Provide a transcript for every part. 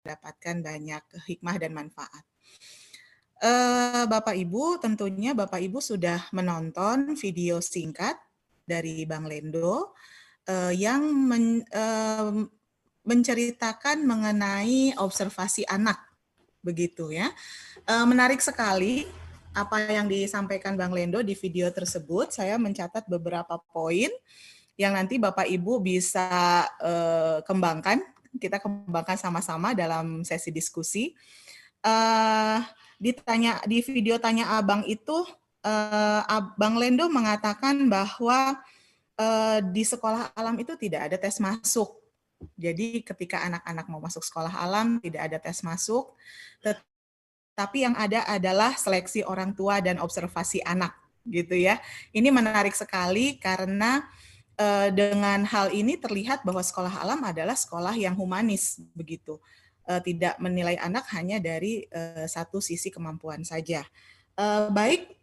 mendapatkan banyak hikmah dan manfaat. Bapak Ibu, tentunya Bapak Ibu sudah menonton video singkat dari Bang Lendo yang menceritakan mengenai observasi anak, begitu ya. Menarik sekali apa yang disampaikan Bang Lendo di video tersebut. Saya mencatat beberapa poin yang nanti Bapak Ibu bisa kembangkan. Kita kembangkan sama-sama dalam sesi diskusi. Di video tanya Abang itu, Bang Lendo mengatakan bahwa di sekolah alam itu tidak ada tes masuk. Jadi ketika anak-anak mau masuk sekolah alam tidak ada tes masuk, tapi yang ada adalah seleksi orang tua dan observasi anak, gitu ya. Ini menarik sekali karena dengan hal ini terlihat bahwa sekolah alam adalah sekolah yang humanis, begitu. Tidak menilai anak hanya dari satu sisi kemampuan saja. Baik,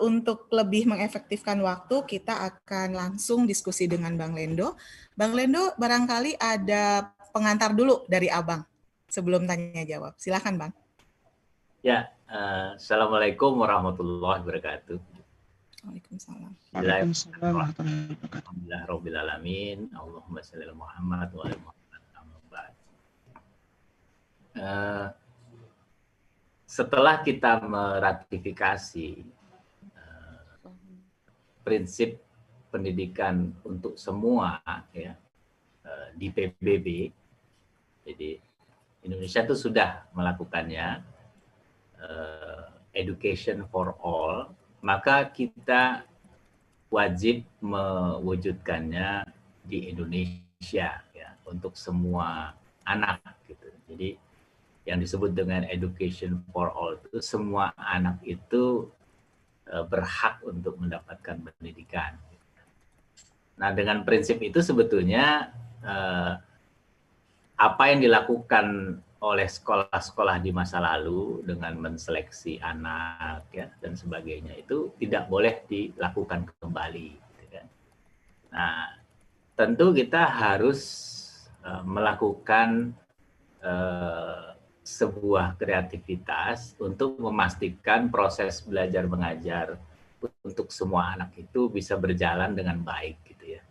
untuk lebih mengefektifkan waktu, kita akan langsung diskusi dengan Bang Lendo. Bang Lendo, barangkali ada pengantar dulu dari Abang sebelum tanya jawab. Silakan, Bang. Ya, Assalamualaikum warahmatullahi wabarakatuh. Waalaikumsalam. Alhamdulillahirobbilalamin. Allahumma shalli ala Muhammad wa ala Muhammad. Setelah kita meratifikasi prinsip pendidikan untuk semua ya di PBB, jadi Indonesia itu sudah melakukannya, education for all, maka kita wajib mewujudkannya di Indonesia ya untuk semua anak gitu. Jadi yang disebut dengan education for all itu semua anak itu berhak untuk mendapatkan pendidikan. Nah, dengan prinsip itu sebetulnya apa yang dilakukan oleh sekolah-sekolah di masa lalu dengan menseleksi anak ya dan sebagainya itu tidak boleh dilakukan kembali. Gitu kan. Nah, tentu kita harus melakukan sebuah kreativitas untuk memastikan proses belajar mengajar untuk semua anak itu bisa berjalan dengan baik gitu ya.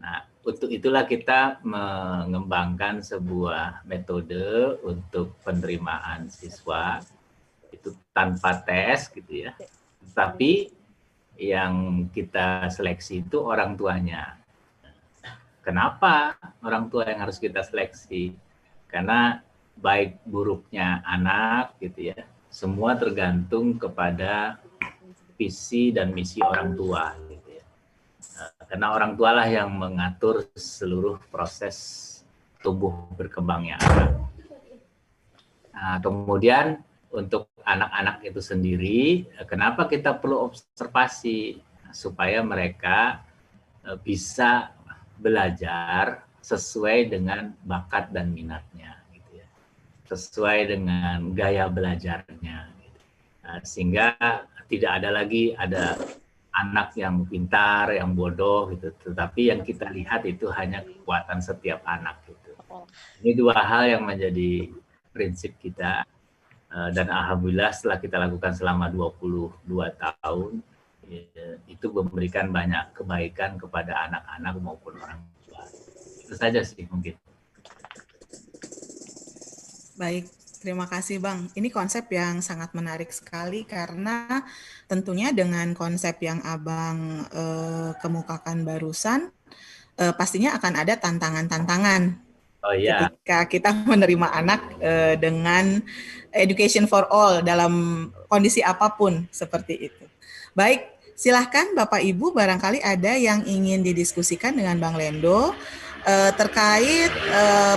Nah, untuk itulah kita mengembangkan sebuah metode untuk penerimaan siswa itu tanpa tes gitu ya. Tapi yang kita seleksi itu orang tuanya. Kenapa orang tua yang harus kita seleksi? Karena baik buruknya anak gitu ya, semua tergantung kepada visi dan misi orang tua gitu ya. Karena orang tua lah yang mengatur seluruh proses tumbuh berkembangnya anak. Nah, kemudian untuk anak-anak itu sendiri, kenapa kita perlu observasi? Supaya mereka bisa belajar sesuai dengan bakat dan minatnya, gitu ya. Sesuai dengan gaya belajarnya. Gitu. Sehingga tidak ada lagi anak yang pintar, yang bodoh, gitu. Tetapi yang kita lihat itu hanya kekuatan setiap anak. Gitu. Ini dua hal yang menjadi prinsip kita. Dan alhamdulillah setelah kita lakukan selama 22 tahun, itu memberikan banyak kebaikan kepada anak-anak maupun orang tua. Itu saja sih mungkin. Baik, terima kasih Bang. Ini konsep yang sangat menarik sekali karena tentunya dengan konsep yang Abang kemukakan barusan, pastinya akan ada tantangan-tantangan. Oh iya. Ketika kita menerima anak dengan education for all dalam kondisi apapun seperti itu. Baik, silahkan Bapak Ibu barangkali ada yang ingin didiskusikan dengan Bang Lendo terkait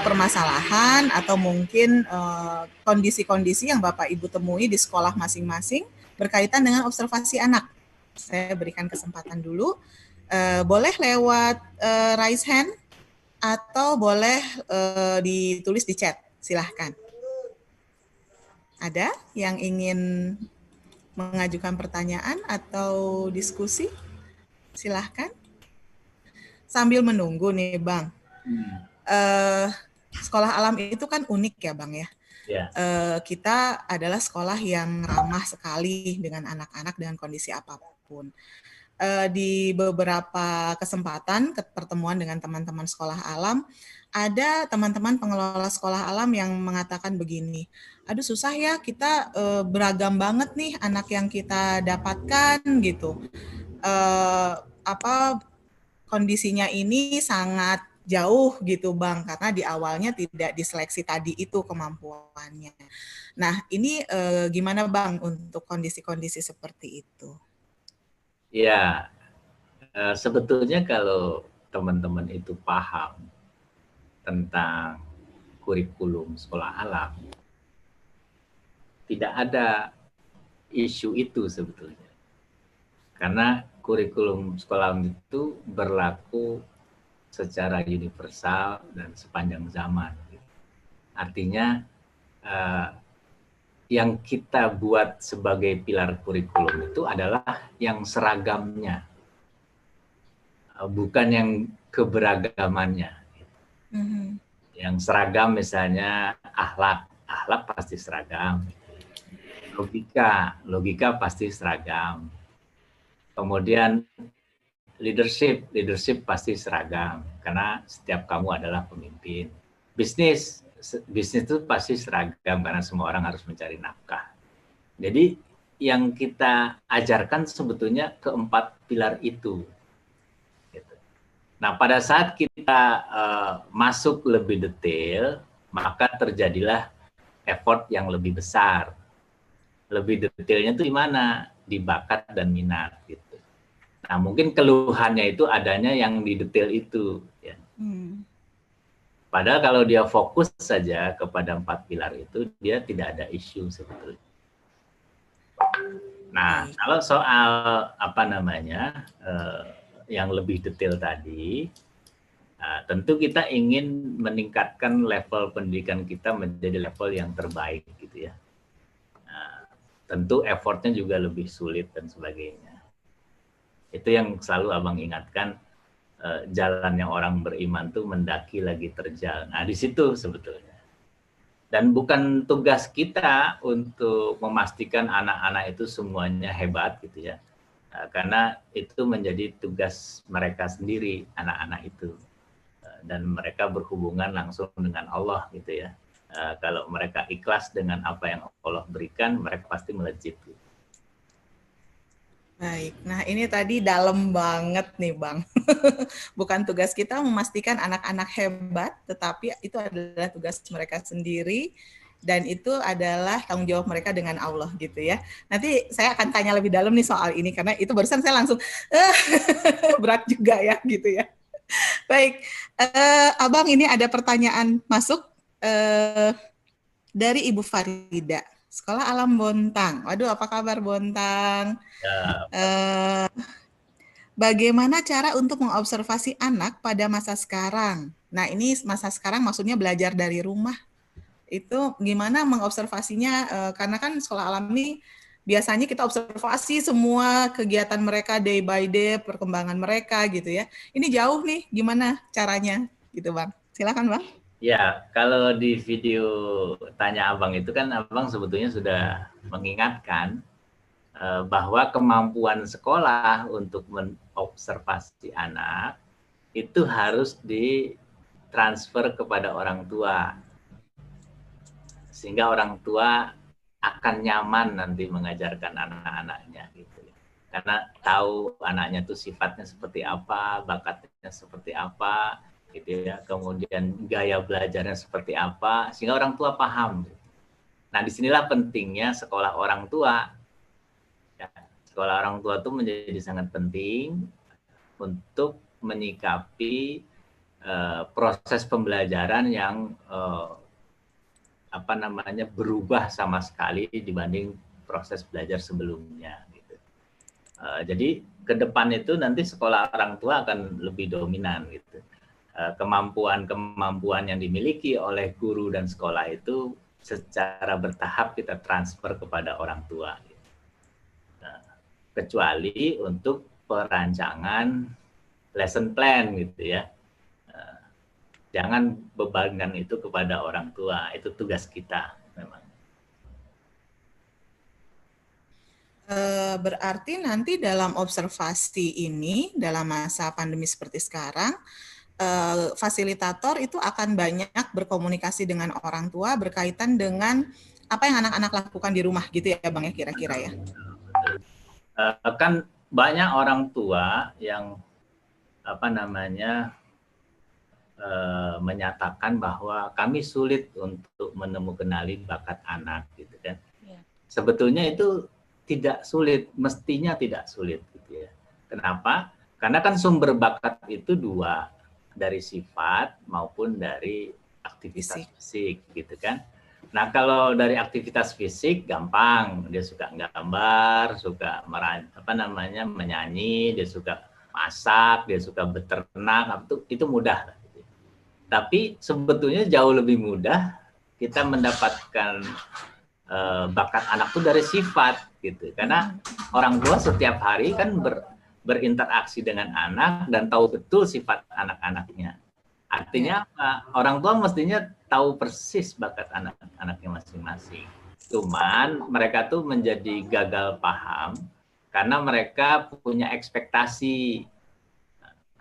permasalahan atau mungkin kondisi-kondisi yang Bapak Ibu temui di sekolah masing-masing berkaitan dengan observasi anak. Saya berikan kesempatan dulu. Boleh lewat raise hand atau boleh ditulis di chat. Silahkan. Ada yang ingin mengajukan pertanyaan atau diskusi? Silahkan. Sambil menunggu nih Bang. sekolah alam itu kan unik ya Bang ya. Ya. Kita adalah sekolah yang ramah sekali dengan anak-anak dengan kondisi apapun. Di beberapa kesempatan pertemuan dengan teman-teman sekolah alam, ada teman-teman pengelola sekolah alam yang mengatakan begini, aduh susah ya kita beragam banget nih anak yang kita dapatkan gitu. Kondisinya ini sangat jauh gitu Bang, karena di awalnya tidak diseleksi tadi itu kemampuannya. Nah ini gimana Bang untuk kondisi-kondisi seperti itu? Ya, sebetulnya kalau teman-teman itu paham tentang kurikulum sekolah alam, tidak ada isu itu sebetulnya. Karena kurikulum sekolah alam itu berlaku secara universal dan sepanjang zaman. Artinya yang kita buat sebagai pilar kurikulum itu adalah yang seragamnya, bukan yang keberagamannya. Yang seragam misalnya akhlak pasti seragam. Logika pasti seragam. Kemudian leadership pasti seragam karena setiap kamu adalah pemimpin. Bisnis itu pasti seragam karena semua orang harus mencari nafkah. Jadi yang kita ajarkan sebetulnya keempat pilar itu. Nah, pada saat kita masuk lebih detail, maka terjadilah effort yang lebih besar. Lebih detailnya itu di mana? Di bakat dan minat gitu. Nah, mungkin keluhannya itu adanya yang di detail itu. Ya. Padahal kalau dia fokus saja kepada 4 pilar itu, dia tidak ada isu sebetulnya. Nah, kalau soal yang lebih detail tadi, tentu kita ingin meningkatkan level pendidikan kita menjadi level yang terbaik gitu ya. Tentu effortnya juga lebih sulit dan sebagainya. Itu yang selalu Abang ingatkan, jalan yang orang beriman tuh mendaki lagi terjal. Nah, di situ sebetulnya. Dan bukan tugas kita untuk memastikan anak-anak itu semuanya hebat gitu ya. Karena itu menjadi tugas mereka sendiri, anak-anak itu. Dan mereka berhubungan langsung dengan Allah gitu ya. Kalau mereka ikhlas dengan apa yang Allah berikan, mereka pasti melejit. Baik, nah ini tadi dalam banget nih Bang. Bukan tugas kita memastikan anak-anak hebat, tetapi itu adalah tugas mereka sendiri dan itu adalah tanggung jawab mereka dengan Allah gitu ya. Nanti saya akan tanya lebih dalam nih soal ini karena itu barusan saya langsung berat juga ya gitu ya. Baik, Abang ini ada pertanyaan masuk dari Ibu Farida. Sekolah Alam Bontang. Waduh, apa kabar Bontang? Bagaimana cara untuk mengobservasi anak pada masa sekarang? Nah, ini masa sekarang maksudnya belajar dari rumah. Itu gimana mengobservasinya? Karena kan sekolah alam ini biasanya kita observasi semua kegiatan mereka day by day, perkembangan mereka gitu ya. Ini jauh nih, gimana caranya gitu Bang? Silakan Bang. Ya, kalau di video tanya Abang itu kan Abang sebetulnya sudah mengingatkan bahwa kemampuan sekolah untuk mengobservasi anak itu harus ditransfer kepada orang tua. Sehingga orang tua akan nyaman nanti mengajarkan anak-anaknya gitu. Karena tahu anaknya itu sifatnya seperti apa, bakatnya seperti apa, gitu ya. Kemudian gaya belajarnya seperti apa, sehingga orang tua paham. Nah, disinilah pentingnya sekolah orang tua. Ya, sekolah orang tua itu menjadi sangat penting untuk menyikapi proses pembelajaran yang berubah sama sekali dibanding proses belajar sebelumnya. Gitu. Jadi ke depan itu nanti sekolah orang tua akan lebih dominan gitu. Kemampuan yang dimiliki oleh guru dan sekolah itu secara bertahap kita transfer kepada orang tua. Gitu. Kecuali untuk perancangan lesson plan gitu ya. Jangan bebankan itu kepada orang tua, itu tugas kita memang. Berarti nanti dalam observasi ini, dalam masa pandemi seperti sekarang, fasilitator itu akan banyak berkomunikasi dengan orang tua berkaitan dengan apa yang anak-anak lakukan di rumah gitu ya Bang ya, kira-kira ya. Kan banyak orang tua yang menyatakan bahwa kami sulit untuk menemukan bakat anak gitu kan. Sebetulnya itu tidak sulit, mestinya tidak sulit gitu ya. Kenapa? Karena kan sumber bakat itu dua, dari sifat maupun dari aktivitas fisik gitu kan. Nah, kalau dari aktivitas fisik gampang, dia suka gambar, suka menyanyi, dia suka masak, dia suka beternak, itu mudah. Tapi sebetulnya jauh lebih mudah kita mendapatkan bakat anak itu dari sifat gitu. Karena orang tua setiap hari kan berinteraksi dengan anak dan tahu betul sifat anak-anaknya. Artinya apa? Orang tua mestinya tahu persis bakat anak-anaknya masing-masing. Cuman mereka tuh menjadi gagal paham karena mereka punya ekspektasi,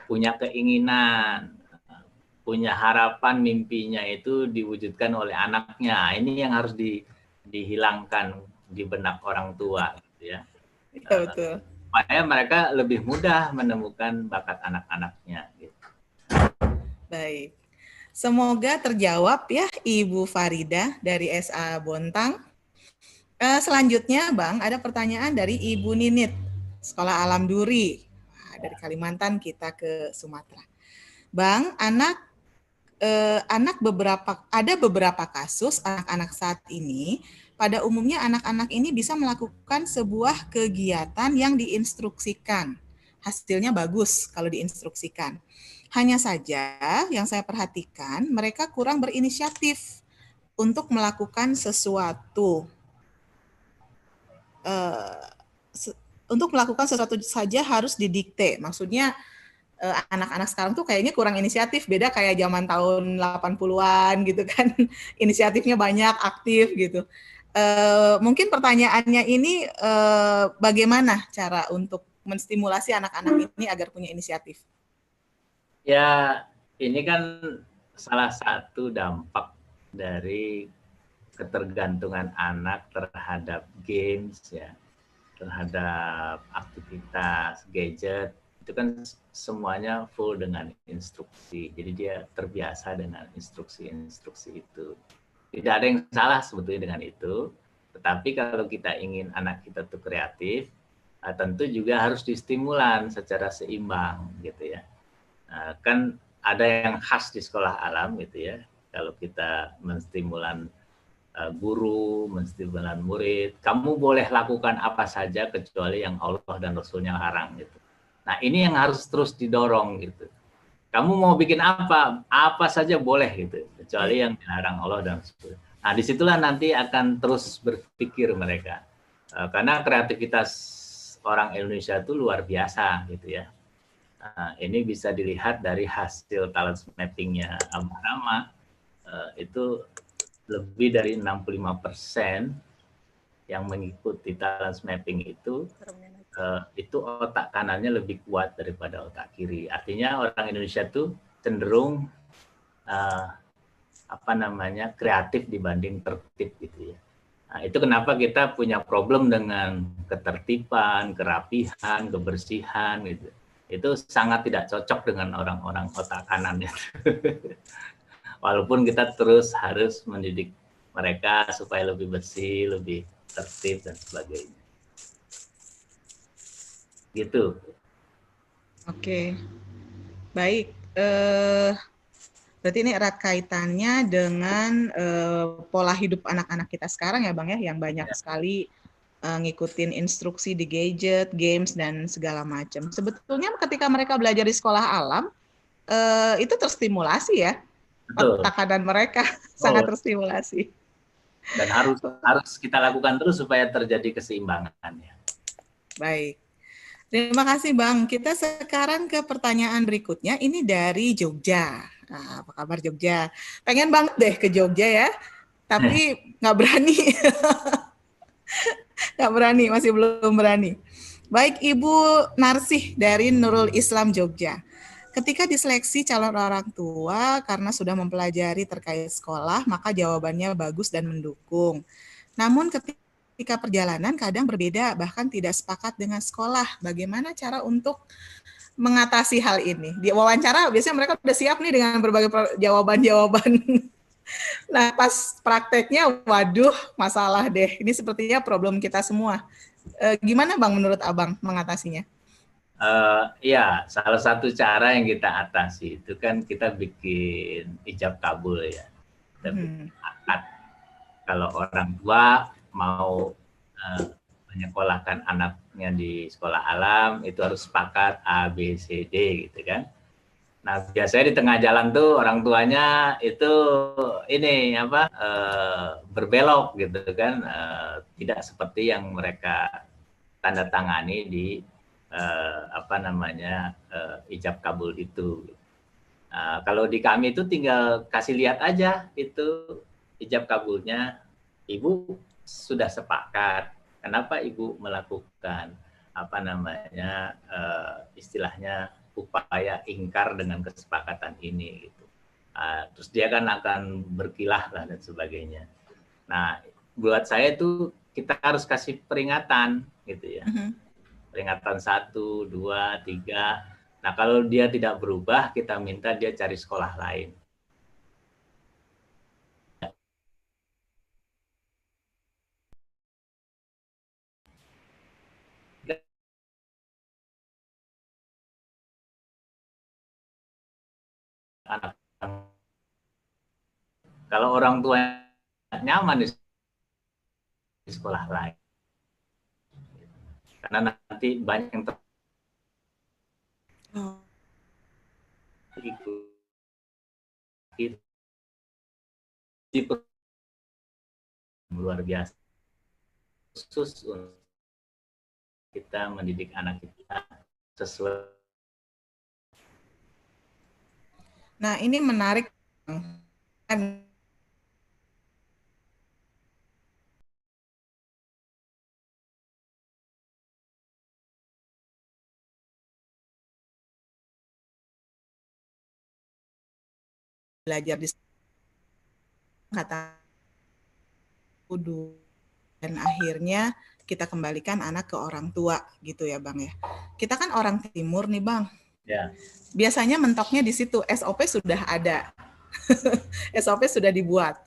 punya keinginan, punya harapan, mimpinya itu diwujudkan oleh anaknya. Ini yang harus dihilangkan di benak orang tua gitu ya. Betul. Supaya mereka lebih mudah menemukan bakat anak-anaknya gitu. Baik. Semoga terjawab ya Ibu Farida dari SA Bontang. Selanjutnya Bang, ada pertanyaan dari Ibu Ninit, Sekolah Alam Duri. Dari Kalimantan kita ke Sumatera. Bang, ada beberapa kasus anak-anak saat ini, pada umumnya anak-anak ini bisa melakukan sebuah kegiatan yang diinstruksikan. Hasilnya bagus kalau diinstruksikan. Hanya saja yang saya perhatikan, mereka kurang berinisiatif untuk melakukan sesuatu. Untuk melakukan sesuatu saja harus didikte. Maksudnya anak-anak sekarang tuh kayaknya kurang inisiatif, beda kayak zaman tahun 80-an gitu kan. Inisiatifnya banyak, aktif gitu. Mungkin pertanyaannya ini bagaimana cara untuk menstimulasi anak-anak ini agar punya inisiatif? Ya, ini kan salah satu dampak dari ketergantungan anak terhadap games ya, terhadap aktivitas gadget, itu kan semuanya full dengan instruksi. Jadi dia terbiasa dengan instruksi-instruksi itu. Tidak ada yang salah sebetulnya dengan itu, tetapi kalau kita ingin anak kita tuh kreatif, tentu juga harus distimulan secara seimbang gitu ya. Kan ada yang khas di sekolah alam gitu ya. Kalau kita menstimulan guru, menstimulan murid, kamu boleh lakukan apa saja kecuali yang Allah dan Rasulnya larang gitu. Nah ini yang harus terus didorong gitu. Kamu mau bikin apa saja boleh gitu, kecuali yang dilarang Allah dan Rasul. Nah disitulah nanti akan terus berpikir mereka. Karena kreativitas orang Indonesia itu luar biasa gitu ya. Nah, ini bisa dilihat dari hasil talent mapping-nya Amarama, itu lebih dari 65% yang mengikuti talent mapping itu otak kanannya lebih kuat daripada otak kiri. Artinya orang Indonesia tuh cenderung kreatif dibanding tertib gitu ya. Nah, itu kenapa kita punya problem dengan ketertiban, kerapihan, kebersihan gitu. Itu sangat tidak cocok dengan orang-orang otak kanan ya. Walaupun kita terus harus mendidik mereka supaya lebih bersih, lebih tertib dan sebagainya. Gitu. Oke. Baik. Berarti ini erat kaitannya dengan pola hidup anak-anak kita sekarang ya Bang ya, yang banyak sekali ngikutin instruksi di gadget, games, dan segala macam. Sebetulnya ketika mereka belajar di sekolah alam, itu terstimulasi ya. Betul. Otak kanan mereka sangat terstimulasi. Dan harus kita lakukan terus supaya terjadi keseimbangan ya. Baik. Terima kasih Bang. Kita sekarang ke pertanyaan berikutnya. Ini dari Jogja. Nah, apa kabar Jogja? Pengen banget deh ke Jogja ya, tapi nggak berani. Nggak berani, masih belum berani. Baik Ibu Narsih dari Nurul Islam Jogja. Ketika diseleksi calon orang tua karena sudah mempelajari terkait sekolah, maka jawabannya bagus dan mendukung. Namun ketika perjalanan kadang berbeda, bahkan tidak sepakat dengan sekolah. Bagaimana cara untuk mengatasi hal ini? Di wawancara biasanya mereka udah siap nih dengan berbagai jawaban-jawaban. Nah, pas prakteknya, waduh, masalah deh. Ini sepertinya problem kita semua. Gimana Bang menurut Abang mengatasinya? Ya, salah satu cara yang kita atasi itu kan kita bikin ijab kabul ya. Kita bikin akad. Kalau orang tua mau menyekolahkan anaknya di sekolah alam, itu harus sepakat A, B, C, D gitu kan. Nah, biasanya di tengah jalan tuh orang tuanya itu ini apa berbelok gitu kan, tidak seperti yang mereka tanda tangani di apa namanya ijab kabul itu. Kalau di kami itu tinggal kasih lihat aja itu ijab kabulnya, ibu sudah sepakat. Kenapa ibu melakukan apa namanya istilahnya upaya ingkar dengan kesepakatan ini gitu. Terus dia kan akan berkilah lah dan sebagainya. Nah, buat saya itu kita harus kasih peringatan gitu ya. Peringatan 1, 2, 3. Nah, kalau dia tidak berubah, kita minta dia cari sekolah lain. Anak. Kalau orang tua nyaman di sekolah lain, karena nanti banyak yang ikut luar biasa khusus untuk kita mendidik anak kita sesuai. Nah, ini menarik. Belajar di kata kudu dan akhirnya kita kembalikan anak ke orang tua gitu ya Bang ya. Kita kan orang timur nih Bang. Ya. Biasanya mentoknya di situ, SOP sudah ada. SOP sudah dibuat.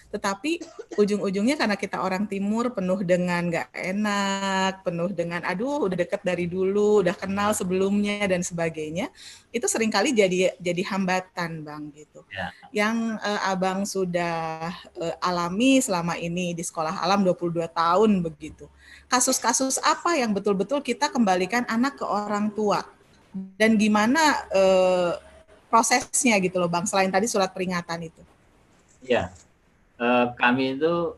Tetapi ujung-ujungnya karena kita orang timur penuh dengan nggak enak, penuh dengan aduh udah deket dari dulu, udah kenal sebelumnya dan sebagainya, itu seringkali jadi hambatan Bang gitu. Ya. Yang Abang sudah alami selama ini di sekolah alam 22 tahun begitu. Kasus-kasus apa yang betul-betul kita kembalikan anak ke orang tua? Dan gimana prosesnya gitu loh Bang, selain tadi surat peringatan itu? Ya, kami itu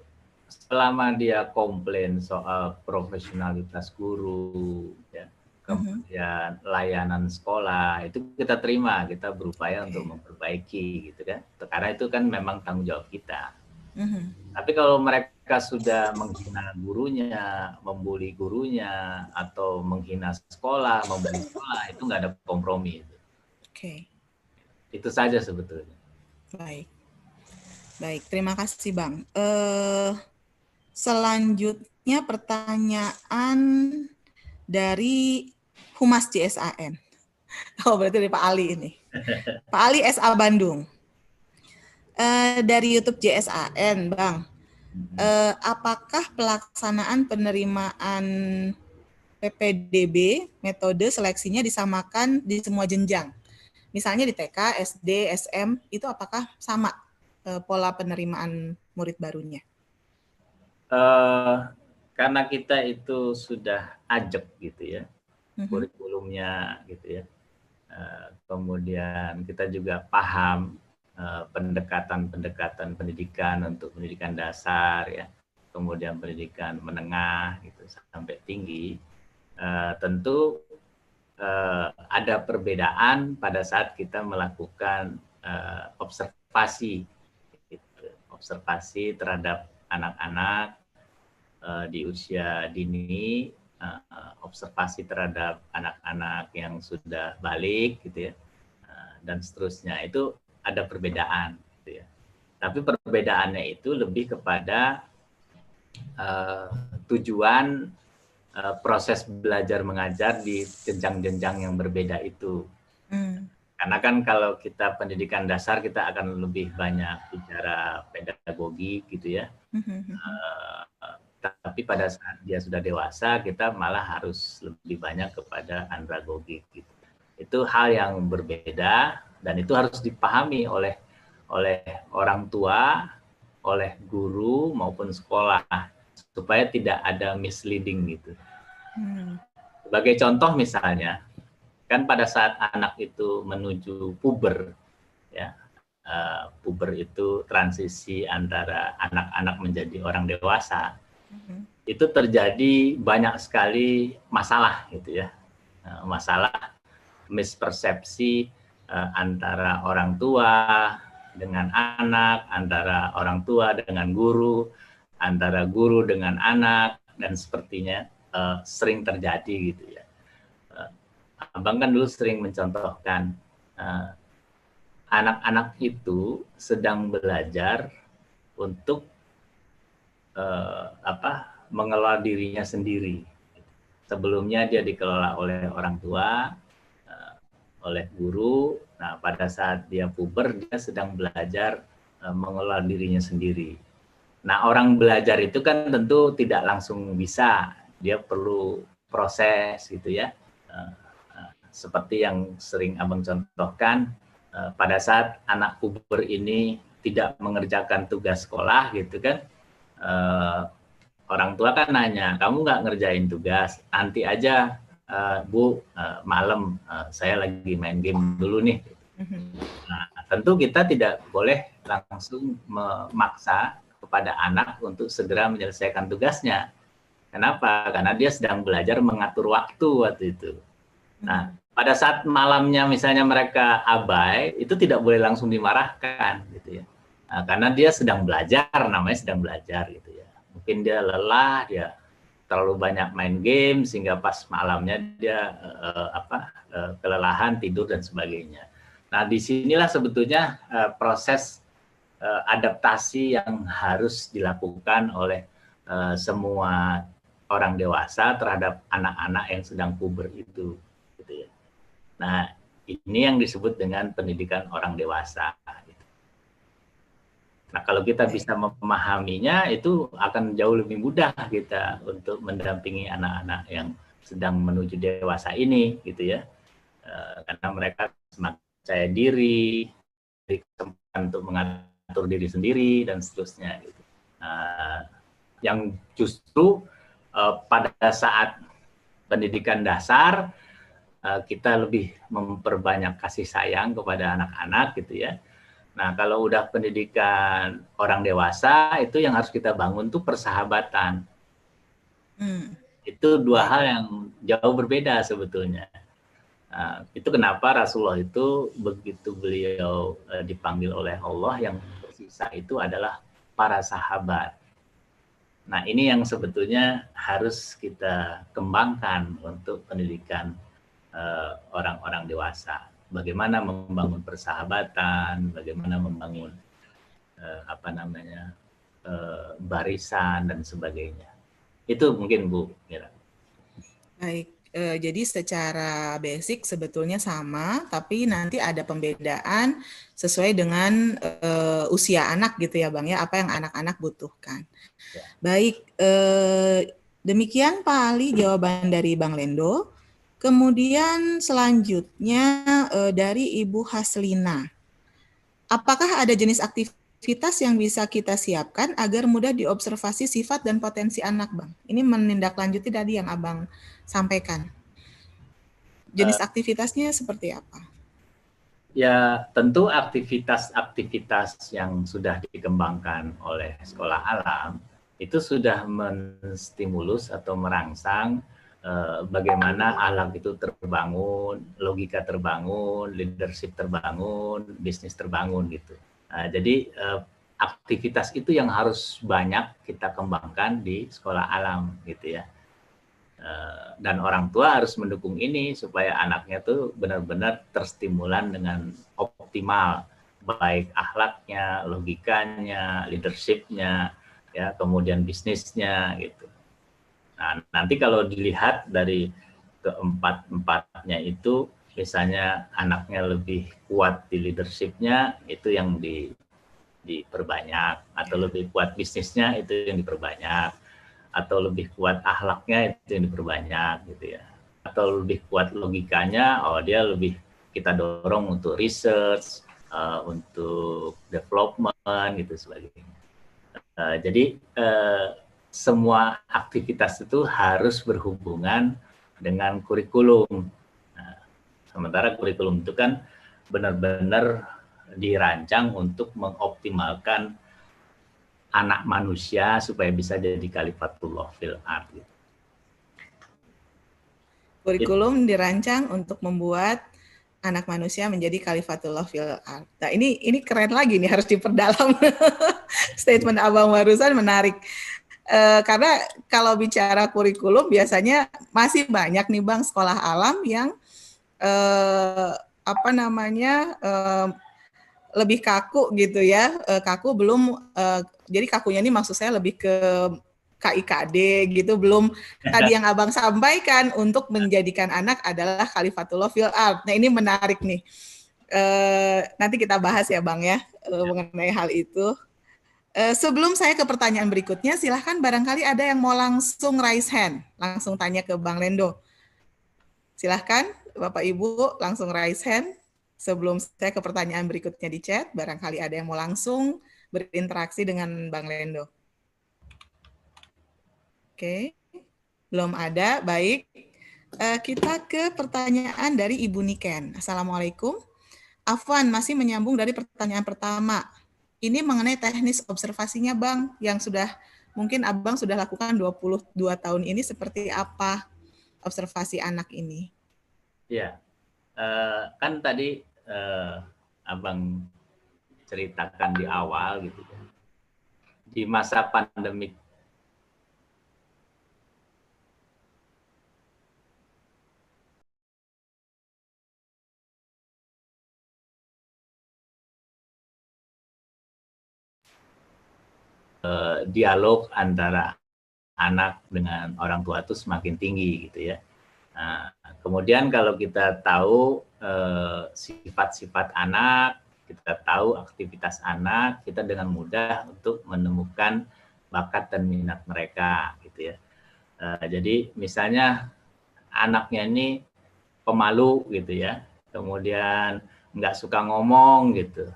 selama dia komplain soal profesionalitas guru, ya, kemudian layanan sekolah, itu kita terima, kita berupaya untuk memperbaiki gitu kan. Karena itu kan memang tanggung jawab kita. Tapi kalau mereka sudah menghina gurunya, membuli gurunya, atau menghina sekolah, membuli sekolah, itu nggak ada kompromi. Oke. Itu saja sebetulnya. Baik. Baik, terima kasih Bang. Selanjutnya pertanyaan dari Humas JSAN. Oh, berarti dari Pak Ali ini. Pak Ali SA Bandung. Dari YouTube JSAN, Bang. Apakah pelaksanaan penerimaan PPDB metode seleksinya disamakan di semua jenjang? Misalnya di TK, SD, SM, itu apakah sama pola penerimaan murid barunya? Karena kita itu sudah ajak gitu ya, kurikulumnya gitu ya. Kemudian kita juga paham pendekatan pendidikan untuk pendidikan dasar ya, kemudian pendidikan menengah gitu sampai tinggi. Tentu ada perbedaan pada saat kita melakukan observasi, gitu. Observasi terhadap anak-anak di usia dini, observasi terhadap anak-anak yang sudah balik, gitu ya, dan seterusnya. Itu ada perbedaan, gitu ya. Tapi perbedaannya itu lebih kepada tujuan proses belajar mengajar di jenjang-jenjang yang berbeda itu. Karena kan kalau kita pendidikan dasar kita akan lebih banyak bicara pedagogi gitu ya. Tapi pada saat dia sudah dewasa kita malah harus lebih banyak kepada andragogi gitu. Itu hal yang berbeda dan itu harus dipahami oleh orang tua, oleh guru maupun sekolah supaya tidak ada misleading gitu. Sebagai contoh misalnya, kan pada saat anak itu menuju puber, ya, puber itu transisi antara anak-anak menjadi orang dewasa, itu terjadi banyak sekali masalah gitu ya, masalah mispersepsi antara orang tua dengan anak, antara orang tua dengan guru, antara guru dengan anak, dan sepertinya sering terjadi gitu ya. Abang kan dulu sering mencontohkan anak-anak itu sedang belajar untuk mengelola dirinya sendiri. Sebelumnya dia dikelola oleh orang tua, oleh guru. Nah, pada saat dia puber, dia sedang belajar mengelola dirinya sendiri. Nah, orang belajar itu kan tentu tidak langsung bisa. Dia perlu proses gitu ya. Seperti yang sering Abang contohkan, pada saat anak puber ini tidak mengerjakan tugas sekolah gitu kan, orang tua kan nanya, kamu nggak ngerjain tugas, nanti aja Bu, malam saya lagi main game dulu nih. Nah, tentu kita tidak boleh langsung memaksa kepada anak untuk segera menyelesaikan tugasnya. Kenapa? Karena dia sedang belajar mengatur waktu itu. Nah, pada saat malamnya misalnya mereka abai, itu tidak boleh langsung dimarahkan gitu ya. Nah, karena dia sedang belajar, namanya sedang belajar gitu ya. Mungkin dia lelah, dia terlalu banyak main game sehingga pas malamnya dia kelelahan, tidur dan sebagainya. Nah, disinilah sebetulnya proses adaptasi yang harus dilakukan oleh semua orang dewasa terhadap anak-anak yang sedang puber itu. Gitu ya. Nah, ini yang disebut dengan pendidikan orang dewasa. Nah, kalau kita bisa memahaminya, itu akan jauh lebih mudah kita untuk mendampingi anak-anak yang sedang menuju dewasa ini, gitu ya. Karena mereka semakin percaya diri, kesempatan untuk mengatur diri sendiri dan seterusnya. Gitu. Yang justru pada saat pendidikan dasar kita lebih memperbanyak kasih sayang kepada anak-anak, gitu ya. Nah, kalau udah pendidikan orang dewasa, itu yang harus kita bangun tuh persahabatan. Itu dua hal yang jauh berbeda sebetulnya. Itu kenapa Rasulullah itu begitu beliau dipanggil oleh Allah, yang tersisa itu adalah para sahabat. Nah, ini yang sebetulnya harus kita kembangkan untuk pendidikan orang-orang dewasa. Bagaimana membangun persahabatan, bagaimana membangun barisan dan sebagainya. Itu mungkin Bu Mira. Baik, jadi secara basic sebetulnya sama, tapi nanti ada pembedaan sesuai dengan usia anak gitu ya Bang ya, apa yang anak-anak butuhkan. Ya. Baik, demikian Pak Ali jawaban dari Bang Lendo. Kemudian selanjutnya dari Ibu Haslina. Apakah ada jenis aktivitas yang bisa kita siapkan agar mudah diobservasi sifat dan potensi anak, Bang? Ini menindaklanjuti tadi yang Abang sampaikan. Jenis aktivitasnya seperti apa? Ya, tentu aktivitas-aktivitas yang sudah dikembangkan oleh sekolah alam itu sudah menstimulus atau merangsang bagaimana ahlak itu terbangun, logika terbangun, leadership terbangun, bisnis terbangun gitu. Jadi aktivitas itu yang harus banyak kita kembangkan di sekolah alam gitu ya. Dan orang tua harus mendukung ini supaya anaknya tuh benar-benar terstimulan dengan optimal, baik akhlaknya, logikanya, leadershipnya, ya kemudian bisnisnya gitu. Nah, nanti kalau dilihat dari keempat-empatnya itu, misalnya anaknya lebih kuat di leadershipnya, itu yang diperbanyak, atau lebih kuat bisnisnya, itu yang diperbanyak, atau lebih kuat akhlaknya, itu yang diperbanyak, gitu ya. Atau lebih kuat logikanya, dia lebih kita dorong untuk research, untuk development, gitu sebagainya. Jadi semua aktivitas itu harus berhubungan dengan kurikulum. Nah, sementara kurikulum itu kan benar-benar dirancang untuk mengoptimalkan anak manusia supaya bisa jadi khalifatullah fil ard. Kurikulum dirancang untuk membuat anak manusia menjadi khalifatullah fil ard. Nah, ini keren lagi nih, harus diperdalam. Statement Abang barusan menarik. Karena kalau bicara kurikulum biasanya masih banyak nih Bang sekolah alam yang lebih kaku gitu ya, kaku belum, jadi kakunya ini maksud saya lebih ke KIKD gitu, belum tadi yang Abang sampaikan untuk menjadikan anak adalah khalifatullah fil ard. Nah ini menarik nih, nanti kita bahas ya Bang ya, mengenai hal itu. Sebelum saya ke pertanyaan berikutnya, silahkan barangkali ada yang mau langsung raise hand, langsung tanya ke Bang Lendo. Silahkan Bapak Ibu langsung raise hand. Sebelum saya ke pertanyaan berikutnya di chat, barangkali ada yang mau langsung berinteraksi dengan Bang Lendo. Oke, belum ada, baik. Kita ke pertanyaan dari Ibu Niken. Assalamualaikum. Afwan, masih menyambung dari pertanyaan pertama. Ini mengenai teknis observasinya Bang, yang sudah mungkin Abang sudah lakukan 22 tahun ini, seperti apa observasi anak ini? Ya, kan tadi Abang ceritakan di awal gitu ya. Di masa pandemi dialog antara anak dengan orang tua itu semakin tinggi gitu ya. Nah, kemudian kalau kita tahu sifat-sifat anak, kita tahu aktivitas anak, kita dengan mudah untuk menemukan bakat dan minat mereka gitu ya. Jadi misalnya anaknya ini pemalu gitu ya, kemudian nggak suka ngomong gitu,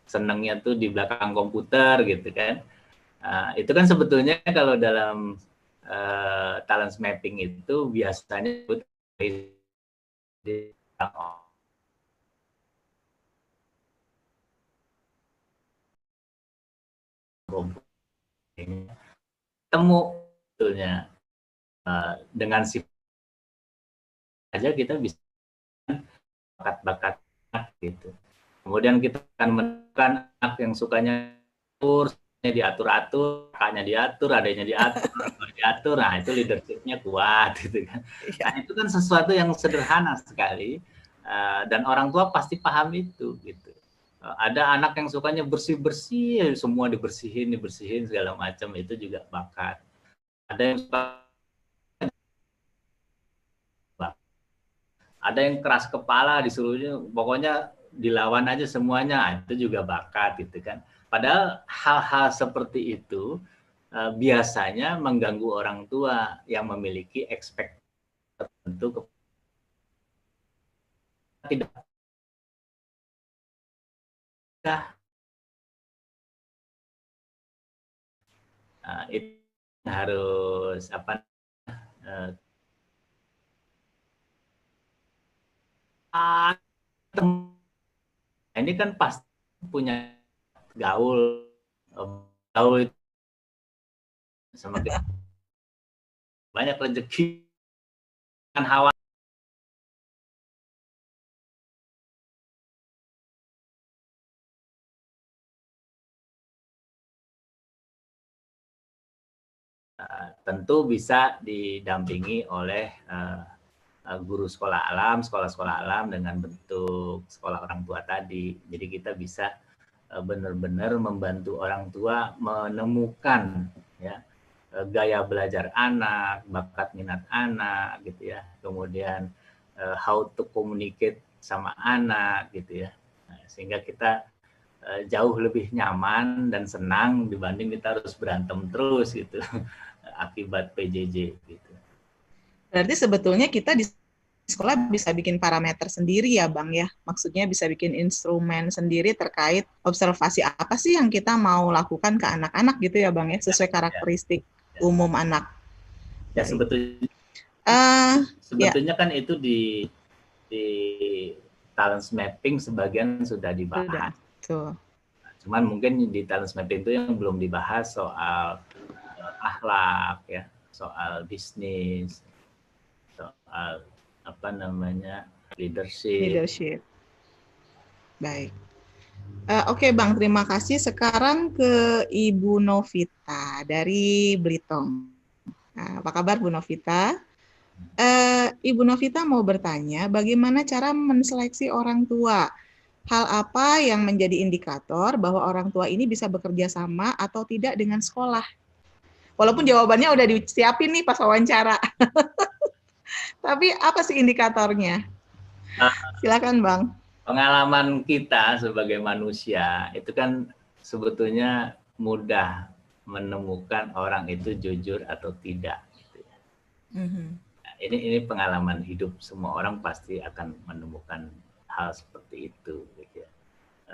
senengnya tuh di belakang komputer gitu kan. Itu kan sebetulnya kalau dalam talent mapping itu biasanya temu sebetulnya dengan sifat aja kita bisa bakat-bakat gitu. Kemudian kita akan menemukan anak yang sukanya diatur-atur, kakaknya diatur, adanya diatur, nah itu leadership-nya kuat gitu kan. Nah itu kan sesuatu yang sederhana sekali dan orang tua pasti paham itu gitu. Ada anak yang sukanya bersih-bersih, semua dibersihin segala macam, itu juga bakat. Ada yang suka, ada yang keras kepala, disuruhnya pokoknya dilawan aja semuanya, itu juga bakat gitu kan. Padahal hal-hal seperti itu biasanya mengganggu orang tua yang memiliki ekspektasi tertentu tidak itu harus apa ini kan pasti punya gaul itu semakin banyak rezeki hawa tentu bisa didampingi oleh guru sekolah alam, sekolah-sekolah alam dengan bentuk sekolah orang tua tadi. Jadi kita bisa benar-benar membantu orang tua menemukan ya gaya belajar anak, bakat minat anak gitu ya. Kemudian how to communicate sama anak gitu ya. Nah, sehingga kita jauh lebih nyaman dan senang dibanding kita harus berantem terus gitu akibat PJJ gitu. Berarti sebetulnya kita di sekolah bisa bikin parameter sendiri ya Bang ya. Maksudnya bisa bikin instrumen sendiri terkait observasi apa sih yang kita mau lakukan ke anak-anak gitu ya Bang ya, sesuai karakteristik umum anak. Ya sebetulnya ya. kan itu di talent mapping sebagian sudah dibahas. Tuh. Cuman mungkin di talent mapping itu yang belum dibahas soal akhlak ya, soal bisnis, soal apa namanya leadership. Baik. Oke Bang, terima kasih. Sekarang ke Ibu Novita dari Belitung. Nah, apa kabar Bu Novita? Ibu Novita mau bertanya, bagaimana cara menseleksi orang tua? Hal apa yang menjadi indikator bahwa orang tua ini bisa bekerja sama atau tidak dengan sekolah? Walaupun jawabannya udah disiapin nih pas wawancara. Tapi apa sih indikatornya? Silakan Bang. Pengalaman kita sebagai manusia itu kan sebetulnya mudah menemukan orang itu jujur atau tidak. Gitu ya. Nah, ini pengalaman hidup, semua orang pasti akan menemukan hal seperti itu. Gitu ya.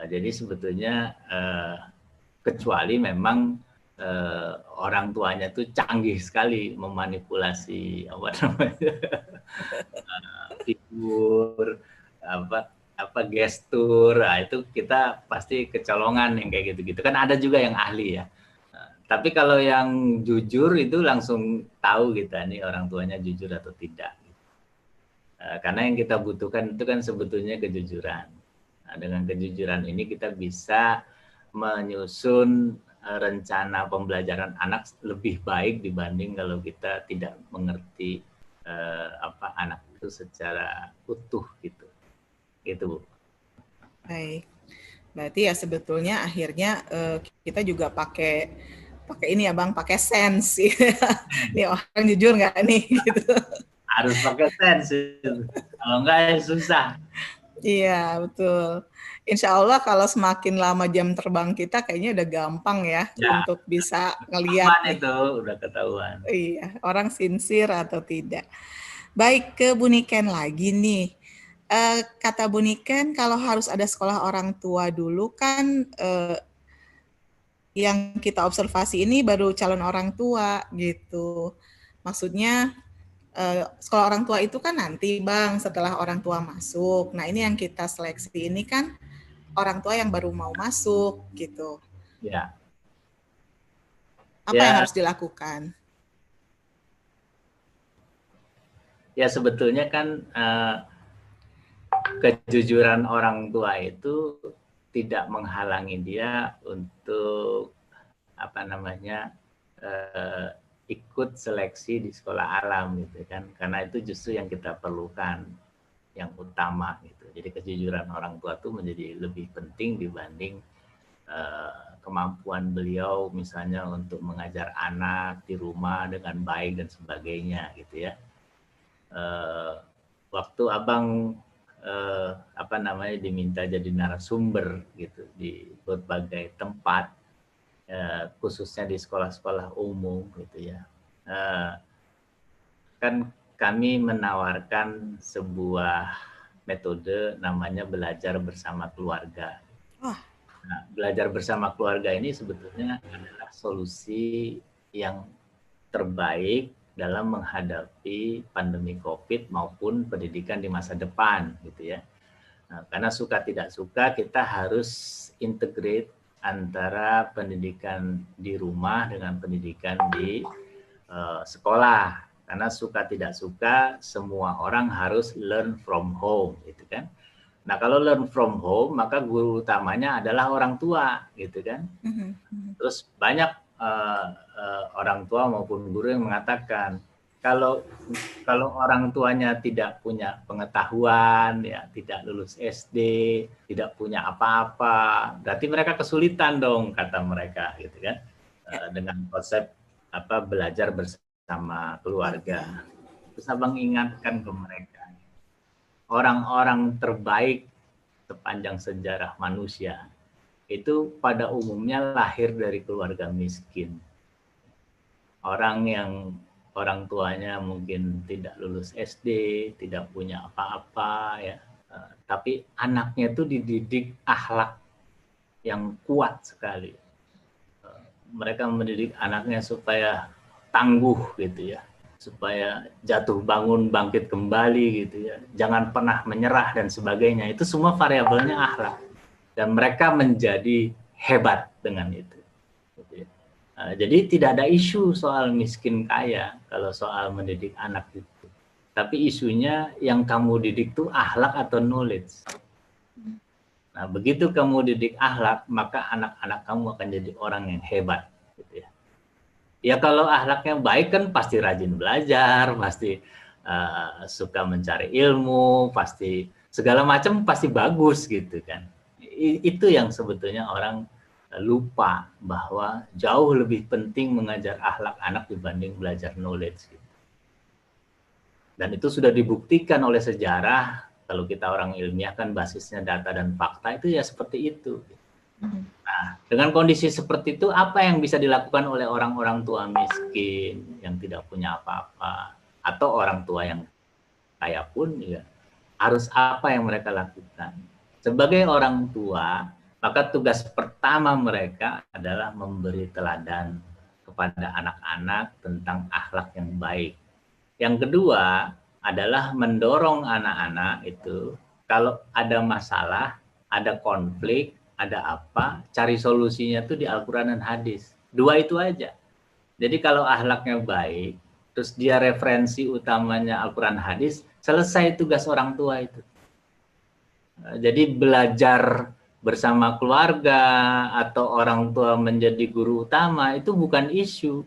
Jadi sebetulnya kecuali memang orang tuanya tuh canggih sekali memanipulasi apa namanya figur apa gestur, nah, itu kita pasti kecolongan yang kayak gitu-gitu kan, ada juga yang ahli ya. Tapi kalau yang jujur itu langsung tahu kita nih orang tuanya jujur atau tidak. Karena yang kita butuhkan itu kan sebetulnya kejujuran. Nah, dengan kejujuran ini kita bisa menyusun rencana pembelajaran anak lebih baik dibanding kalau kita tidak mengerti anak itu secara utuh gitu. Gitu Bu. Baik. Berarti ya sebetulnya akhirnya kita juga pakai ini ya Bang, pakai sense. Nih orang jujur nggak nih gitu. Harus pakai sense. Kalau enggak ya susah. Iya, betul. Insya Allah kalau semakin lama jam terbang kita kayaknya udah gampang ya untuk bisa ngelihat nih. Itu udah ketahuan. Iya, orang sincere atau tidak. Baik, ke Bu Niken lagi nih. Kata Bu Niken kalau harus ada sekolah orang tua dulu kan yang kita observasi ini baru calon orang tua gitu. Maksudnya sekolah orang tua itu kan nanti Bang setelah orang tua masuk. Nah ini yang kita seleksi ini kan orang tua yang baru mau masuk gitu. Ya. Apa yang harus dilakukan? Ya sebetulnya kan kejujuran orang tua itu tidak menghalangi dia untuk apa namanya ikut seleksi di sekolah alam gitu kan, karena itu justru yang kita perlukan, yang utama gitu. Jadi kejujuran orang tua itu menjadi lebih penting dibanding kemampuan beliau misalnya untuk mengajar anak di rumah dengan baik dan sebagainya gitu ya. Waktu Abang diminta jadi narasumber gitu di berbagai tempat, khususnya di sekolah-sekolah umum gitu ya, kan kami menawarkan sebuah metode namanya belajar bersama keluarga. Nah, belajar bersama keluarga ini sebetulnya adalah solusi yang terbaik dalam menghadapi pandemi COVID maupun pendidikan di masa depan gitu ya. Nah, karena suka tidak suka kita harus integrate antara pendidikan di rumah dengan pendidikan di sekolah Karena suka tidak suka semua orang harus learn from home, gitu kan. Nah, kalau learn from home, maka guru utamanya adalah orang tua, gitu kan. Terus banyak orang tua maupun guru yang mengatakan kalau orang tuanya tidak punya pengetahuan, ya, tidak lulus SD, tidak punya apa-apa, berarti mereka kesulitan dong, kata mereka, gitu kan. Dengan konsep belajar bersama keluarga. Terus Abang ingatkan ke mereka, orang-orang terbaik sepanjang sejarah manusia itu pada umumnya lahir dari keluarga miskin. Orang yang orang tuanya mungkin tidak lulus SD, tidak punya apa-apa, ya, tapi anaknya itu dididik akhlak yang kuat sekali. Mereka mendidik anaknya supaya tangguh, gitu ya, supaya jatuh bangun bangkit kembali, gitu ya, jangan pernah menyerah dan sebagainya. Itu semua variabelnya akhlak, dan mereka menjadi hebat dengan itu, gitu ya. Jadi tidak ada isu soal miskin kaya kalau soal mendidik anak itu, tapi isunya yang kamu didik itu akhlak atau knowledge. Nah, begitu kamu didik akhlak, maka anak-anak kamu akan jadi orang yang hebat, gitu ya. Ya kalau akhlaknya baik kan pasti rajin belajar, pasti suka mencari ilmu, pasti segala macam pasti bagus, gitu kan. Itu yang sebetulnya orang lupa, bahwa jauh lebih penting mengajar akhlak anak dibanding belajar knowledge, gitu. Dan itu sudah dibuktikan oleh sejarah. Kalau kita orang ilmiah kan basisnya data dan fakta, itu ya seperti itu. Nah, dengan kondisi seperti itu, apa yang bisa dilakukan oleh orang-orang tua miskin yang tidak punya apa-apa, atau orang tua yang kaya pun, ya, harus apa yang mereka lakukan? Sebagai orang tua, maka tugas pertama mereka adalah memberi teladan kepada anak-anak tentang akhlak yang baik. Yang kedua adalah mendorong anak-anak itu kalau ada masalah, ada konflik, ada apa, cari solusinya tuh di Al-Quran dan hadis. Dua itu aja. Jadi kalau akhlaknya baik, terus dia referensi utamanya Al-Quran hadis, selesai tugas orang tua itu. Jadi belajar bersama keluarga atau orang tua menjadi guru utama itu bukan isu.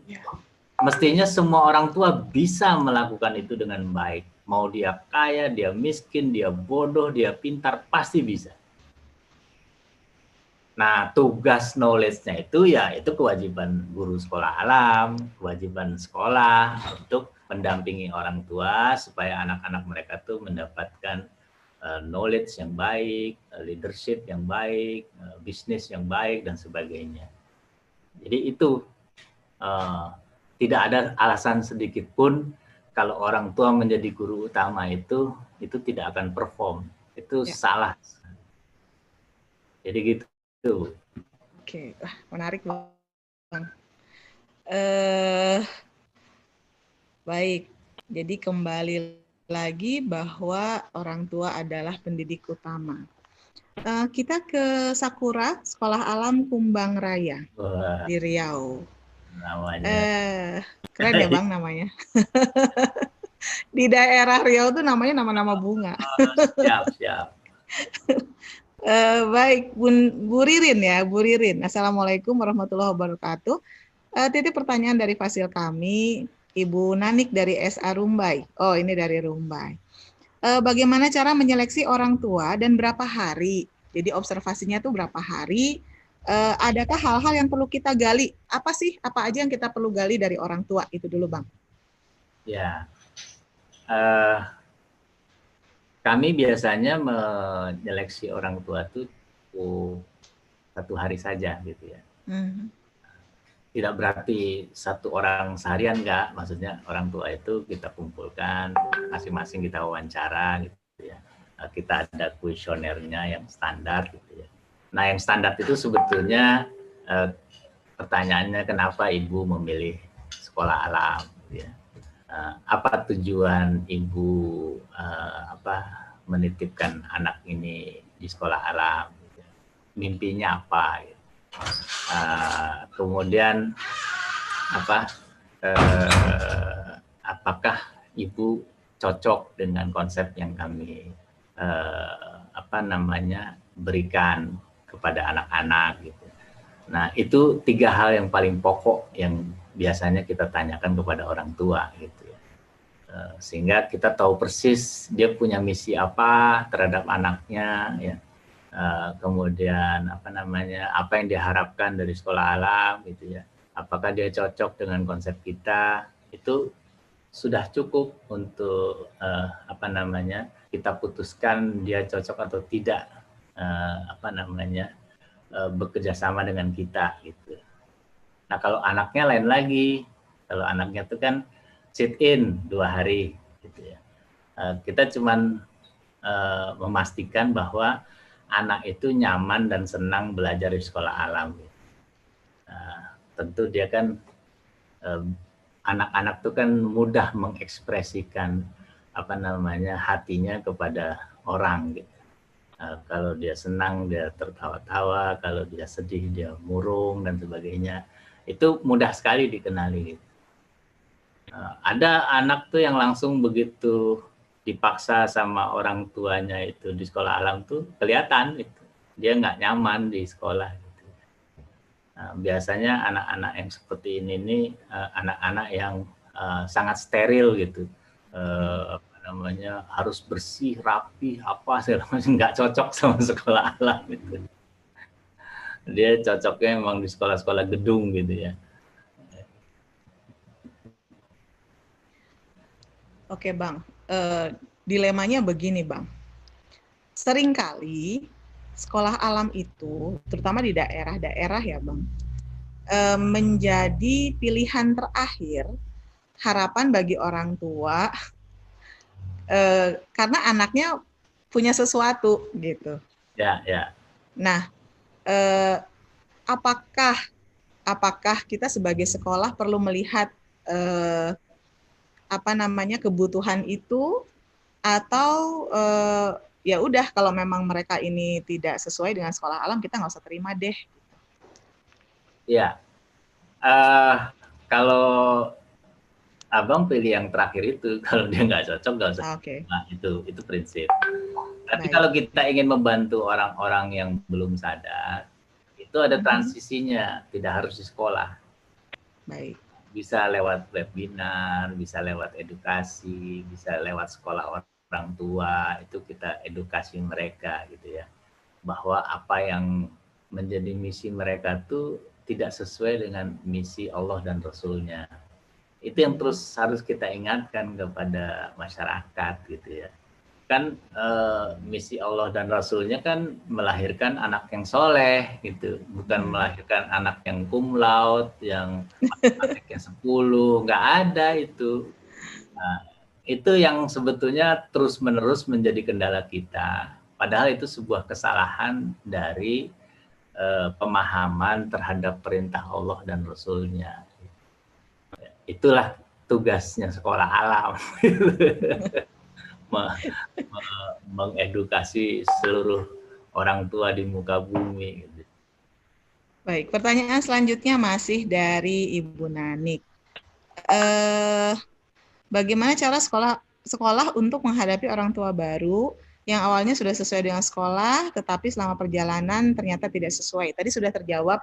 Mestinya semua orang tua bisa melakukan itu dengan baik. Mau dia kaya, dia miskin, dia bodoh, dia pintar, pasti bisa. Nah, tugas knowledge-nya itu ya itu kewajiban guru sekolah alam, kewajiban sekolah untuk mendampingi orang tua supaya anak-anak mereka tuh mendapatkan knowledge yang baik, leadership yang baik, bisnis yang baik dan sebagainya. Jadi itu tidak ada alasan sedikit pun kalau orang tua menjadi guru utama itu tidak akan perform. Itu salah. Jadi gitu. Oke, menarik Bang. Baik, jadi kembali lagi bahwa orang tua adalah pendidik utama. Kita ke Sakura, Sekolah Alam Kumbang Raya. Wah, di Riau. Namanya. Keren ya Bang namanya. Di daerah Riau tuh namanya nama-nama bunga. Siap. Baik, Bu Ririn ya, Bu Ririn. Assalamualaikum warahmatullahi wabarakatuh. Titip pertanyaan dari fasil kami, Ibu Nanik dari SA Rumbai. Oh, ini dari Rumbai. Bagaimana cara menyeleksi orang tua dan berapa hari? Jadi observasinya tuh berapa hari? Adakah hal-hal yang perlu kita gali? Apa aja yang kita perlu gali dari orang tua? Itu dulu, Bang. Ya. Kami biasanya menyeleksi orang tua itu 1 hari saja, gitu ya. Tidak berarti 1 orang seharian, enggak. Maksudnya orang tua itu kita kumpulkan, masing-masing kita wawancara, gitu ya. Kita ada kuesionernya yang standar, gitu ya. Nah, yang standar itu sebetulnya pertanyaannya kenapa Ibu memilih sekolah alam, gitu ya. Apa tujuan Ibu menitipkan anak ini di sekolah alam, gitu. Mimpinya apa, gitu. Kemudian apa apakah ibu cocok dengan konsep yang kami berikan kepada anak-anak gitu. Nah, itu 3 hal yang paling pokok yang biasanya kita tanyakan kepada orang tua gitu. Sehingga kita tahu persis dia punya misi apa terhadap anaknya ya. Kemudian apa yang diharapkan dari sekolah alam gitu ya. Apakah dia cocok dengan konsep kita, itu sudah cukup untuk kita putuskan dia cocok atau tidak bekerja sama dengan kita gitu. Nah, kalau anaknya lain lagi, kalau anaknya itu kan sit in 2 hari gitu ya. Kita cuman memastikan bahwa anak itu nyaman dan senang belajar di sekolah alam. Tentu dia kan anak-anak itu kan mudah mengekspresikan hatinya kepada orang gitu. Kalau dia senang dia tertawa-tawa, kalau dia sedih dia murung dan sebagainya. Itu mudah sekali dikenali. Ada anak tuh yang langsung begitu dipaksa sama orang tuanya itu di sekolah alam tuh kelihatan itu dia nggak nyaman di sekolah gitu. Biasanya anak-anak yang seperti ini nih anak-anak yang sangat steril gitu. Harus bersih, rapi, apa segala macam, nggak cocok sama sekolah alam itu. Dia cocoknya memang di sekolah-sekolah gedung gitu ya. Oke Bang, dilemanya begini Bang. Seringkali sekolah alam itu, terutama di daerah-daerah ya Bang, menjadi pilihan terakhir, harapan bagi orang tua, karena anaknya punya sesuatu gitu. Ya, ya. Nah, apakah kita sebagai sekolah perlu melihat kebutuhan itu, atau ya udah kalau memang mereka ini tidak sesuai dengan sekolah alam, kita nggak usah terima deh. Ya, kalau Abang pilih yang terakhir itu, kalau dia nggak cocok nggak usah. Okay. Nah, itu prinsip. Tapi kalau kita ingin membantu orang-orang yang belum sadar, itu ada transisinya, tidak harus di sekolah. Baik. Bisa lewat webinar, bisa lewat edukasi, bisa lewat sekolah orang tua, itu kita edukasi mereka gitu ya. Bahwa apa yang menjadi misi mereka tuh tidak sesuai dengan misi Allah dan Rasul-Nya. Itu yang terus harus kita ingatkan kepada masyarakat gitu ya. Kan misi Allah dan Rasul-Nya kan melahirkan anak yang soleh gitu, bukan melahirkan anak yang cum laude, yang matematiknya 10, nggak ada itu. Nah, itu yang sebetulnya terus-menerus menjadi kendala kita. Padahal itu sebuah kesalahan dari pemahaman terhadap perintah Allah dan Rasul-Nya. Itulah tugasnya sekolah alam. Mengedukasi seluruh orang tua di muka bumi. Baik, pertanyaan selanjutnya masih dari Ibu Nanik. Bagaimana cara sekolah untuk menghadapi orang tua baru yang awalnya sudah sesuai dengan sekolah, tetapi selama perjalanan ternyata tidak sesuai? Tadi sudah terjawab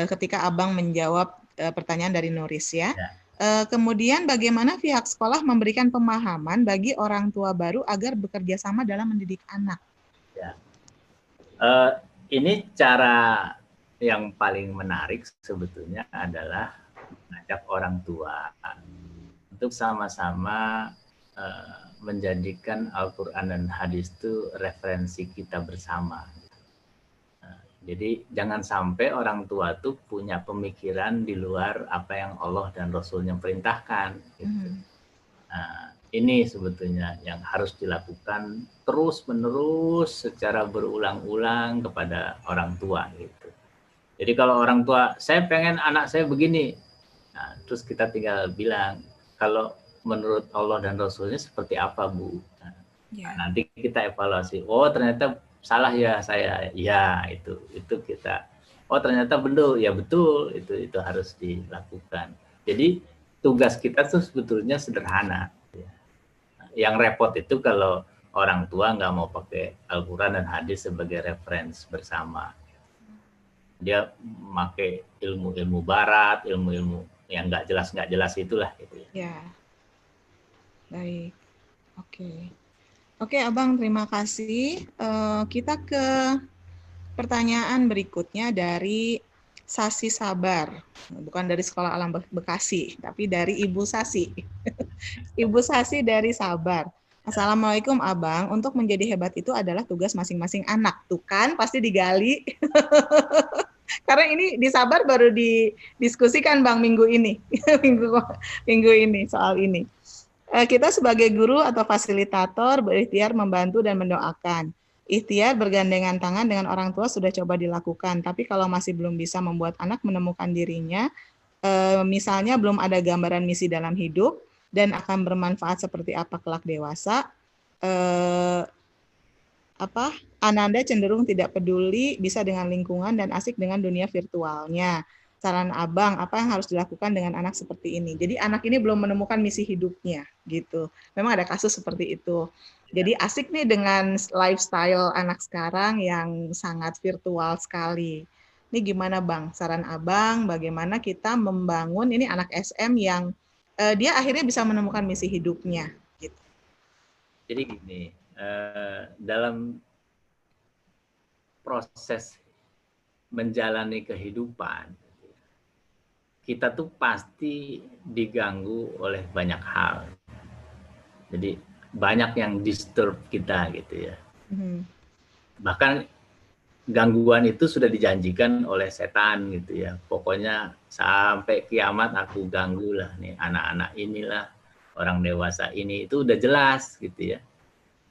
ketika Abang menjawab pertanyaan dari Nuris ya. Kemudian bagaimana pihak sekolah memberikan pemahaman bagi orang tua baru agar bekerja sama dalam mendidik anak? Ya. Ini cara yang paling menarik sebetulnya adalah mengajak orang tua untuk sama-sama menjadikan Al-Quran dan hadis itu referensi kita bersama. Jadi jangan sampai orang tua tuh punya pemikiran di luar apa yang Allah dan Rasulnya perintahkan. Gitu. Nah, ini sebetulnya yang harus dilakukan terus-menerus secara berulang-ulang kepada orang tua. Gitu. Jadi kalau orang tua, saya pengen anak saya begini, nah, terus kita tinggal bilang, kalau menurut Allah dan Rasulnya seperti apa Bu? Nah, nanti kita evaluasi, oh ternyata salah ya saya, ya itu kita, oh ternyata benar, ya betul, itu harus dilakukan. Jadi tugas kita tuh sebetulnya sederhana. Yang repot itu kalau orang tua nggak mau pakai Al-Quran dan hadis sebagai referensi bersama. Dia pakai ilmu-ilmu barat, ilmu-ilmu yang nggak jelas itulah. Gitu ya. Ya, baik. Oke. Oke, Abang, terima kasih. Kita ke pertanyaan berikutnya dari Sasi Sabar. Bukan dari Sekolah Alam Bekasi, tapi dari Ibu Sasi. Ibu Sasi dari Sabar. Assalamualaikum Abang, untuk menjadi hebat itu adalah tugas masing-masing anak. Tuh kan, pasti digali. Karena ini di Sabar baru didiskusikan Bang minggu ini. minggu ini soal ini. Kita sebagai guru atau fasilitator berikhtiar membantu dan mendoakan. Ikhtiar bergandengan tangan dengan orang tua sudah coba dilakukan, tapi kalau masih belum bisa membuat anak menemukan dirinya, misalnya belum ada gambaran misi dalam hidup, dan akan bermanfaat seperti apa kelak dewasa, Ananda cenderung tidak peduli, bisa dengan lingkungan dan asik dengan dunia virtualnya. Saran Abang, apa yang harus dilakukan dengan anak seperti ini? Jadi anak ini belum menemukan misi hidupnya, gitu. Memang ada kasus seperti itu. Jadi asik nih dengan lifestyle anak sekarang yang sangat virtual sekali. Ini gimana Bang? Saran Abang, bagaimana kita membangun ini anak SM yang dia akhirnya bisa menemukan misi hidupnya, gitu. Jadi gini, dalam proses menjalani kehidupan, kita tuh pasti diganggu oleh banyak hal. Jadi banyak yang disturb kita gitu ya. Bahkan gangguan itu sudah dijanjikan oleh setan gitu ya. Pokoknya sampai kiamat aku ganggu lah nih anak-anak inilah, orang dewasa ini, itu udah jelas gitu ya.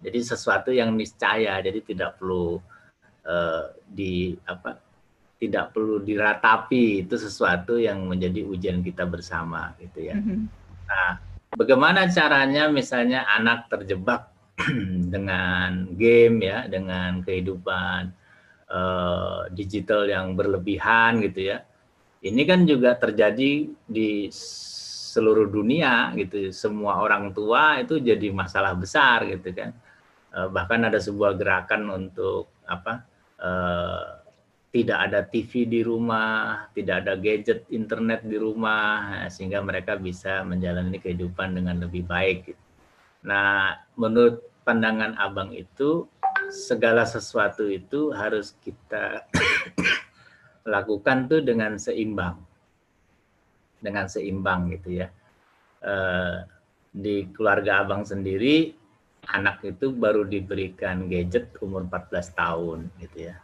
Jadi sesuatu yang niscaya, jadi tidak perlu tidak perlu diratapi, itu sesuatu yang menjadi ujian kita bersama gitu ya. Nah, bagaimana caranya misalnya anak terjebak dengan game ya, dengan kehidupan digital yang berlebihan gitu ya. Ini kan juga terjadi di seluruh dunia gitu. Semua orang tua itu jadi masalah besar gitu kan. Bahkan ada sebuah gerakan untuk tidak ada TV di rumah, tidak ada gadget internet di rumah, sehingga mereka bisa menjalani kehidupan dengan lebih baik. Gitu. Nah, menurut pandangan Abang itu, segala sesuatu itu harus kita lakukan tuh dengan seimbang gitu ya. Di keluarga Abang sendiri, anak itu baru diberikan gadget umur 14 tahun gitu ya,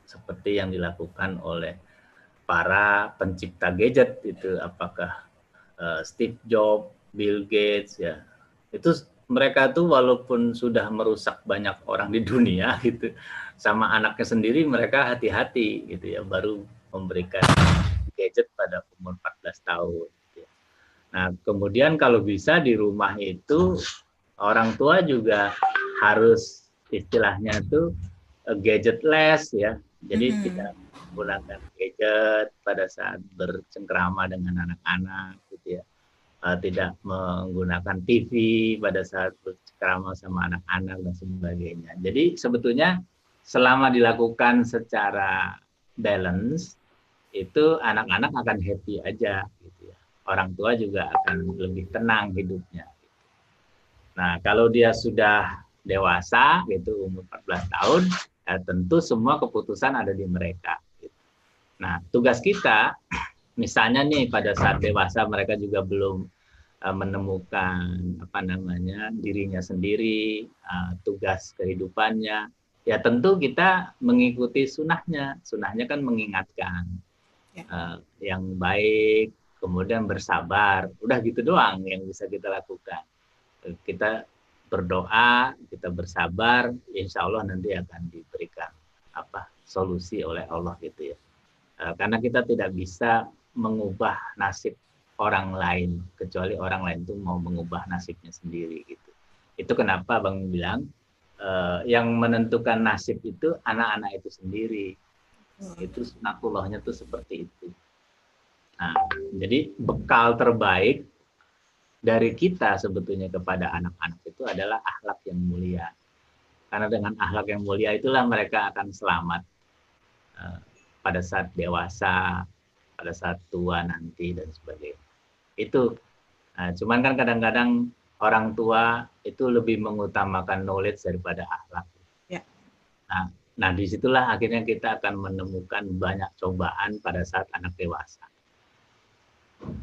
seperti yang dilakukan oleh para pencipta gadget itu, apakah Steve Jobs, Bill Gates ya, itu mereka tuh walaupun sudah merusak banyak orang di dunia gitu, sama anaknya sendiri mereka hati-hati gitu ya, baru memberikan gadget pada umur 14 tahun. Nah, kemudian kalau bisa di rumah itu orang tua juga harus istilahnya tuh gadgetless ya. Jadi tidak menggunakan gadget pada saat bercengkrama dengan anak-anak gitu ya. Tidak menggunakan TV pada saat bercengkrama sama anak-anak dan sebagainya. Jadi sebetulnya selama dilakukan secara balance, itu anak-anak akan happy aja gitu ya. Orang tua juga akan lebih tenang hidupnya. Nah, kalau dia sudah dewasa gitu, umur 14 tahun, ya tentu semua keputusan ada di mereka. Gitu. Nah, tugas kita, misalnya nih pada saat dewasa mereka juga belum menemukan dirinya sendiri, tugas kehidupannya, ya tentu kita mengikuti sunnahnya. Sunnahnya kan mengingatkan yang baik, kemudian bersabar, udah gitu doang yang bisa kita lakukan. Kita berdoa, kita bersabar, insya Allah nanti akan diberikan solusi oleh Allah gitu ya. Karena kita tidak bisa mengubah nasib orang lain, kecuali orang lain itu mau mengubah nasibnya sendiri gitu. Itu kenapa Bang bilang yang menentukan nasib itu anak-anak itu sendiri. Itu sunatullahnya tuh seperti itu. Nah, jadi bekal terbaik dari kita sebetulnya kepada anak-anak itu adalah akhlak yang mulia. Karena dengan akhlak yang mulia itulah mereka akan selamat pada saat dewasa, pada saat tua nanti dan sebagainya. Itu. Nah, cuman kan kadang-kadang orang tua itu lebih mengutamakan knowledge daripada akhlak. Ya. Nah, disitulah akhirnya kita akan menemukan banyak cobaan pada saat anak dewasa.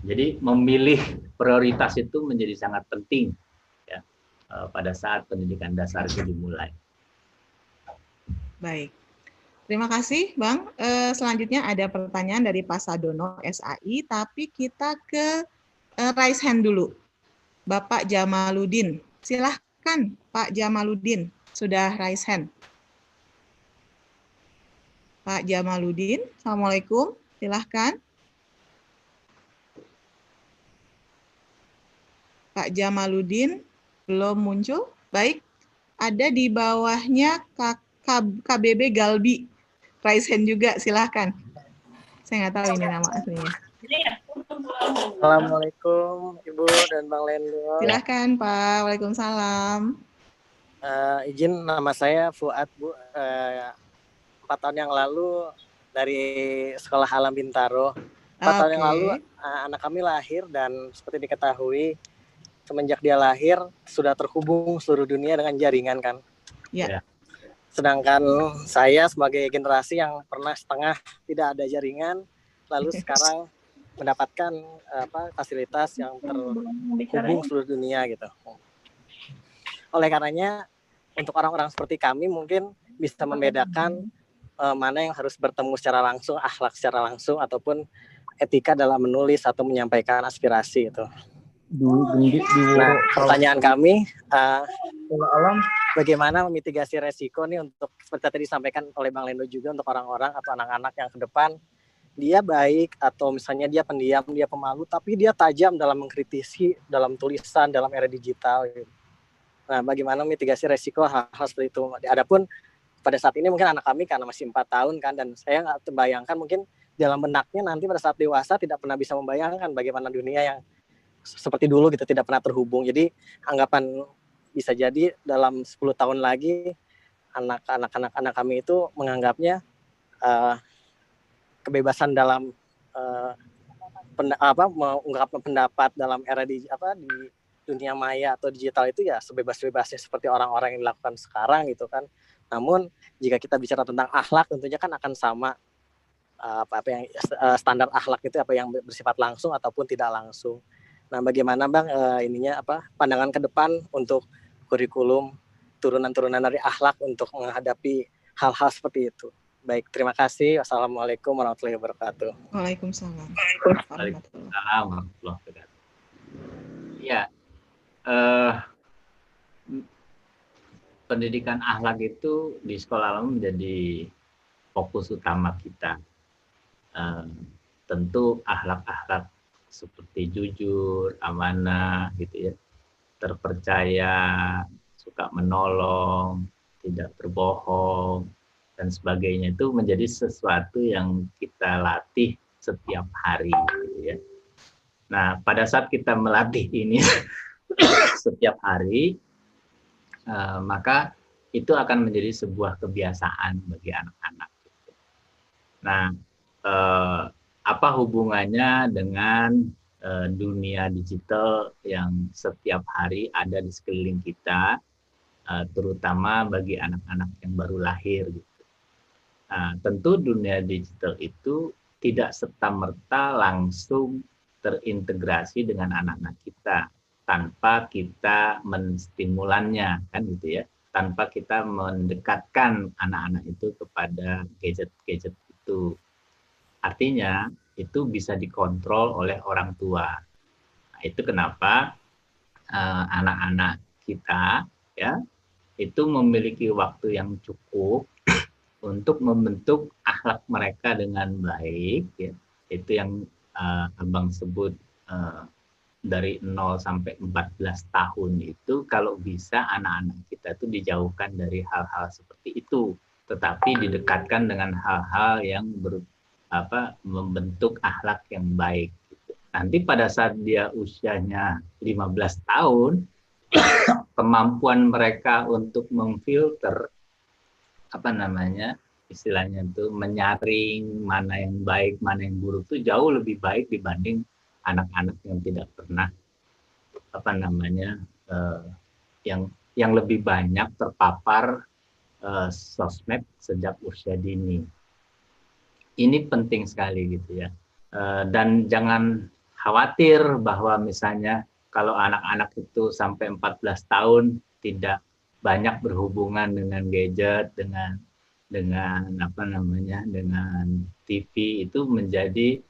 Jadi memilih prioritas itu menjadi sangat penting ya pada saat pendidikan dasar itu dimulai. Baik, terima kasih Bang. Selanjutnya ada pertanyaan dari Pak Sadono SAI, tapi kita ke raise hand dulu. Bapak Jamaludin, silahkan Pak Jamaludin, sudah raise hand. Pak Jamaludin, Assalamualaikum, silahkan. Pak Jamaludin belum muncul. Baik, ada di bawahnya KBB Galbi. Raise hand juga, silahkan. Saya nggak tahu ini nama aslinya. Assalamualaikum Ibu dan Bang Lendo. Silahkan Pak, Waalaikumsalam. Izin, nama saya Fuad Bu. 4 tahun yang lalu dari Sekolah Alam Bintaro. 4 tahun yang lalu anak kami lahir dan seperti diketahui semenjak dia lahir sudah terhubung seluruh dunia dengan jaringan kan. Ya. Sedangkan saya sebagai generasi yang pernah setengah tidak ada jaringan, lalu sekarang mendapatkan fasilitas yang terhubung seluruh dunia gitu. Oleh karenanya untuk orang-orang seperti kami mungkin bisa membedakan mana yang harus bertemu secara langsung, akhlak secara langsung ataupun etika dalam menulis atau menyampaikan aspirasi itu. Nah, pertanyaan kami, bagaimana memitigasi resiko nih untuk seperti tadi disampaikan oleh Bang Lendo juga untuk orang-orang atau anak-anak yang ke depan dia baik atau misalnya dia pendiam, dia pemalu, tapi dia tajam dalam mengkritisi, dalam tulisan, dalam era digital. Gitu. Nah, bagaimana mitigasi resiko hal-hal seperti itu? Adapun pada saat ini mungkin anak kami karena masih 4 tahun kan, dan saya nggak terbayangkan mungkin dalam benaknya nanti pada saat dewasa tidak pernah bisa membayangkan bagaimana dunia yang seperti dulu gitu, tidak pernah terhubung. Jadi anggapan bisa jadi dalam 10 tahun lagi anak-anak kami itu menganggapnya kebebasan dalam mengungkapkan pendapat dalam era di dunia maya atau digital itu ya sebebas-bebasnya seperti orang-orang yang dilakukan sekarang gitu kan. Namun jika kita bicara tentang akhlak tentunya kan akan sama apa yang standar akhlak itu apa yang bersifat langsung ataupun tidak langsung. Nah, bagaimana Bang pandangan ke depan untuk kurikulum turunan-turunan dari akhlak untuk menghadapi hal-hal seperti itu? Baik, terima kasih. Wassalamualaikum warahmatullahi wabarakatuh. Waalaikumsalam. Waalaikumsalam warahmatullahi wabarakatuh. Ya, pendidikan akhlak itu di sekolah alam menjadi fokus utama kita. Tentu akhlak-akhlak seperti jujur, amanah, gitu ya, terpercaya, suka menolong, tidak berbohong, dan sebagainya itu menjadi sesuatu yang kita latih setiap hari, gitu ya. Nah, pada saat kita melatih ini setiap hari, maka itu akan menjadi sebuah kebiasaan bagi anak-anak. Gitu. Nah, apa hubungannya dengan dunia digital yang setiap hari ada di sekeliling kita, terutama bagi anak-anak yang baru lahir gitu. Nah, tentu dunia digital itu tidak serta-merta langsung terintegrasi dengan anak-anak kita tanpa kita menstimulannya, kan gitu ya, tanpa kita mendekatkan anak-anak itu kepada gadget-gadget itu. Artinya itu bisa dikontrol oleh orang tua. Nah, itu kenapa anak-anak kita ya itu memiliki waktu yang cukup untuk membentuk akhlak mereka dengan baik. Ya. Itu yang Abang sebut dari 0 sampai 14 tahun itu kalau bisa anak-anak kita itu dijauhkan dari hal-hal seperti itu, tetapi didekatkan dengan hal-hal yang membentuk akhlak yang baik. Nanti pada saat dia usianya 15 tahun, kemampuan mereka untuk memfilter istilahnya itu menyaring mana yang baik, mana yang buruk itu jauh lebih baik dibanding anak-anak yang tidak pernah yang lebih banyak terpapar sosmed sejak usia dini. Ini penting sekali gitu ya. Dan jangan khawatir bahwa misalnya kalau anak-anak itu sampai 14 tahun tidak banyak berhubungan dengan gadget, dengan TV itu menjadi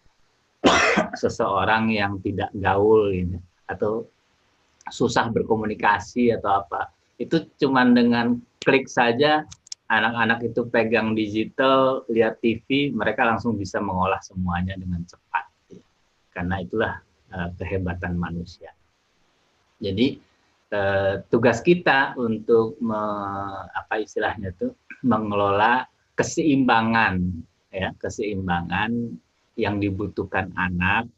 seseorang yang tidak gaul ini, atau susah berkomunikasi atau apa. Itu cuman dengan klik saja anak-anak itu pegang digital, lihat TV, mereka langsung bisa mengolah semuanya dengan cepat. Karena itulah kehebatan manusia. Jadi tugas kita untuk mengelola keseimbangan yang dibutuhkan anak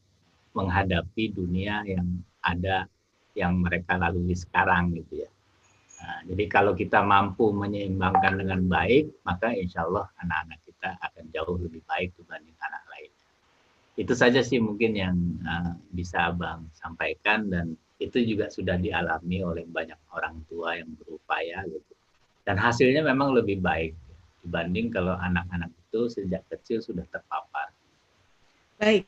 menghadapi dunia yang ada, yang mereka lalui sekarang gitu ya. Nah, jadi kalau kita mampu menyeimbangkan dengan baik, maka insya Allah anak-anak kita akan jauh lebih baik dibanding anak lain. Itu saja sih mungkin yang bisa Abang sampaikan, dan itu juga sudah dialami oleh banyak orang tua yang berupaya gitu. Dan hasilnya memang lebih baik dibanding kalau anak-anak itu sejak kecil sudah terpapar. Baik.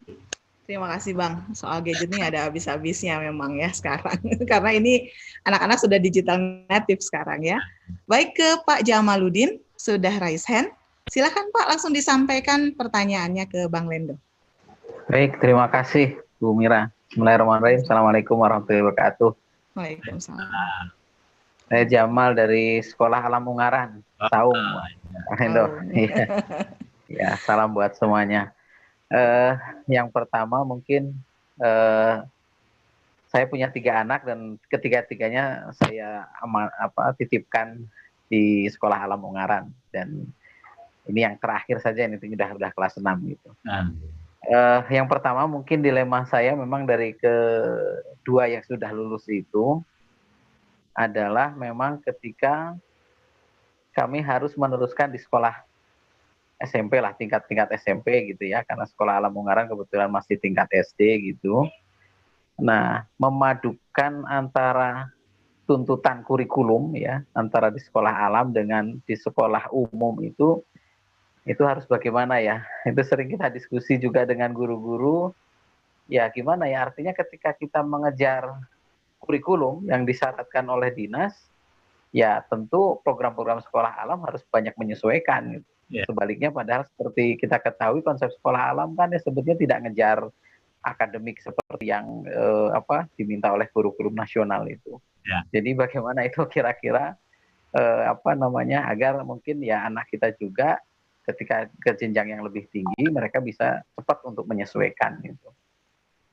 Terima kasih Bang. Soal gadget ini ada habis-habisnya memang ya sekarang. Karena ini anak-anak sudah digital native sekarang ya. Baik, ke Pak Jamaluddin, sudah raise hand. Silakan Pak, langsung disampaikan pertanyaannya ke Bang Lendo. Baik, terima kasih Bu Mira. Bismillahirrahmanirrahim. Assalamualaikum warahmatullahi wabarakatuh. Waalaikumsalam. Saya Jamal dari Sekolah Alam Ungaran, Saung. Bang Lendo. Ya, salam buat semuanya. Yang pertama mungkin saya punya 3 anak dan ketiga-tiganya saya titipkan di Sekolah Alam Ungaran, dan ini yang terakhir saja, ini udah kelas 6 gitu. Yang pertama mungkin dilema saya memang dari kedua yang sudah lulus itu adalah memang ketika kami harus meneruskan di sekolah SMP lah, tingkat SMP gitu ya, karena Sekolah Alam Ungaran kebetulan masih tingkat SD gitu. Nah, memadukan antara tuntutan kurikulum ya, antara di sekolah alam dengan di sekolah umum itu harus bagaimana ya? Itu sering kita diskusi juga dengan guru-guru. Ya gimana ya, artinya ketika kita mengejar kurikulum yang disyaratkan oleh dinas, ya tentu program-program sekolah alam harus banyak menyesuaikan gitu. Sebaliknya padahal seperti kita ketahui konsep sekolah alam kan ya sebetulnya tidak ngejar akademik seperti yang diminta oleh kurikulum nasional itu. Jadi bagaimana itu kira-kira agar mungkin ya anak kita juga ketika ke jenjang yang lebih tinggi mereka bisa cepat untuk menyesuaikan gitu.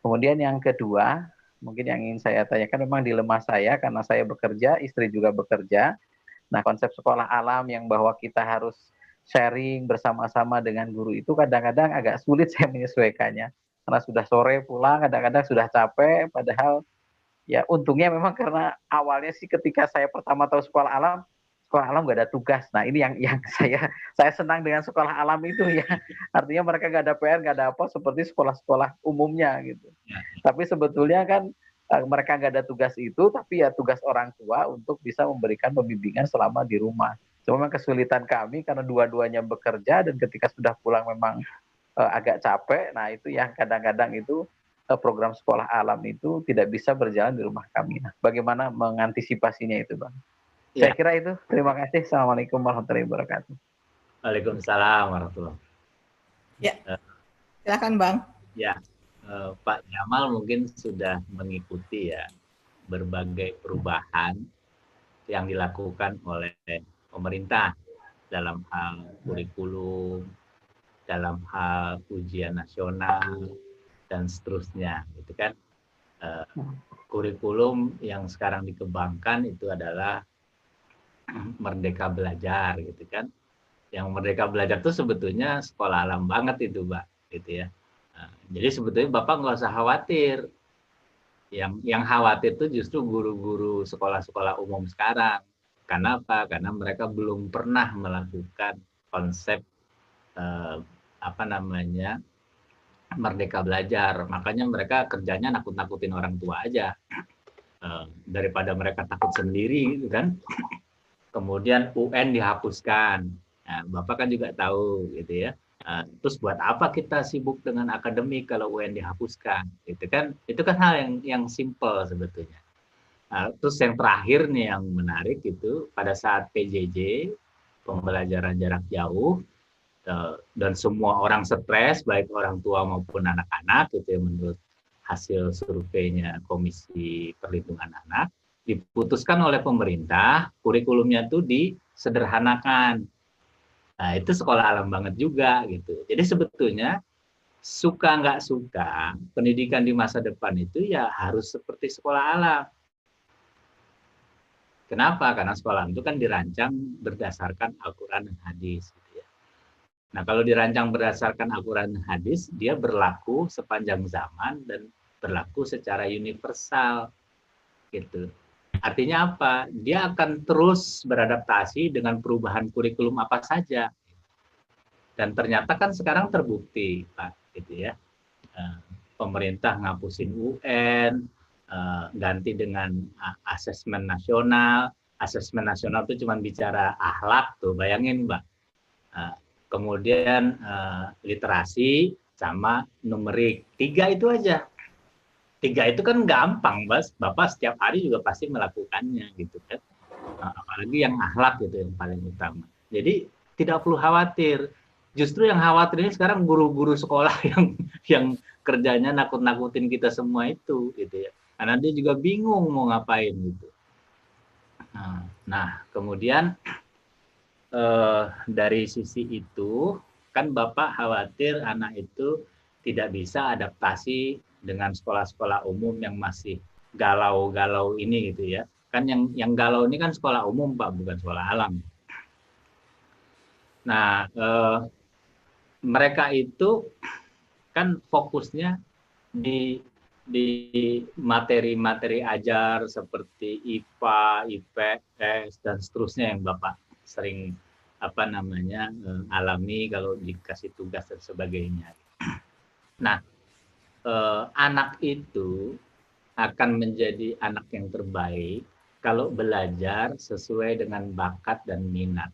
Kemudian yang kedua, mungkin yang ingin saya tanyakan, memang dilema saya karena saya bekerja, istri juga bekerja. Nah, konsep sekolah alam yang bahwa kita harus sharing bersama-sama dengan guru itu kadang-kadang agak sulit saya menyesuaikannya. Karena sudah sore pulang, kadang-kadang sudah capek, padahal ya untungnya memang karena awalnya sih ketika saya pertama tahu sekolah alam nggak ada tugas. Nah ini yang saya senang dengan sekolah alam itu ya, artinya mereka nggak ada PR, nggak ada apa seperti sekolah-sekolah umumnya gitu. Tapi sebetulnya kan mereka nggak ada tugas itu, tapi ya tugas orang tua untuk bisa memberikan pembimbingan selama di rumah. Cuma memang kesulitan kami karena dua-duanya bekerja dan ketika sudah pulang memang agak capek. Nah itu yang kadang-kadang itu program sekolah alam itu tidak bisa berjalan di rumah kami. Nah, bagaimana mengantisipasinya itu, Bang? Ya. Saya kira itu. Terima kasih. Assalamualaikum warahmatullahi wabarakatuh. Waalaikumsalam warahmatullahi wabarakatuh. Ya, silakan Bang. Ya, Pak Jamal mungkin sudah mengikuti ya berbagai perubahan yang dilakukan oleh pemerintah dalam hal kurikulum, dalam hal ujian nasional, dan seterusnya. Itu kan kurikulum yang sekarang dikembangkan itu adalah Merdeka Belajar gitu kan. Yang Merdeka Belajar itu sebetulnya sekolah alam banget itu, Mbak. gitu ya. Jadi sebetulnya Bapak nggak usah khawatir. Yang khawatir itu justru guru-guru sekolah-sekolah umum sekarang. Karena apa? Karena mereka belum pernah melakukan konsep merdeka belajar. Makanya mereka kerjanya nakut-nakutin orang tua aja. Daripada mereka takut sendiri gitu kan. Kemudian UN dihapuskan. Nah, Bapak kan juga tahu gitu ya. Terus buat apa kita sibuk dengan akademik kalau UN dihapuskan? Itu kan hal yang simple sebetulnya. Terus yang terakhir nih yang menarik itu pada saat PJJ, pembelajaran jarak jauh, dan semua orang stres, baik orang tua maupun anak-anak, gitu ya, menurut hasil surveinya Komisi Perlindungan Anak, diputuskan oleh pemerintah, kurikulumnya itu disederhanakan. Nah, itu sekolah alam banget juga, gitu. Jadi sebetulnya, suka nggak suka, pendidikan di masa depan itu ya harus seperti sekolah alam. Kenapa? Karena sekolah itu kan dirancang berdasarkan Al-Quran dan hadis. Gitu ya. Nah, kalau dirancang berdasarkan Al-Quran dan hadis, dia berlaku sepanjang zaman dan berlaku secara universal. Gitu. Artinya apa? Dia akan terus beradaptasi dengan perubahan kurikulum apa saja. Dan ternyata kan sekarang terbukti, Pak. Gitu ya. Pemerintah ngapusin UN, ganti dengan asesmen nasional. Asesmen nasional itu cuma bicara akhlak tuh, bayangin Mbak. Kemudian literasi sama numerik. 3 itu aja. 3 itu kan gampang, Mas. Bapak setiap hari juga pasti melakukannya gitu kan. Apalagi yang akhlak gitu yang paling utama. Jadi tidak perlu khawatir. Justru yang khawatir ini sekarang guru-guru sekolah yang kerjanya nakut-nakutin kita semua itu gitu ya. Karena dia juga bingung mau ngapain gitu. Nah, kemudian dari sisi itu kan Bapak khawatir anak itu tidak bisa adaptasi dengan sekolah-sekolah umum yang masih galau-galau ini gitu ya. Kan yang galau ini kan sekolah umum Pak, bukan sekolah alam. Nah, mereka itu kan fokusnya di materi-materi ajar seperti IPA, IPS dan seterusnya yang Bapak sering alami kalau dikasih tugas dan sebagainya. Nah, anak itu akan menjadi anak yang terbaik kalau belajar sesuai dengan bakat dan minat.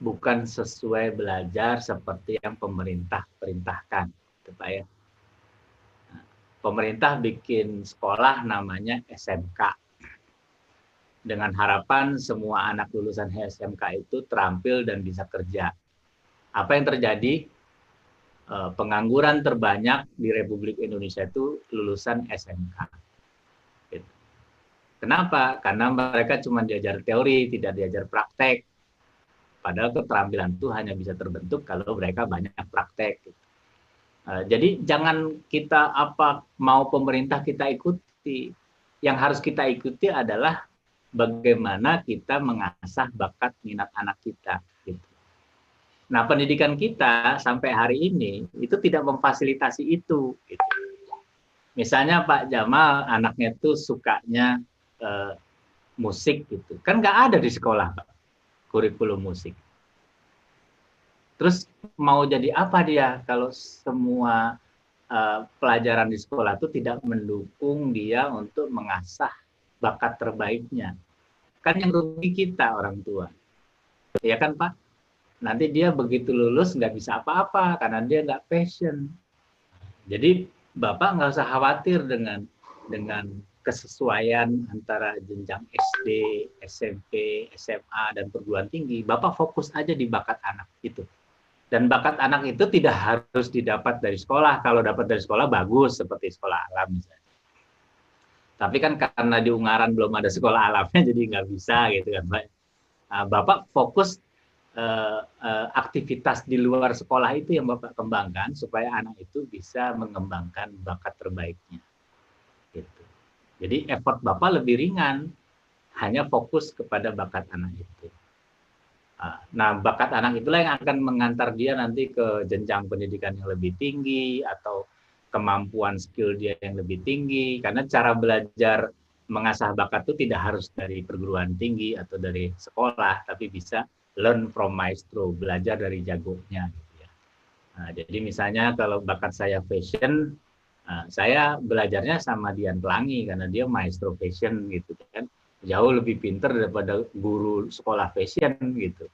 Bukan sesuai belajar seperti yang pemerintah perintahkan, Pak ya. Pemerintah bikin sekolah namanya SMK. Dengan harapan semua anak lulusan SMK itu terampil dan bisa kerja. Apa yang terjadi? Pengangguran terbanyak di Republik Indonesia itu lulusan SMK. Kenapa? Karena mereka cuma diajar teori, tidak diajar praktek. Padahal keterampilan itu hanya bisa terbentuk kalau mereka banyak praktek. Jadi jangan kita mau pemerintah kita ikuti. Yang harus kita ikuti adalah bagaimana kita mengasah bakat minat anak kita. Gitu. Nah, pendidikan kita sampai hari ini itu tidak memfasilitasi itu. Gitu. Misalnya Pak Jamal anaknya tuh sukanya musik gitu, kan nggak ada di sekolah Pak, kurikulum musik. Terus mau jadi apa dia kalau semua pelajaran di sekolah itu tidak mendukung dia untuk mengasah bakat terbaiknya? Kan yang rugi kita orang tua, ya kan Pak? Nanti dia begitu lulus nggak bisa apa-apa karena dia nggak passion. Jadi Bapak nggak usah khawatir dengan kesesuaian antara jenjang SD, SMP, SMA, dan perguruan tinggi. Bapak fokus aja di bakat anak itu. Dan bakat anak itu tidak harus didapat dari sekolah. Kalau dapat dari sekolah bagus, seperti sekolah alam misalnya. Tapi kan karena di Ungaran belum ada sekolah alamnya, jadi nggak bisa gitu kan Pak. Bapak fokus aktivitas di luar sekolah itu yang Bapak kembangkan supaya anak itu bisa mengembangkan bakat terbaiknya. Gitu. Jadi effort Bapak lebih ringan, hanya fokus kepada bakat anak itu. Nah, bakat anak itulah yang akan mengantar dia nanti ke jenjang pendidikan yang lebih tinggi atau kemampuan skill dia yang lebih tinggi. Karena cara belajar mengasah bakat itu tidak harus dari perguruan tinggi atau dari sekolah, tapi bisa learn from maestro, belajar dari jagonya. Gitu ya. Nah, jadi misalnya kalau bakat saya fashion, saya belajarnya sama Dian Pelangi karena dia maestro fashion gitu kan. Jauh lebih pintar daripada guru sekolah fashion gitu.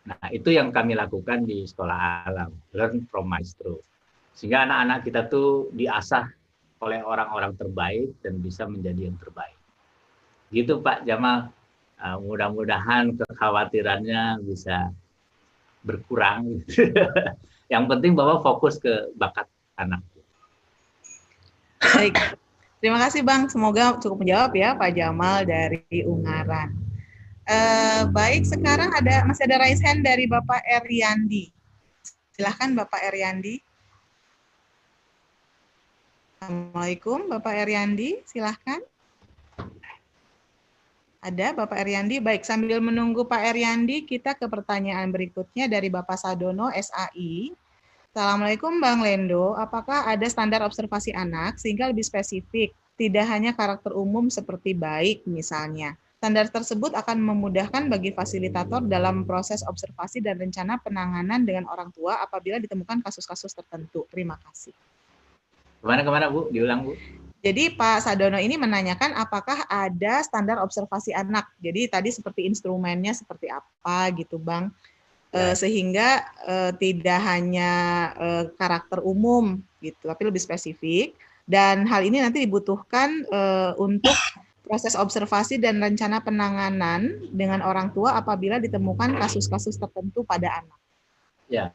Nah, itu yang kami lakukan di sekolah alam, learn from maestro. Sehingga anak-anak kita tuh diasah oleh orang-orang terbaik dan bisa menjadi yang terbaik. Gitu Pak Jamal, mudah-mudahan kekhawatirannya bisa berkurang. Yang penting bahwa fokus ke bakat anak. Baik, terima kasih Bang. Semoga cukup menjawab ya Pak Jamal dari Ungaran. Baik, sekarang masih ada raise hand dari Bapak Eryandi. Silahkan Bapak Eryandi. Assalamualaikum Bapak Eryandi, silahkan. Ada Bapak Eryandi. Baik, sambil menunggu Pak Eryandi, kita ke pertanyaan berikutnya dari Bapak Sadono, SAI. Assalamualaikum Bang Lendo, apakah ada standar observasi anak sehingga lebih spesifik, tidak hanya karakter umum seperti baik misalnya. Standar tersebut akan memudahkan bagi fasilitator dalam proses observasi dan rencana penanganan dengan orang tua apabila ditemukan kasus-kasus tertentu. Terima kasih. Kemana Bu? Diulang Bu. Jadi Pak Sadono ini menanyakan apakah ada standar observasi anak. Jadi tadi seperti instrumennya seperti apa gitu Bang. Sehingga tidak hanya karakter umum gitu, tapi lebih spesifik. Dan hal ini nanti dibutuhkan untuk proses observasi dan rencana penanganan dengan orang tua apabila ditemukan kasus-kasus tertentu pada anak. Ya,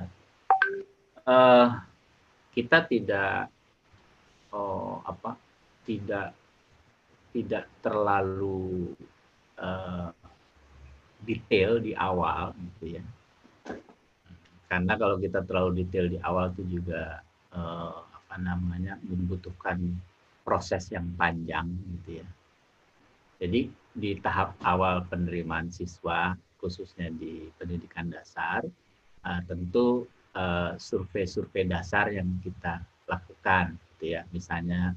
kita tidak tidak terlalu detail di awal gitu ya. Karena kalau kita terlalu detail di awal itu juga membutuhkan proses yang panjang gitu ya. Jadi di tahap awal penerimaan siswa khususnya di pendidikan dasar tentu survei-survei dasar yang kita lakukan gitu ya. Misalnya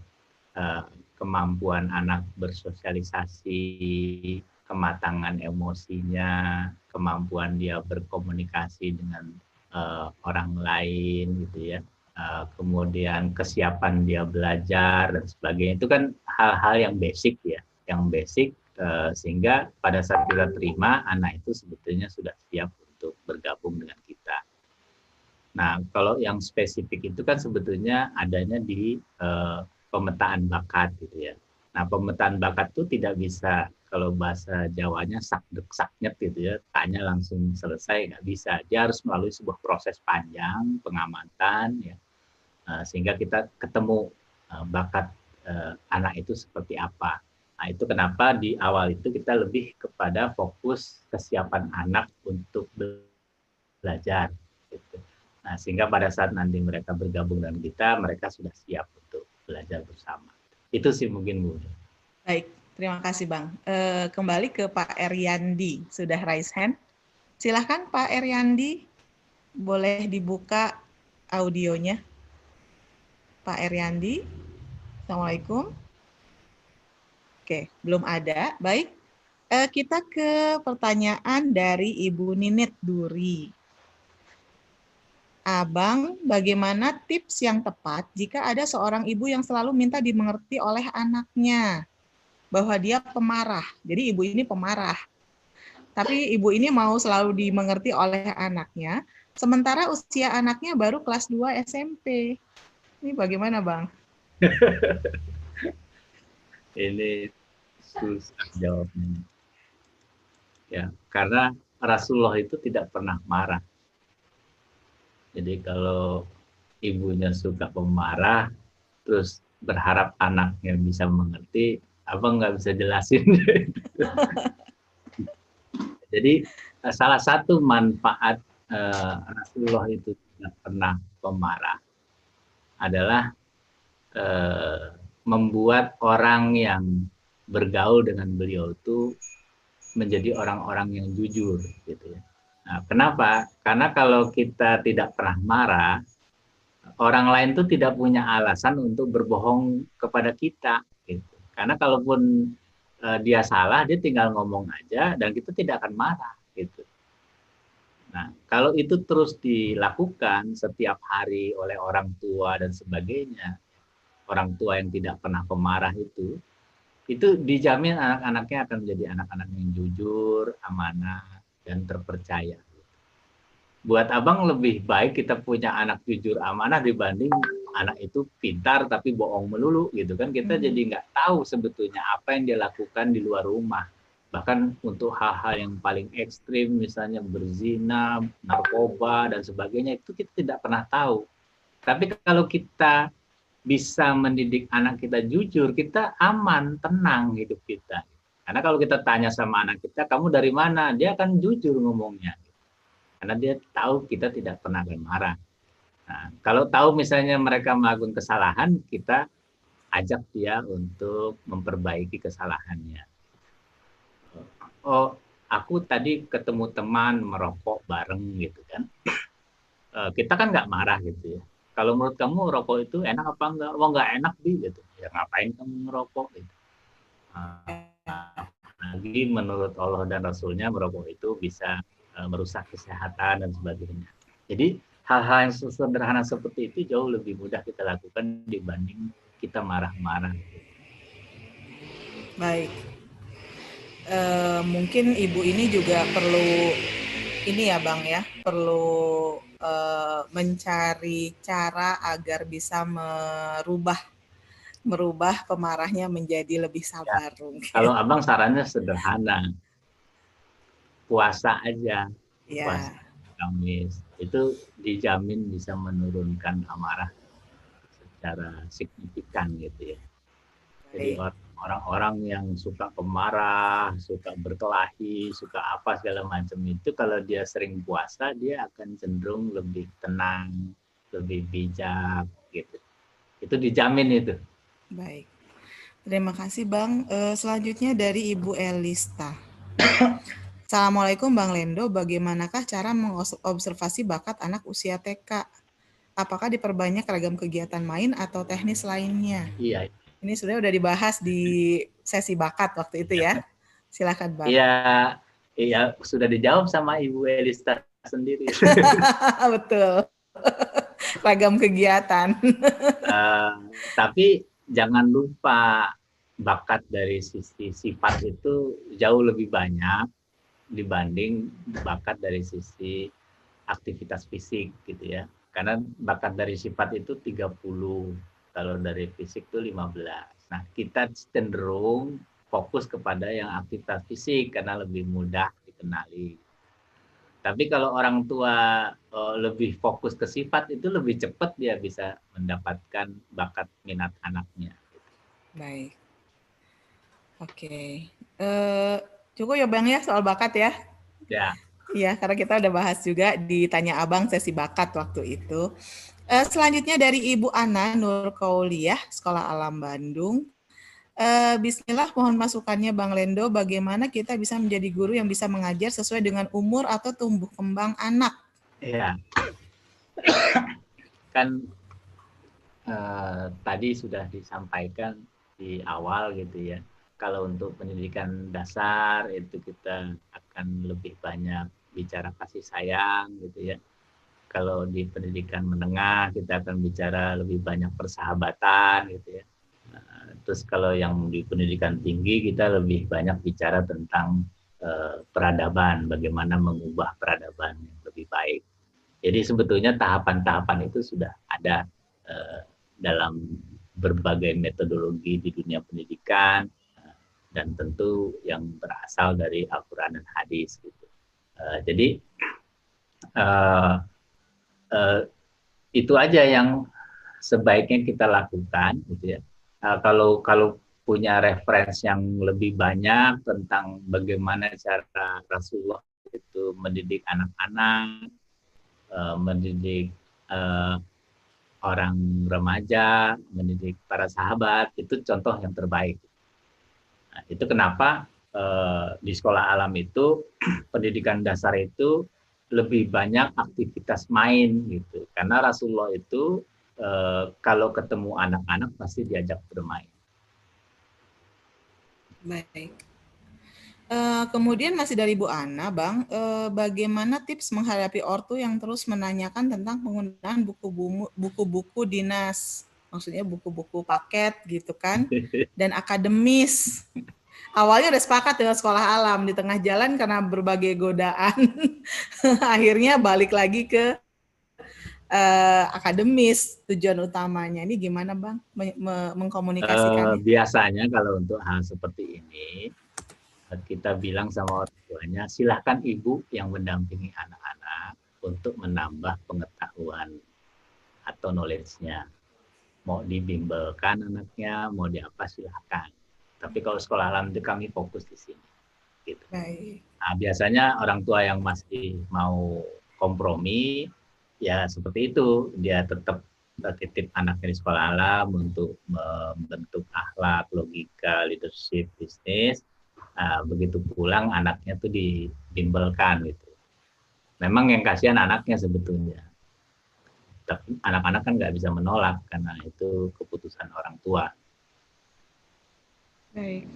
kemampuan anak bersosialisasi, kematangan emosinya, kemampuan dia berkomunikasi dengan orang lain gitu ya, kemudian kesiapan dia belajar dan sebagainya. Itu kan hal-hal yang basic ya, yang basic sehingga pada saat kita terima anak itu sebetulnya sudah siap untuk bergabung dengan kita. Nah, kalau yang spesifik itu kan sebetulnya adanya di pemetaan bakat gitu ya. Nah, pemetaan bakat itu tidak bisa, kalau bahasa Jawanya sakdek-saknyet gitu ya, tanya langsung selesai, nggak bisa. Dia harus melalui sebuah proses panjang, pengamatan, ya, sehingga kita ketemu bakat anak itu seperti apa. Nah, itu kenapa di awal itu kita lebih kepada fokus kesiapan anak untuk belajar. Gitu. Nah, sehingga pada saat nanti mereka bergabung dengan kita, mereka sudah siap untuk belajar bersama. Itu sih mungkin Bu. Baik, terima kasih Bang. Kembali ke Pak Eryandi, sudah raise hand. Silahkan Pak Eryandi, boleh dibuka audionya. Pak Eryandi, Assalamualaikum. Oke, belum ada. Baik, kita ke pertanyaan dari Ibu Ninit Duri. Abang, bagaimana tips yang tepat jika ada seorang ibu yang selalu minta dimengerti oleh anaknya bahwa dia pemarah. Jadi ibu ini pemarah. Tapi ibu ini mau selalu dimengerti oleh anaknya, sementara usia anaknya baru kelas 2 SMP. Ini bagaimana, Bang? Ini susah jawabnya. Ya, karena Rasulullah itu tidak pernah marah. Jadi kalau ibunya suka pemarah, terus berharap anaknya bisa mengerti, abang nggak bisa jelasin. Jadi salah satu manfaat Rasulullah itu tidak pernah pemarah adalah membuat orang yang bergaul dengan beliau itu menjadi orang-orang yang jujur, gitu ya. Nah, kenapa? Karena kalau kita tidak pernah marah, orang lain tuh tidak punya alasan untuk berbohong kepada kita. Gitu. Karena kalaupun dia salah, dia tinggal ngomong aja dan kita tidak akan marah. Gitu. Nah, kalau itu terus dilakukan setiap hari oleh orang tua dan sebagainya, orang tua yang tidak pernah pemarah itu dijamin anak-anaknya akan menjadi anak-anak yang jujur, amanah, dan terpercaya. Buat abang lebih baik kita punya anak jujur amanah dibanding anak itu pintar tapi bohong melulu gitu kan. Kita jadi nggak tahu sebetulnya apa yang dia lakukan di luar rumah. Bahkan untuk hal-hal yang paling ekstrim misalnya berzina, narkoba dan sebagainya itu kita tidak pernah tahu. Tapi kalau kita bisa mendidik anak kita jujur, kita aman, tenang hidup kita. Karena kalau kita tanya sama anak kita, kamu dari mana? Dia akan jujur ngomongnya. Karena dia tahu kita tidak pernah akan marah. Nah, kalau tahu misalnya mereka melakukan kesalahan, kita ajak dia untuk memperbaiki kesalahannya. Oh, aku tadi ketemu teman merokok bareng gitu kan. Kita kan nggak marah gitu ya. Kalau menurut kamu rokok itu enak apa enggak? Oh nggak enak gitu. Ya ngapain kamu merokok gitu. Lagi menurut Allah dan Rasulnya merokok itu bisa merusak kesehatan dan sebagainya. Jadi hal-hal yang sederhana seperti itu jauh lebih mudah kita lakukan dibanding kita marah-marah. Baik. Mungkin ibu ini juga perlu ini ya Bang ya, perlu mencari cara agar bisa merubah pemarahnya menjadi lebih sabar. Ya, kalau abang sarannya sederhana, puasa aja, puasa Kamis itu dijamin bisa menurunkan amarah secara signifikan gitu ya. Jadi orang-orang yang suka pemarah, suka berkelahi, suka apa segala macam itu kalau dia sering puasa dia akan cenderung lebih tenang, lebih bijak gitu. Itu dijamin itu. Baik. Terima kasih Bang. Selanjutnya dari Ibu Elista. Assalamualaikum Bang Lendo, bagaimanakah cara mengobservasi bakat anak usia TK? Apakah diperbanyak ragam kegiatan main atau teknis lainnya? Iya. Ini sudah dibahas di sesi bakat waktu itu ya. Silakan Bang. Iya, sudah dijawab sama Ibu Elista sendiri. Betul. Ragam kegiatan. Tapi jangan lupa bakat dari sisi sifat itu jauh lebih banyak dibanding bakat dari sisi aktivitas fisik gitu ya. Karena bakat dari sifat itu 30, kalau dari fisik itu 15. Nah, kita cenderung fokus kepada yang aktivitas fisik karena lebih mudah dikenali. Tapi kalau orang tua lebih fokus ke sifat itu lebih cepat dia bisa mendapatkan bakat minat anaknya. Baik. Oke. Cukup ya Bang ya soal bakat ya? Ya. Iya, karena kita udah bahas juga di Tanya Abang sesi bakat waktu itu. Selanjutnya dari Ibu Ana Nur Kauliah, Sekolah Alam Bandung. Bismillah, mohon masukannya Bang Lendo, bagaimana kita bisa menjadi guru yang bisa mengajar sesuai dengan umur atau tumbuh kembang anak? Iya. Kan tadi sudah disampaikan di awal gitu ya. Kalau untuk pendidikan dasar itu kita akan lebih banyak bicara kasih sayang gitu ya. Kalau di pendidikan menengah kita akan bicara lebih banyak persahabatan gitu ya. Terus kalau yang di pendidikan tinggi kita lebih banyak bicara tentang peradaban, bagaimana mengubah peradaban yang lebih baik. Jadi sebetulnya tahapan-tahapan itu sudah ada dalam berbagai metodologi di dunia pendidikan dan tentu yang berasal dari Al-Quran dan Hadis gitu. Jadi itu aja yang sebaiknya kita lakukan gitu ya. Kalau punya referensi yang lebih banyak tentang bagaimana cara Rasulullah itu mendidik anak-anak, mendidik orang remaja, mendidik para sahabat, itu contoh yang terbaik. Nah, itu kenapa di sekolah alam itu pendidikan dasar itu lebih banyak aktivitas main gitu. Karena Rasulullah itu kalau ketemu anak-anak pasti diajak bermain. Baik. Kemudian masih dari Bu Ana, Bang, bagaimana tips menghadapi ortu yang terus menanyakan tentang penggunaan buku-buku dinas, maksudnya buku-buku paket gitu kan, dan akademis. Awalnya udah sepakat dengan sekolah alam, di tengah jalan karena berbagai godaan, akhirnya balik lagi ke akademis tujuan utamanya. Ini gimana Bang mengkomunikasikannya? Biasanya kalau untuk hal seperti ini, kita bilang sama orang tuanya, silahkan ibu yang mendampingi anak-anak untuk menambah pengetahuan atau knowledge-nya. Mau dibimbelkan anaknya, mau diapa silahkan. Tapi kalau sekolah alam itu kami fokus di sini. Gitu. Nah, biasanya orang tua yang masih mau kompromi, ya seperti itu. Dia tetap titip anaknya di sekolah alam untuk membentuk akhlak, logika, leadership, bisnis. Begitu pulang anaknya tuh dibimbelkan gitu. Memang yang kasihan anaknya sebetulnya. Tapi anak-anak kan nggak bisa menolak karena itu keputusan orang tua. Baik.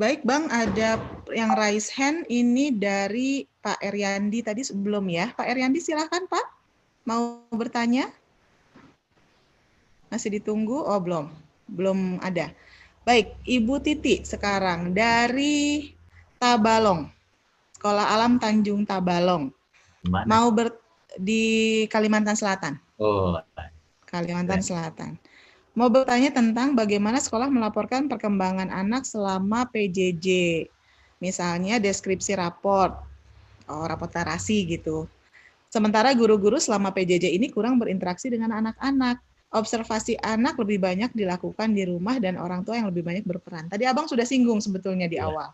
Baik Bang, ada yang raise hand ini dari Pak Eryandi tadi sebelum ya. Pak Eryandi silahkan Pak, mau bertanya? Masih ditunggu? Oh belum, belum ada. Baik, Ibu Titi sekarang dari Tabalong, Sekolah Alam Tanjung Tabalong. Mana? Mau di Kalimantan Selatan. Oh, Kalimantan Selatan. Mau bertanya tentang bagaimana sekolah melaporkan perkembangan anak selama PJJ. Misalnya deskripsi raport, raport narasi gitu. Sementara guru-guru selama PJJ ini kurang berinteraksi dengan anak-anak. Observasi anak lebih banyak dilakukan di rumah dan orang tua yang lebih banyak berperan. Tadi Abang sudah singgung sebetulnya di awal.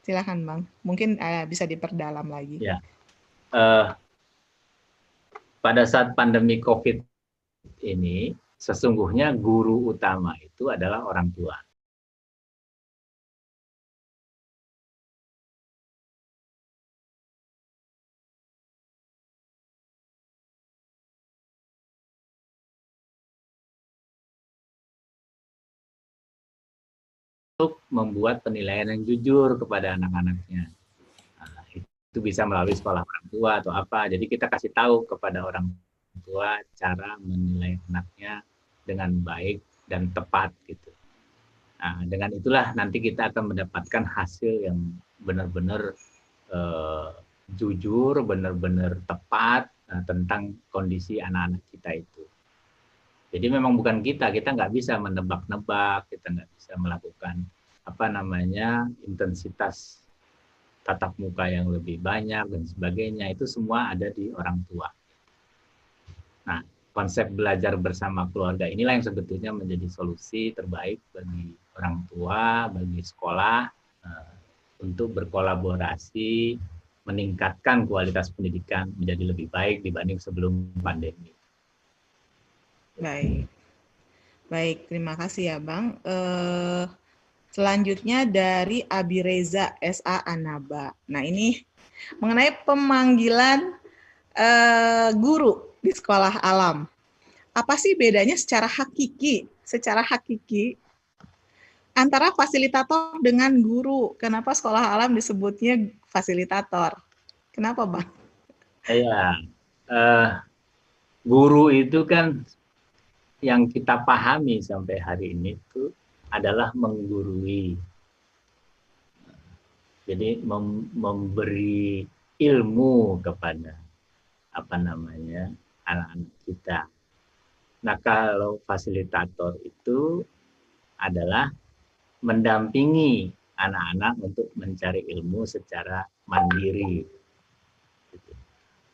Silakan Bang, mungkin bisa diperdalam lagi. Ya. Pada saat pandemi COVID ini, sesungguhnya guru utama itu adalah orang tua. Untuk membuat penilaian yang jujur kepada anak-anaknya. Nah, itu bisa melalui sekolah orang tua atau apa. Jadi kita kasih tahu kepada orang tua cara menilai anaknya dengan baik dan tepat gitu. Nah, dengan itulah nanti kita akan mendapatkan hasil yang benar-benar jujur, benar-benar tepat tentang kondisi anak-anak kita itu. Jadi memang bukan kita nggak bisa menebak-nebak, kita nggak bisa melakukan intensitas tatap muka yang lebih banyak dan sebagainya, itu semua ada di orang tua. Nah, konsep belajar bersama keluarga inilah yang sebetulnya menjadi solusi terbaik bagi orang tua, bagi sekolah untuk berkolaborasi meningkatkan kualitas pendidikan menjadi lebih baik dibanding sebelum pandemi. Baik, terima kasih ya Bang. Selanjutnya dari Abi Reza SA Anaba. Nah ini mengenai pemanggilan guru di sekolah alam. Apa sih bedanya secara hakiki antara fasilitator dengan guru? Kenapa sekolah alam disebutnya fasilitator? Kenapa Bang? Ya, guru itu kan yang kita pahami sampai hari ini itu adalah menggurui. Jadi memberi ilmu kepada anak-anak kita. Nah, kalau fasilitator itu adalah mendampingi anak-anak untuk mencari ilmu secara mandiri.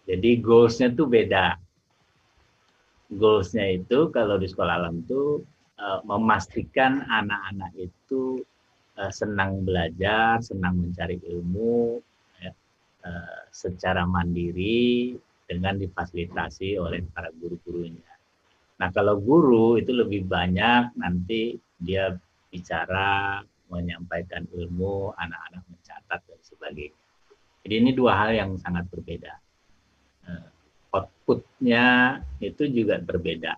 Jadi goals-nya itu beda. Goals-nya itu kalau di sekolah alam itu memastikan anak-anak itu senang belajar, senang mencari ilmu secara mandiri dengan difasilitasi oleh para guru-gurunya. Nah, kalau guru itu lebih banyak nanti dia bicara, menyampaikan ilmu, anak-anak mencatat Jadi ini dua hal yang sangat berbeda. Outputnya itu juga berbeda,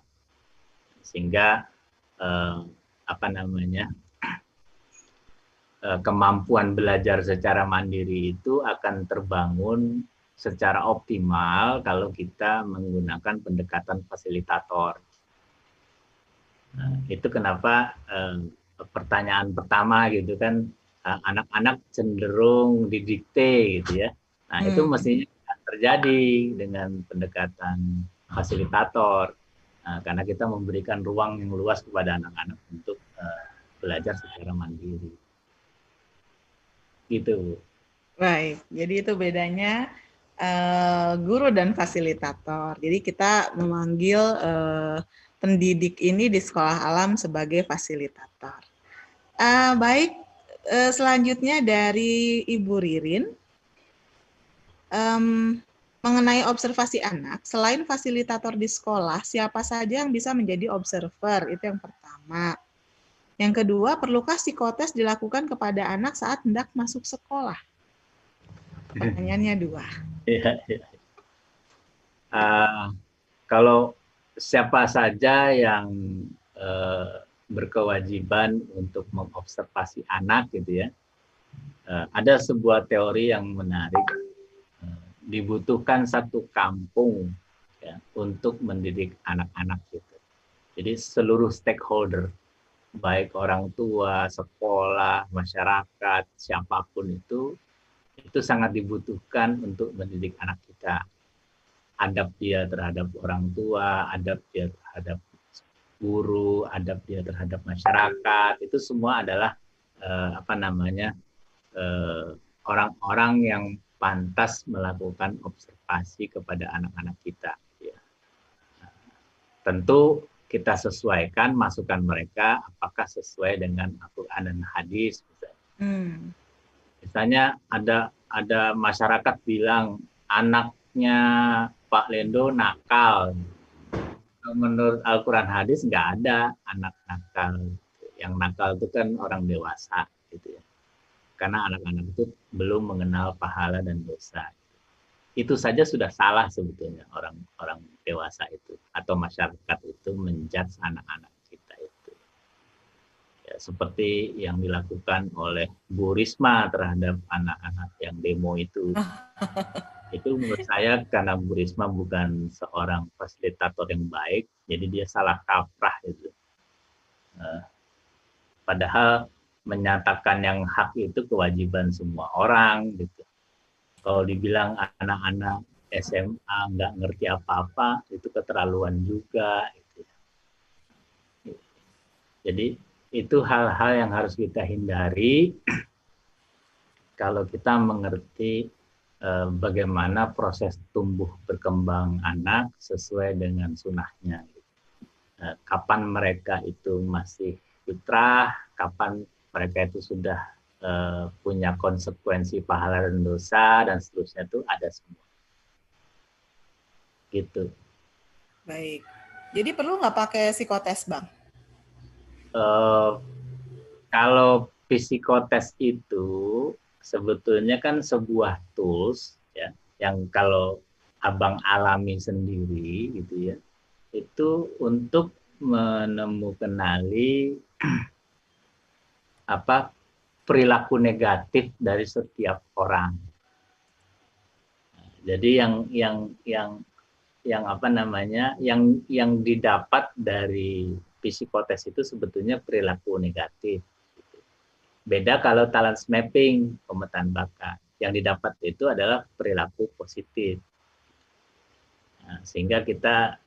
sehingga kemampuan belajar secara mandiri itu akan terbangun secara optimal kalau kita menggunakan pendekatan fasilitator. Nah, itu kenapa pertanyaan pertama gitu kan, anak-anak cenderung didikte gitu ya. Nah, itu mestinya terjadi dengan pendekatan fasilitator, karena kita memberikan ruang yang luas kepada anak-anak untuk belajar secara mandiri. Gitu. Baik, jadi itu bedanya guru dan fasilitator. Jadi kita memanggil pendidik ini di sekolah alam sebagai fasilitator. Baik, selanjutnya dari Ibu Ririn. Mengenai observasi anak, selain fasilitator di sekolah, siapa saja yang bisa menjadi observer? Itu yang pertama. Yang kedua, perlukah psikotes dilakukan kepada anak saat hendak masuk sekolah? Pertanyaannya dua. Kalau siapa saja yang berkewajiban untuk mengobservasi anak gitu ya, ada sebuah teori yang menarik. Dibutuhkan satu kampung ya, untuk mendidik anak-anak gitu. Jadi seluruh stakeholder, baik orang tua, sekolah, masyarakat, siapapun itu sangat dibutuhkan untuk mendidik anak kita. Adab dia terhadap orang tua, adab dia terhadap guru, adab dia terhadap masyarakat, itu semua adalah orang-orang yang pantas melakukan observasi kepada anak-anak kita. Ya. Tentu kita sesuaikan masukan mereka apakah sesuai dengan Al-Quran dan hadis. Misalnya ada masyarakat bilang anaknya Pak Lendo nakal. Menurut Al-Quran hadis nggak ada anak nakal. Yang nakal itu kan orang dewasa, gitu ya. Karena anak-anak itu belum mengenal pahala dan dosa. Itu saja sudah salah sebetulnya orang dewasa itu atau masyarakat itu menjudge anak-anak kita itu. Ya, seperti yang dilakukan oleh Bu Risma terhadap anak-anak yang demo itu. Itu menurut saya karena Bu Risma bukan seorang fasilitator yang baik, jadi dia salah kaprah itu. Padahal menyatakan yang hak itu kewajiban semua orang gitu. Kalau dibilang anak-anak SMA nggak ngerti apa-apa, itu keterlaluan juga. Gitu. Jadi itu hal-hal yang harus kita hindari kalau kita mengerti bagaimana proses tumbuh berkembang anak sesuai dengan sunnahnya. Kapan mereka itu masih fitrah, kapan mereka itu sudah punya konsekuensi pahala dan dosa dan seterusnya, itu ada semua. Gitu. Baik. Jadi perlu nggak pakai psikotes, Bang? Kalau psikotes itu sebetulnya kan sebuah tools ya, yang kalau Abang alami sendiri gitu ya, itu untuk menemukanali perilaku negatif dari setiap orang. Jadi yang didapat dari psikotes itu sebetulnya perilaku negatif. Beda kalau talent mapping, pemetaan bakat, yang didapat itu adalah perilaku positif. Nah, sehingga kita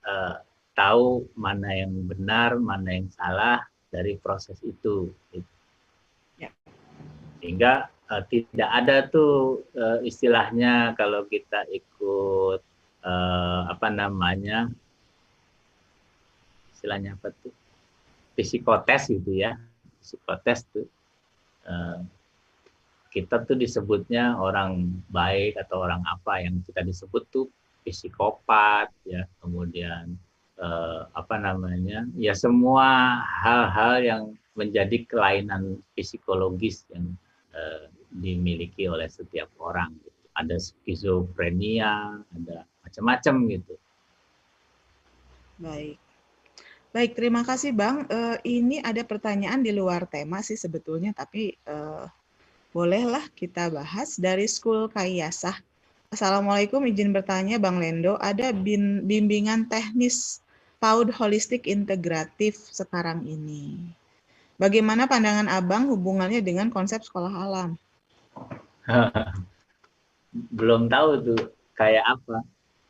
tahu mana yang benar, mana yang salah dari proses itu. Sehingga tidak ada tuh istilahnya kalau kita ikut istilahnya apa tuh, psikotes gitu ya, psikotes tuh kita tuh disebutnya orang baik atau orang apa, yang kita disebut tuh psikopat ya, kemudian ya semua hal-hal yang menjadi kelainan psikologis yang dimiliki oleh setiap orang. ada skizofrenia, ada macam-macam gitu. Baik. Baik, terima kasih Bang. Ini ada pertanyaan di luar tema sih sebetulnya, tapi bolehlah kita bahas dari School Kaiyasah. Assalamualaikum, izin bertanya Bang Lendo, ada bimbingan teknis PAUD holistik integratif sekarang ini. Bagaimana pandangan Abang hubungannya dengan konsep sekolah alam? Belum tahu tuh kayak apa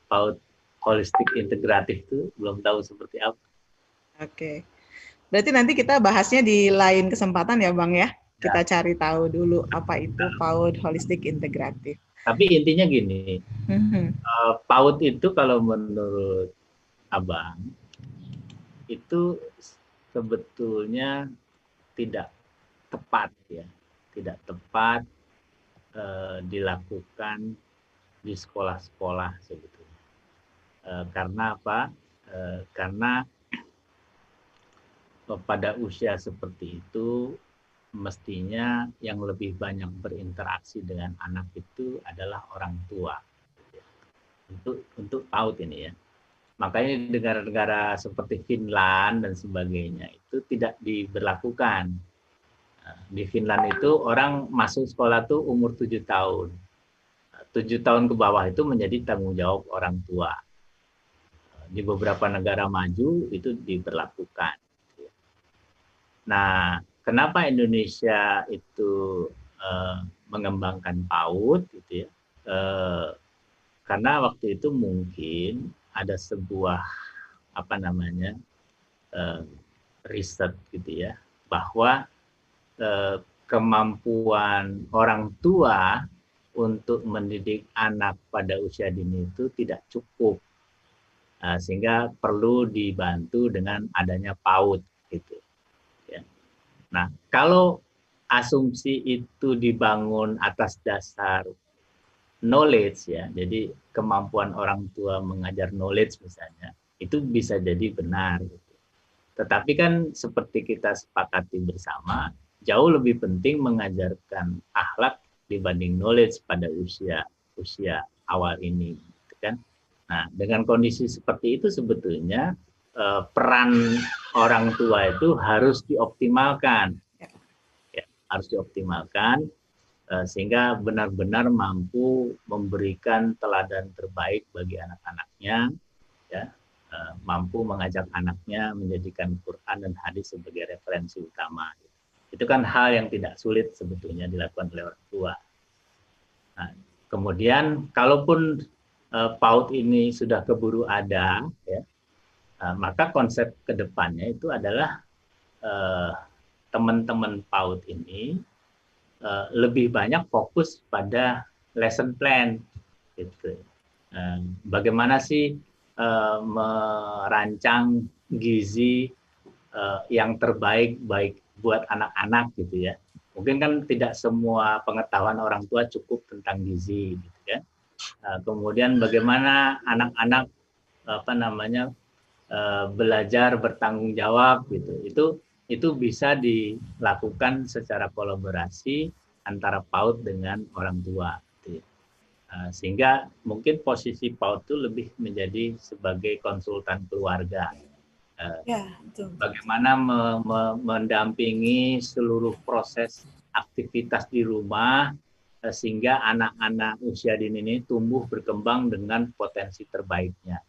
PAUD holistik integratif itu, belum tahu seperti apa. Oke. Berarti nanti kita bahasnya di lain kesempatan ya Bang ya. Kita cari tahu dulu apa itu PAUD holistik integratif. Tapi intinya gini, PAUD itu kalau menurut Abang, itu sebetulnya tidak tepat ya. Tidak tepat dilakukan di sekolah-sekolah sebetulnya. Karena apa? Karena pada usia seperti itu mestinya yang lebih banyak berinteraksi dengan anak itu adalah orang tua. Untuk PAUD ini ya. Makanya di negara-negara seperti Finland dan sebagainya itu tidak diberlakukan. Di Finland itu orang masuk sekolah tuh umur 7 tahun. 7 tahun ke bawah itu menjadi tanggung jawab orang tua. Di beberapa negara maju itu diberlakukan. Nah, kenapa Indonesia itu mengembangkan PAUD gitu ya? Karena waktu itu mungkin ada sebuah riset gitu ya, bahwa kemampuan orang tua untuk mendidik anak pada usia dini itu tidak cukup, sehingga perlu dibantu dengan adanya PAUD gitu. Nah, kalau asumsi itu dibangun atas dasar knowledge ya, jadi kemampuan orang tua mengajar knowledge misalnya, itu bisa jadi benar. Gitu. Tetapi kan seperti kita sepakati bersama, jauh lebih penting mengajarkan akhlak dibanding knowledge pada usia awal ini, gitu kan? Nah, dengan kondisi seperti itu sebetulnya peran orang tua itu harus dioptimalkan, ya, harus dioptimalkan sehingga benar-benar mampu memberikan teladan terbaik bagi anak-anaknya, ya, mampu mengajak anaknya menjadikan Quran dan hadis sebagai referensi utama. Itu kan hal yang tidak sulit sebetulnya dilakukan oleh orang tua. Nah, kemudian kalaupun PAUD ini sudah keburu ada, ya, maka konsep kedepannya itu adalah teman-teman PAUD ini lebih banyak fokus pada lesson plan, gitu. Bagaimana sih merancang gizi yang terbaik baik buat anak-anak gitu ya. Mungkin kan tidak semua pengetahuan orang tua cukup tentang gizi, gitu kan. Kemudian bagaimana anak-anak belajar bertanggung jawab gitu. Itu bisa dilakukan secara kolaborasi antara PAUD dengan orang tua. Gitu. Sehingga mungkin posisi PAUD itu lebih menjadi sebagai konsultan keluarga. Ya, betul. Bagaimana mendampingi seluruh proses aktivitas di rumah sehingga anak-anak usia dini ini tumbuh berkembang dengan potensi terbaiknya.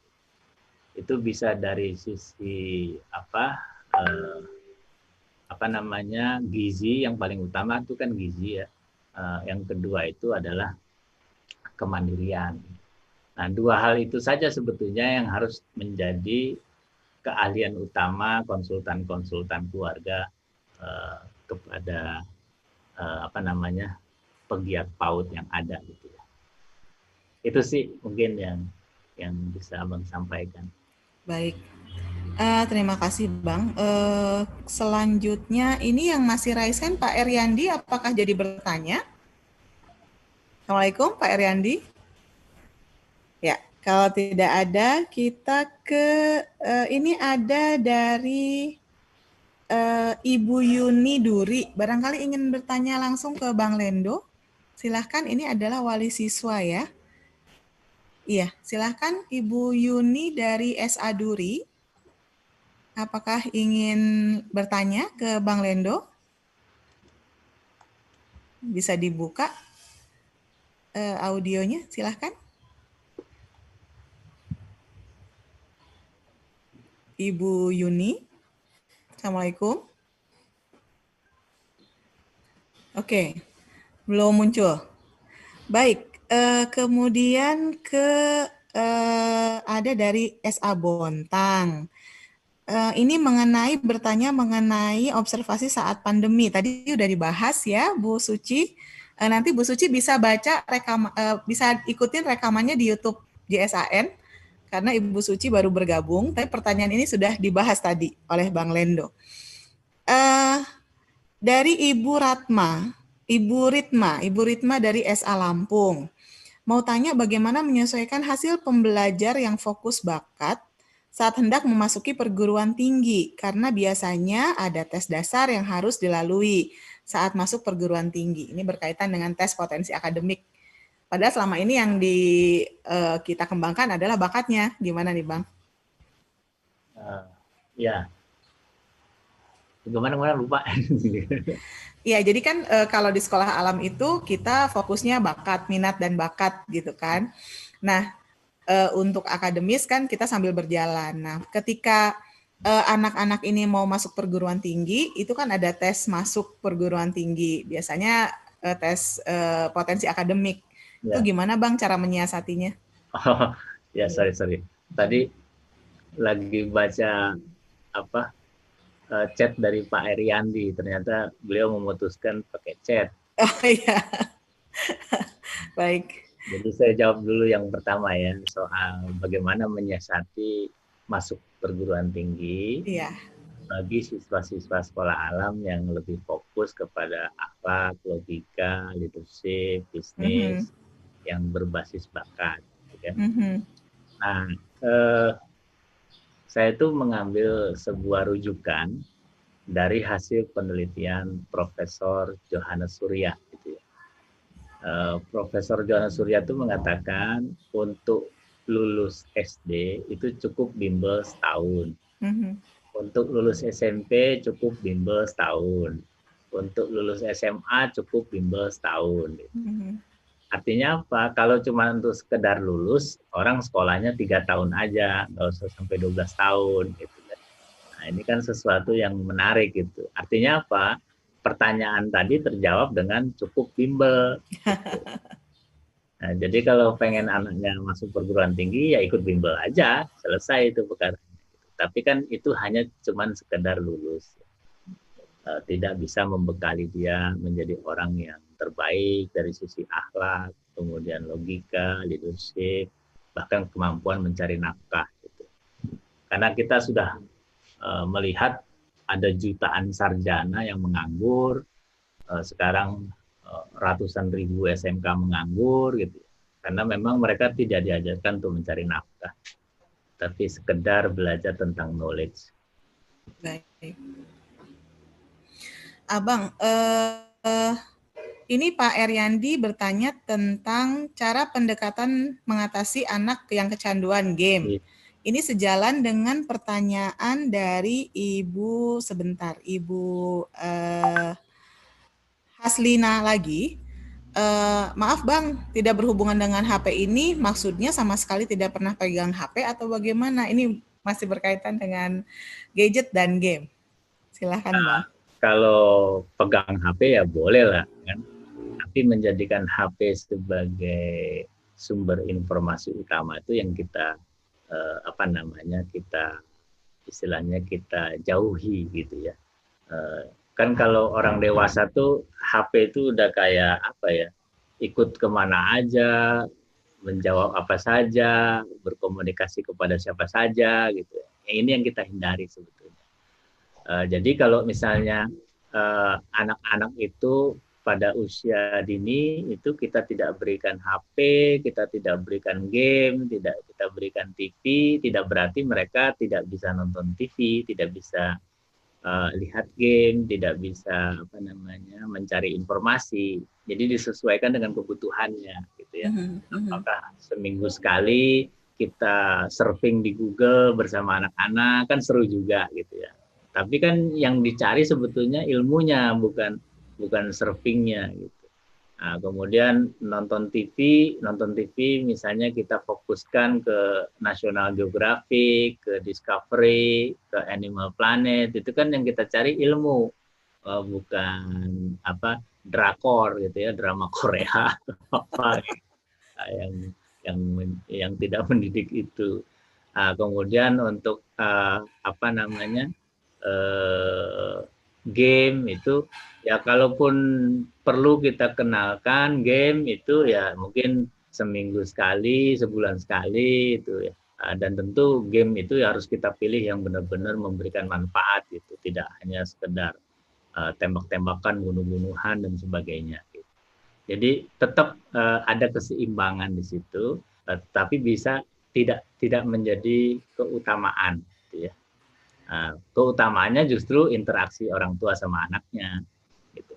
Itu bisa dari sisi gizi, yang paling utama itu kan gizi ya. Yang kedua itu adalah kemandirian. Nah, dua hal itu saja sebetulnya yang harus menjadi keahlian utama konsultan-konsultan keluarga kepada pegiat PAUD yang ada gitu ya. Itu sih mungkin yang bisa Abang sampaikan. Baik, terima kasih Bang. Selanjutnya ini yang masih raise hand Pak Eryandi, apakah jadi bertanya? Assalamualaikum Pak Eryandi. Ya, kalau tidak ada kita ke ini ada dari Ibu Yuni Duri. Barangkali ingin bertanya langsung ke Bang Lendo. Silahkan, ini adalah wali siswa ya. Iya, silahkan Ibu Yuni dari SA Duri. Apakah ingin bertanya ke Bang Lendo? Bisa dibuka audionya, silahkan. Ibu Yuni, Assalamualaikum. Oke, belum muncul. Baik, kemudian ada dari SA Bontang. Ini bertanya mengenai observasi saat pandemi. Tadi udah dibahas ya, Bu Suci. Nanti Bu Suci bisa baca bisa ikutin rekamannya di YouTube JSAN karena Ibu Suci baru bergabung. Tapi pertanyaan ini sudah dibahas tadi oleh Bang Lendo. Dari Ibu Ritma dari SA Lampung. Mau tanya bagaimana menyesuaikan hasil pembelajar yang fokus bakat saat hendak memasuki perguruan tinggi, karena biasanya ada tes dasar yang harus dilalui saat masuk perguruan tinggi. Ini berkaitan dengan tes potensi akademik. Padahal selama ini yang kita kembangkan adalah bakatnya. Gimana nih, Bang? Ya. Gimana lupa. Iya, jadi kan kalau di sekolah alam itu kita fokusnya bakat, minat dan bakat gitu kan. Nah, untuk akademis kan kita sambil berjalan. Nah, ketika anak-anak ini mau masuk perguruan tinggi, itu kan ada tes masuk perguruan tinggi. Biasanya tes potensi akademik. Ya. Itu gimana Bang cara menyiasatinya? Oh, ya sorry. Tadi lagi baca chat dari Pak Eriandi. Ternyata beliau memutuskan pakai chat. Oh iya. Baik. Jadi saya jawab dulu yang pertama ya, soal bagaimana menyiasati masuk perguruan tinggi bagi siswa-siswa sekolah alam yang lebih fokus kepada akhlak, logika, leadership, bisnis yang berbasis bakat. Ya. Nah, saya itu mengambil sebuah rujukan dari hasil penelitian Profesor Johannes Surya. Profesor Johannes Surya itu mengatakan untuk lulus SD itu cukup bimbel setahun. Untuk lulus SMP cukup bimbel setahun. Untuk lulus SMA cukup bimbel setahun. Artinya apa? Kalau cuma untuk sekedar lulus, orang sekolahnya 3 tahun aja, nggak usah sampai 12 tahun. Gitu. Nah, ini kan sesuatu yang menarik gitu. Artinya apa? Pertanyaan tadi terjawab dengan cukup bimbel. Gitu. Nah, jadi kalau pengen anaknya masuk perguruan tinggi, ya ikut bimbel aja, selesai itu perkara. Tapi kan itu hanya cuman sekedar lulus. Tidak bisa membekali dia menjadi orang yang terbaik dari sisi akhlak, kemudian logika, leadership, bahkan kemampuan mencari nafkah. Gitu. Karena kita sudah melihat ada jutaan sarjana yang menganggur, sekarang ratusan ribu SMK menganggur, gitu. Karena memang mereka tidak diajarkan untuk mencari nafkah, tapi sekedar belajar tentang knowledge. Baik. Abang, ini Pak Eriandi bertanya tentang cara pendekatan mengatasi anak yang kecanduan game. Ini sejalan dengan pertanyaan dari Ibu Haslina lagi. Maaf Bang, tidak berhubungan dengan HP ini, maksudnya sama sekali tidak pernah pegang HP atau bagaimana? Ini masih berkaitan dengan gadget dan game. Silahkan Bang. Kalau pegang HP ya boleh lah, kan? Tapi menjadikan HP sebagai sumber informasi utama itu yang kita kita jauhi gitu ya. Kan kalau orang dewasa tuh HP itu udah kayak ikut kemana aja, menjawab apa saja, berkomunikasi kepada siapa saja gitu. Ini yang kita hindari sebetulnya. Jadi kalau misalnya anak-anak itu pada usia dini itu kita tidak berikan HP, kita tidak berikan game, tidak kita berikan TV, tidak berarti mereka tidak bisa nonton TV, tidak bisa lihat game, tidak bisa mencari informasi. Jadi disesuaikan dengan kebutuhannya, gitu ya. Apakah seminggu sekali kita surfing di Google bersama anak-anak, kan seru juga, gitu ya. Tapi kan yang dicari sebetulnya ilmunya, bukan surfingnya, gitu. Nah, kemudian nonton TV misalnya kita fokuskan ke National Geographic, ke Discovery, ke Animal Planet, itu kan yang kita cari ilmu, bukan drakor gitu ya, drama Korea apa yang tidak mendidik itu. Nah, kemudian untuk game itu ya, kalaupun perlu kita kenalkan game itu ya mungkin seminggu sekali, sebulan sekali itu ya. Dan tentu game itu ya harus kita pilih yang benar-benar memberikan manfaat gitu, tidak hanya sekedar tembak-tembakan, bunuh-bunuhan dan sebagainya. Gitu. Jadi tetap ada keseimbangan di situ, tapi bisa tidak menjadi keutamaan, gitu ya. Keutamaannya justru interaksi orang tua sama anaknya, gitu.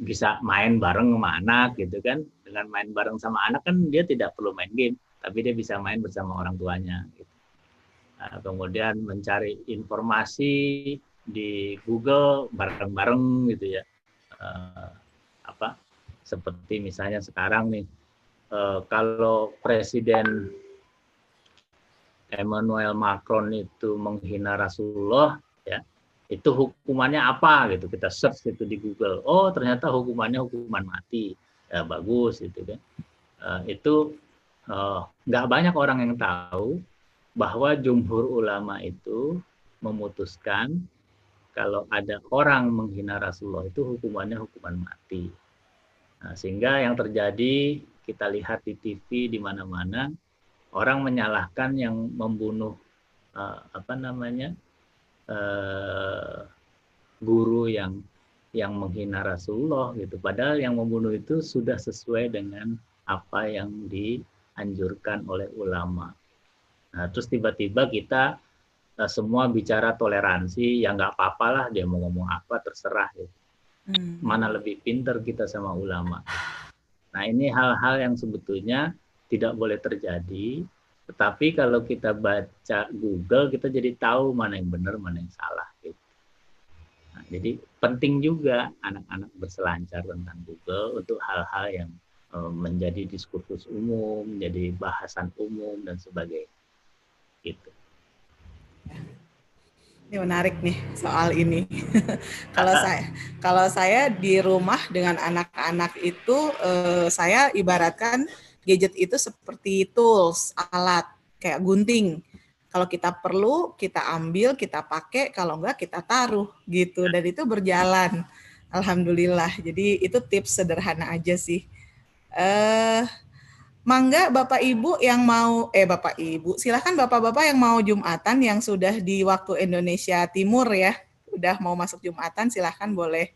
Bisa main bareng sama anak, gitu kan. Dengan main bareng sama anak kan dia tidak perlu main game, tapi dia bisa main bersama orang tuanya, gitu. Kemudian mencari informasi di Google bareng-bareng, gitu ya. Seperti misalnya sekarang nih, kalau Presiden Emmanuel Macron itu menghina Rasulullah, ya, itu hukumannya apa gitu, kita search itu di Google, oh ternyata hukumannya hukuman mati, ya, bagus gitu kan. Itu nggak banyak orang yang tahu bahwa jumhur ulama itu memutuskan kalau ada orang menghina Rasulullah itu hukumannya hukuman mati. Nah, sehingga yang terjadi kita lihat di TV di mana-mana, orang menyalahkan yang membunuh guru yang menghina Rasulullah gitu. Padahal yang membunuh itu sudah sesuai dengan apa yang dianjurkan oleh ulama. Nah, terus tiba-tiba kita semua bicara toleransi, ya nggak apa-apa lah dia mau ngomong apa terserah gitu. Mana lebih pintar kita sama ulama. Nah, ini hal-hal yang sebetulnya tidak boleh terjadi, tetapi kalau kita baca Google, kita jadi tahu mana yang benar, mana yang salah. Gitu. Nah, jadi penting juga anak-anak berselancar tentang Google untuk hal-hal yang menjadi diskursus umum, menjadi bahasan umum, dan sebagainya. Gitu. Ini menarik nih soal ini. Kalau saya di rumah dengan anak-anak itu, saya ibaratkan gadget itu seperti tools, alat kayak gunting. Kalau kita perlu, kita ambil, kita pakai. Kalau enggak, kita taruh gitu. Dan itu berjalan. Alhamdulillah. Jadi itu tips sederhana aja sih. Mangga Bapak Ibu yang mau, Bapak Ibu, silahkan Bapak-Bapak yang mau Jumatan yang sudah di waktu Indonesia Timur ya, udah mau masuk Jumatan, silahkan boleh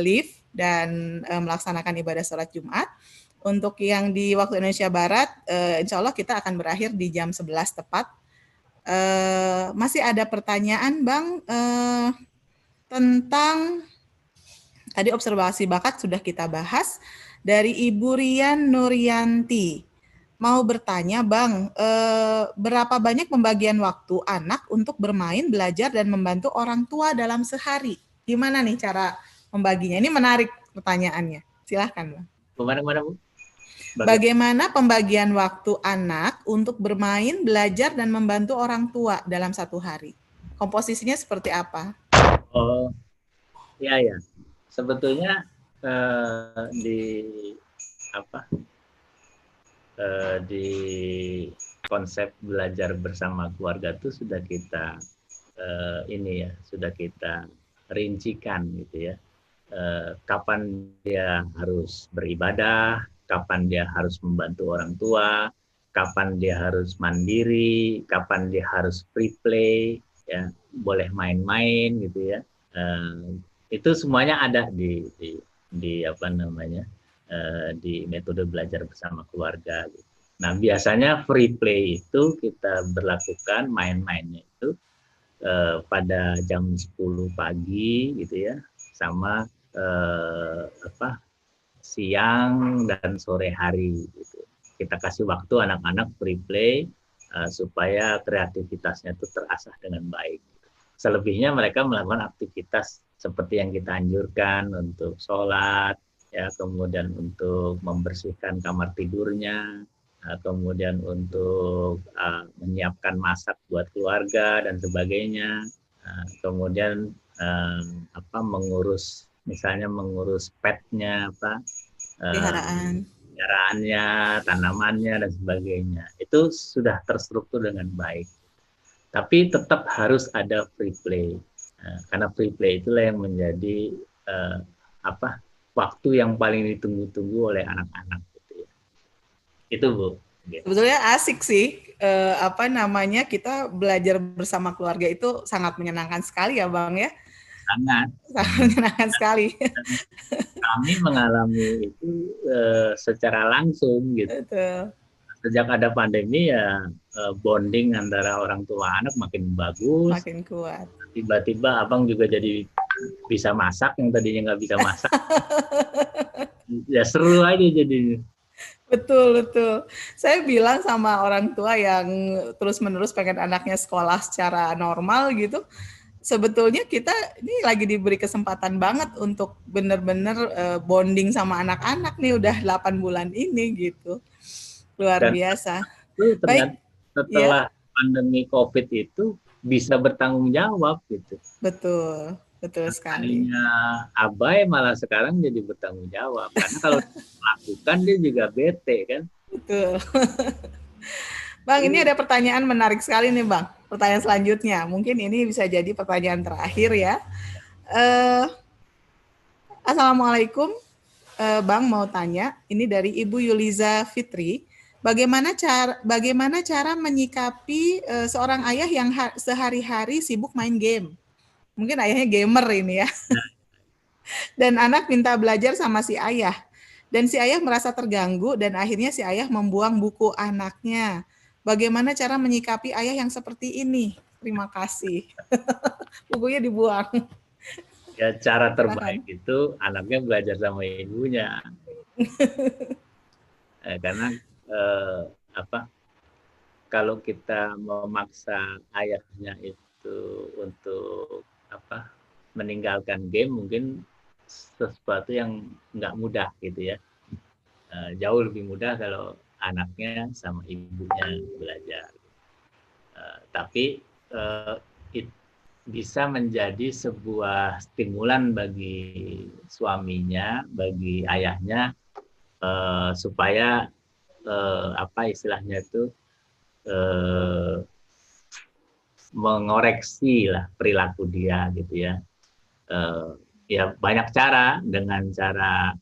live dan melaksanakan ibadah sholat Jumat. Untuk yang di waktu Indonesia Barat, insya Allah kita akan berakhir di jam 11 tepat. Masih ada pertanyaan Bang tentang tadi observasi bakat sudah kita bahas. Dari Ibu Rian Nuryanti, mau bertanya Bang, berapa banyak pembagian waktu anak untuk bermain, belajar, dan membantu orang tua dalam sehari? Gimana nih cara membaginya? Ini menarik pertanyaannya. Silahkan Bang. Kemana-mana Bu? Bagaimana pembagian waktu anak untuk bermain, belajar, dan membantu orang tua dalam satu hari? Komposisinya seperti apa? Oh, ya. Sebetulnya di konsep belajar bersama keluarga itu sudah kita sudah kita rincikan gitu ya. Kapan dia harus beribadah, kapan dia harus membantu orang tua, kapan dia harus mandiri, kapan dia harus free play, ya boleh main-main gitu ya. Itu semuanya ada di di metode belajar bersama keluarga. Nah, biasanya free play itu kita berlakukan main-mainnya itu pada jam 10 pagi gitu ya, sama siang dan sore hari gitu. Kita kasih waktu anak-anak free play supaya kreativitasnya itu terasah dengan baik. Selebihnya mereka melakukan aktivitas seperti yang kita anjurkan untuk sholat, ya, kemudian untuk membersihkan kamar tidurnya, kemudian untuk menyiapkan masak buat keluarga dan sebagainya, kemudian misalnya mengurus petnya, peliharaannya, tanamannya dan sebagainya. Itu sudah terstruktur dengan baik. Tapi tetap harus ada free play, karena free play itulah yang menjadi waktu yang paling ditunggu-tunggu oleh anak-anak. Gitu ya. Itu Bu. Gitu. Sebetulnya asik sih, kita belajar bersama keluarga itu sangat menyenangkan sekali ya Bang ya. Sangat menyenangkan sekali. Kami mengalami itu secara langsung gitu. Betul. Sejak ada pandemi ya bonding antara orang tua anak makin bagus, makin kuat. Tiba-tiba abang juga jadi bisa masak yang tadinya nggak bisa masak. Ya seru aja jadinya. Betul. Saya bilang sama orang tua yang terus-menerus pengen anaknya sekolah secara normal gitu, sebetulnya kita ini lagi diberi kesempatan banget untuk benar-benar bonding sama anak-anak nih udah 8 bulan ini gitu. Luar biasa. Baik. Setelah pandemi COVID itu bisa bertanggung jawab gitu. Betul sekali. Tadinya abai malah sekarang jadi bertanggung jawab. Karena kalau melakukan dia juga bete kan. Betul. Bang, ini ada pertanyaan menarik sekali nih Bang. Pertanyaan selanjutnya. Mungkin ini bisa jadi pertanyaan terakhir ya. Assalamualaikum. Bang mau tanya, ini dari Ibu Yuliza Fitri. Bagaimana cara menyikapi seorang ayah yang sehari-hari sibuk main game? Mungkin ayahnya gamer ini ya. Dan anak minta belajar sama si ayah. Dan si ayah merasa terganggu dan akhirnya si ayah membuang buku anaknya. Bagaimana cara menyikapi ayah yang seperti ini? Terima kasih. Bukunya dibuang. Ya cara terbaik itu anaknya belajar sama ibunya. Karena kalau kita memaksa ayahnya itu untuk meninggalkan game, mungkin sesuatu yang nggak mudah gitu ya. Jauh lebih mudah kalau anaknya sama ibunya belajar. Tapi bisa menjadi sebuah stimulan bagi suaminya, bagi ayahnya, supaya istilahnya itu mengoreksi lah perilaku dia gitu ya. Ya banyak cara, dengan cara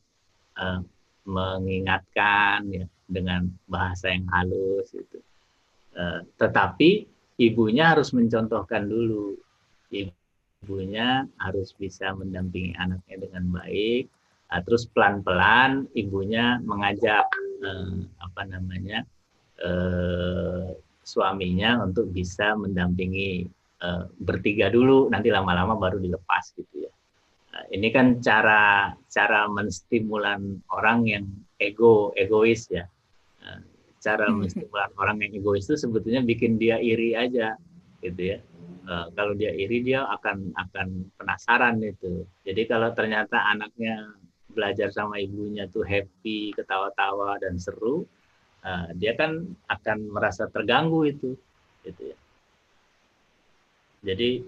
mengingatkan ya, dengan bahasa yang halus gitu. Tetapi ibunya harus mencontohkan dulu. Ibunya harus bisa mendampingi anaknya dengan baik. Terus pelan-pelan ibunya mengajak suaminya untuk bisa mendampingi bertiga dulu, nanti lama-lama baru dilepas gitu ya. Ini kan cara menstimulan orang yang egois ya. Cara menstimulan orang yang egois itu sebetulnya bikin dia iri aja gitu ya. Kalau dia iri dia akan penasaran itu. Jadi kalau ternyata anaknya belajar sama ibunya tuh happy, ketawa-tawa dan seru, dia kan akan merasa terganggu itu gitu ya. Jadi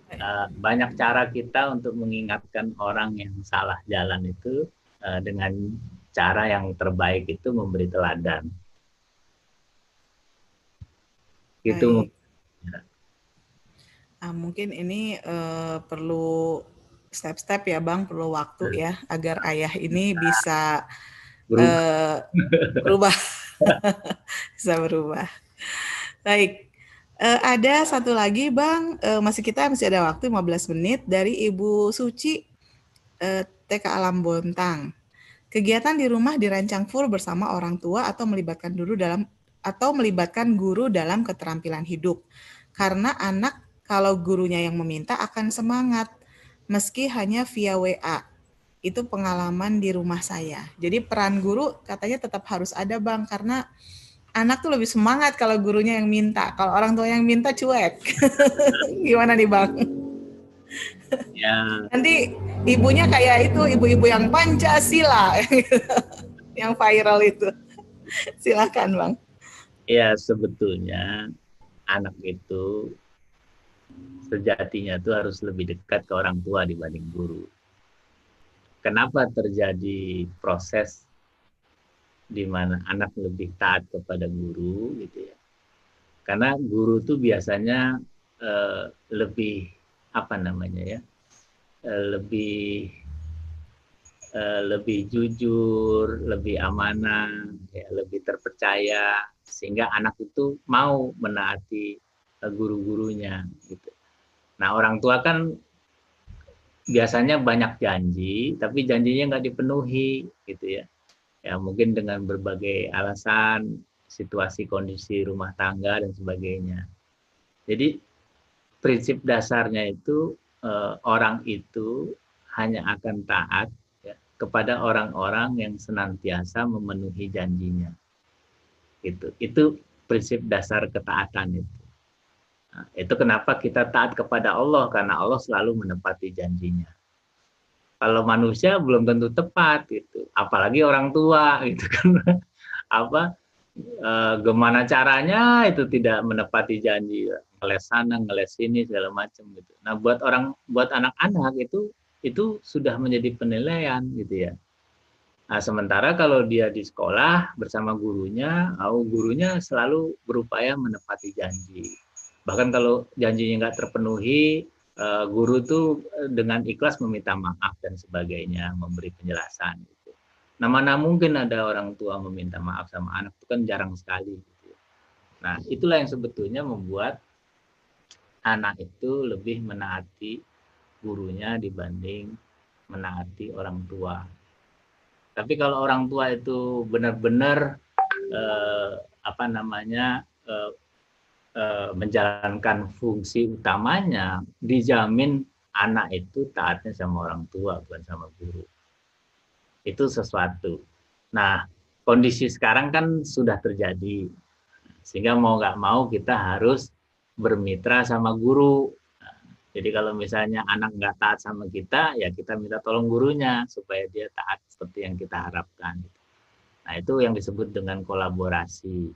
banyak cara kita untuk mengingatkan orang yang salah jalan itu dengan cara yang terbaik itu memberi teladan. Gitu. Mungkin ini perlu step-step ya Bang, perlu waktu ya agar ayah ini bisa berubah. Bisa berubah. Baik. Ada satu lagi Bang, masih ada waktu 15 menit dari Ibu Suci TK Alam Bontang. Kegiatan di rumah dirancang full bersama orang tua atau melibatkan guru dalam keterampilan hidup. Karena kalau gurunya yang meminta akan semangat, meski hanya via WA. Itu pengalaman di rumah saya. Jadi peran guru katanya tetap harus ada, Bang, karena anak tuh lebih semangat kalau gurunya yang minta. Kalau orang tua yang minta cuek. Gimana nih, Bang? Ya. Nanti ibunya kayak itu, ibu-ibu yang Pancasila. Yang viral itu. Silakan, Bang. Ya, sebetulnya anak itu sejatinya tuh harus lebih dekat ke orang tua dibanding guru. Kenapa terjadi proses di mana anak lebih taat kepada guru gitu ya? Karena guru tuh biasanya lebih apa namanya ya? Lebih jujur, lebih amanah, ya, lebih terpercaya, sehingga anak itu mau menaati guru-gurunya gitu. Nah, orang tua kan biasanya banyak janji, tapi janjinya nggak dipenuhi, gitu ya. Ya mungkin dengan berbagai alasan, situasi kondisi rumah tangga dan sebagainya. Jadi prinsip dasarnya itu orang itu hanya akan taat ya, kepada orang-orang yang senantiasa memenuhi janjinya. Gitu. Itu prinsip dasar ketaatan itu. Nah, itu kenapa kita taat kepada Allah, karena Allah selalu menepati janjinya. Kalau manusia belum tentu tepat gitu, apalagi orang tua gitu kan. Gimana caranya itu tidak menepati janji, ngeles sana ngeles sini segala macam gitu. Nah, buat anak-anak itu sudah menjadi penilaian gitu ya. Nah, sementara kalau dia di sekolah bersama gurunya, gurunya selalu berupaya menepati janji. Bahkan kalau janjinya nggak terpenuhi, guru tuh dengan ikhlas meminta maaf dan sebagainya, memberi penjelasan. Gitu. Nah, mana mungkin ada orang tua meminta maaf sama anak, itu kan jarang sekali. Gitu. Nah, itulah yang sebetulnya membuat anak itu lebih menaati gurunya dibanding menaati orang tua. Tapi kalau orang tua itu benar-benar menjalankan fungsi utamanya, dijamin anak itu taatnya sama orang tua, bukan sama guru. Itu sesuatu. Nah, kondisi sekarang kan sudah terjadi, sehingga mau nggak mau kita harus bermitra sama guru. Jadi kalau misalnya anak nggak taat sama kita, ya kita minta tolong gurunya supaya dia taat seperti yang kita harapkan. Nah, itu yang disebut dengan kolaborasi.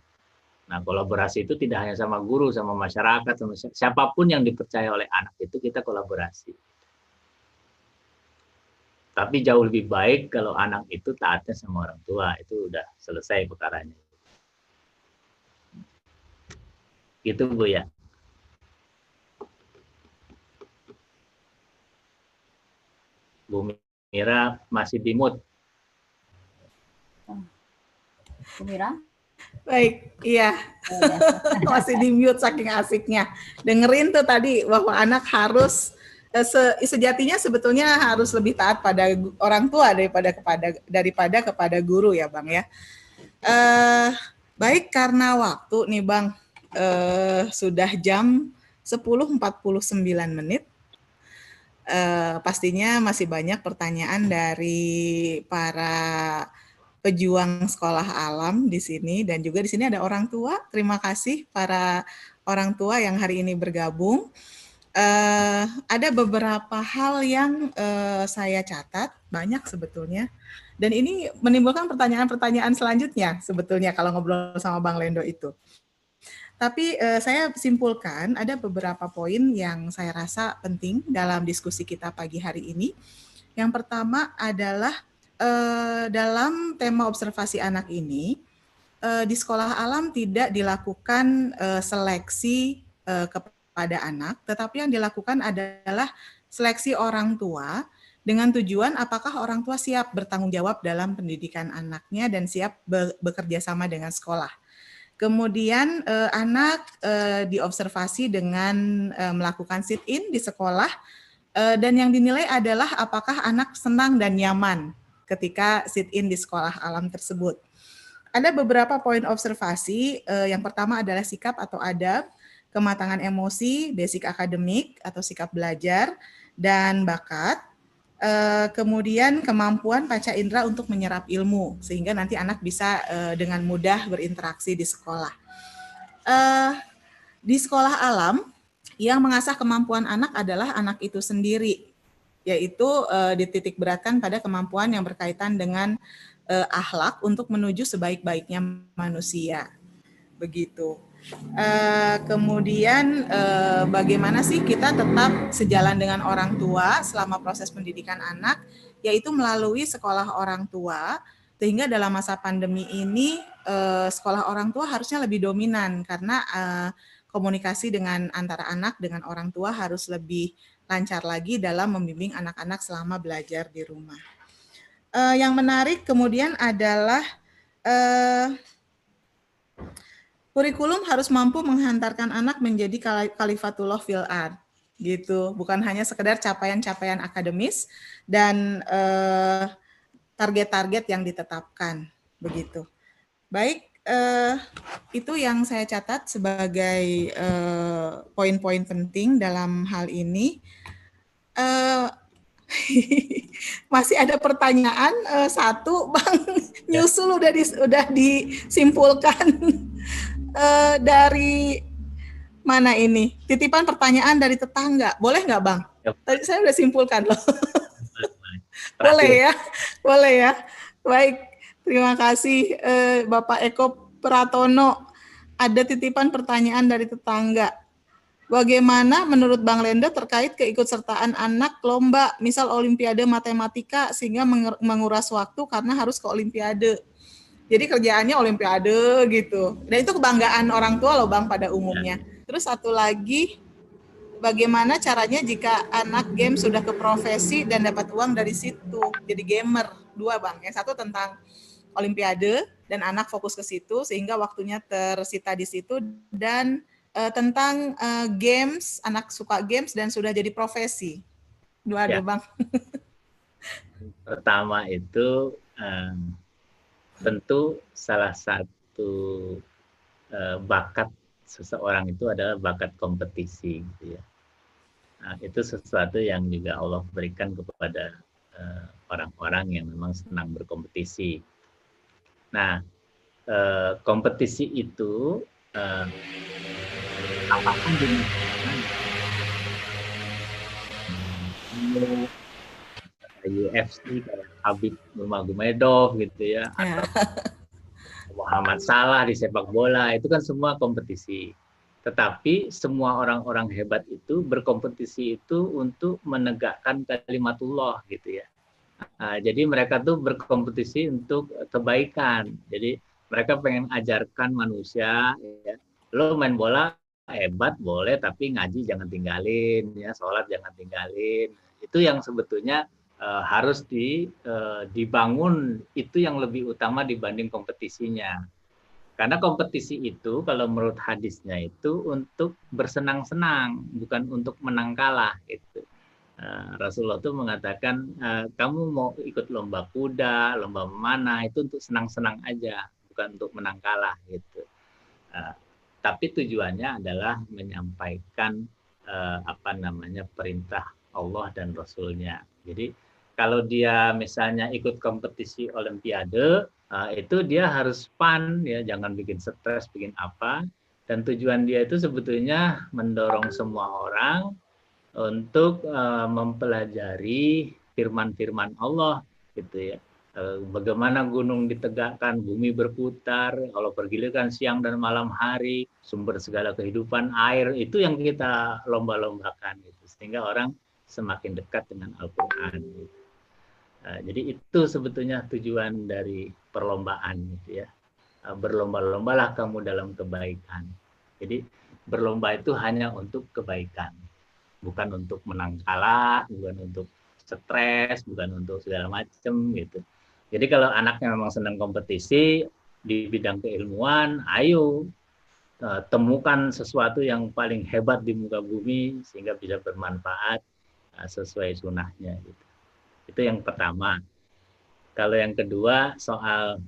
Nah, kolaborasi itu tidak hanya sama guru, sama masyarakat, sama siapapun yang dipercaya oleh anak itu kita kolaborasi. Tapi jauh lebih baik kalau anak itu taatnya sama orang tua, itu udah selesai perkaranya. Gitu Bu ya. Bu Mira masih di mute. Bu Mira? Baik, iya. Masih di mute saking asiknya. Dengerin tuh tadi bahwa anak harus sejatinya sebetulnya harus lebih taat pada orang tua daripada kepada guru ya Bang ya. Baik, karena waktu nih Bang, sudah jam 10.49 menit. Pastinya masih banyak pertanyaan dari para pejuang sekolah alam di sini, dan juga di sini ada orang tua. Terima kasih para orang tua yang hari ini bergabung. Ada beberapa hal yang saya catat, banyak sebetulnya, dan ini menimbulkan pertanyaan-pertanyaan selanjutnya sebetulnya kalau ngobrol sama Bang Lendo itu. Tapi saya simpulkan ada beberapa poin yang saya rasa penting dalam diskusi kita pagi hari ini. Yang pertama adalah dalam tema observasi anak ini, di sekolah alam tidak dilakukan seleksi kepada anak, tetapi yang dilakukan adalah seleksi orang tua dengan tujuan apakah orang tua siap bertanggung jawab dalam pendidikan anaknya dan siap bekerja sama dengan sekolah. Kemudian anak diobservasi dengan melakukan sit-in di sekolah, dan yang dinilai adalah apakah anak senang dan nyaman ketika sit-in di sekolah alam tersebut. Ada beberapa poin observasi. Yang pertama adalah sikap atau adab. kematangan emosi, basic akademik atau sikap belajar, dan bakat. Kemudian kemampuan panca indera untuk menyerap ilmu, sehingga nanti anak bisa dengan mudah berinteraksi di sekolah. Di sekolah alam, yang mengasah kemampuan anak adalah anak itu sendiri, yaitu dititik beratkan pada kemampuan yang berkaitan dengan akhlak untuk menuju sebaik-baiknya manusia. Begitu. Kemudian bagaimana sih kita tetap sejalan dengan orang tua selama proses pendidikan anak, yaitu melalui sekolah orang tua, sehingga dalam masa pandemi ini sekolah orang tua harusnya lebih dominan karena komunikasi dengan antara anak dengan orang tua harus lebih lancar lagi dalam membimbing anak-anak selama belajar di rumah. Yang menarik kemudian adalah kurikulum harus mampu menghantarkan anak menjadi khalifatullah fil ard, gitu. Bukan hanya sekedar capaian-capaian akademis dan target-target yang ditetapkan, begitu. Baik, itu yang saya catat sebagai poin-poin penting dalam hal ini. Masih ada pertanyaan satu, Bang Nyusul udah disimpulkan. Dari mana ini? Titipan pertanyaan dari tetangga. Boleh nggak, Bang? Tadi saya udah simpulkan loh. Boleh ya? Boleh ya? Baik, terima kasih Bapak Eko Pratono. Ada titipan pertanyaan dari tetangga. Bagaimana menurut Bang Lendo terkait keikutsertaan anak lomba, misal Olimpiade Matematika, sehingga menguras waktu karena harus ke Olimpiade? Jadi kerjaannya Olimpiade gitu. Dan itu kebanggaan orang tua loh, Bang, pada umumnya. Terus satu lagi, bagaimana caranya jika anak game sudah ke profesi dan dapat uang dari situ? Jadi gamer. Dua, Bang. Yang satu tentang Olimpiade dan anak fokus ke situ sehingga waktunya tersita di situ, dan tentang games, anak suka games dan sudah jadi profesi. Dua, Bang. Pertama itu tentu salah satu bakat seseorang itu adalah bakat kompetisi, gitu ya. Nah, itu sesuatu yang juga Allah berikan kepada orang-orang yang memang senang berkompetisi. Nah, kompetisi itu apapun jenis UFC kayak Habib Nurmagomedov gitu ya, atau Muhammad Salah di sepak bola, itu kan semua kompetisi. Tetapi semua orang-orang hebat itu berkompetisi itu untuk menegakkan kalimatullah gitu ya. Nah, jadi mereka tuh berkompetisi untuk kebaikan. Jadi mereka pengen ajarkan manusia, ya, lo main bola hebat boleh, tapi ngaji jangan tinggalin, ya, sholat jangan tinggalin. Itu yang sebetulnya harus dibangun, itu yang lebih utama dibanding kompetisinya. Karena kompetisi itu kalau menurut hadisnya itu untuk bersenang-senang, bukan untuk menang kalah gitu. Rasulullah itu mengatakan kamu mau ikut lomba kuda, lomba memanah, itu untuk senang-senang aja, bukan untuk menang kalah gitu. Tapi tujuannya adalah menyampaikan perintah Allah dan Rasulnya. Jadi kalau dia misalnya ikut kompetisi Olimpiade, itu dia harus fun, ya, jangan bikin stres, bikin apa. Dan tujuan dia itu sebetulnya mendorong semua orang untuk mempelajari firman-firman Allah, gitu ya. Bagaimana gunung ditegakkan, bumi berputar, Allah pergilikan siang dan malam hari, sumber segala kehidupan, air, itu yang kita lomba-lombakan, gitu. Sehingga orang semakin dekat dengan Al-Quran. Gitu. Jadi itu sebetulnya tujuan dari perlombaan, gitu ya. Berlomba-lombalah kamu dalam kebaikan. Jadi berlomba itu hanya untuk kebaikan, bukan untuk menang kalah, bukan untuk stres, bukan untuk segala macam gitu. Jadi kalau anaknya memang senang kompetisi di bidang keilmuan, ayo temukan sesuatu yang paling hebat di muka bumi sehingga bisa bermanfaat sesuai sunnahnya gitu. Itu yang pertama. Kalau yang kedua soal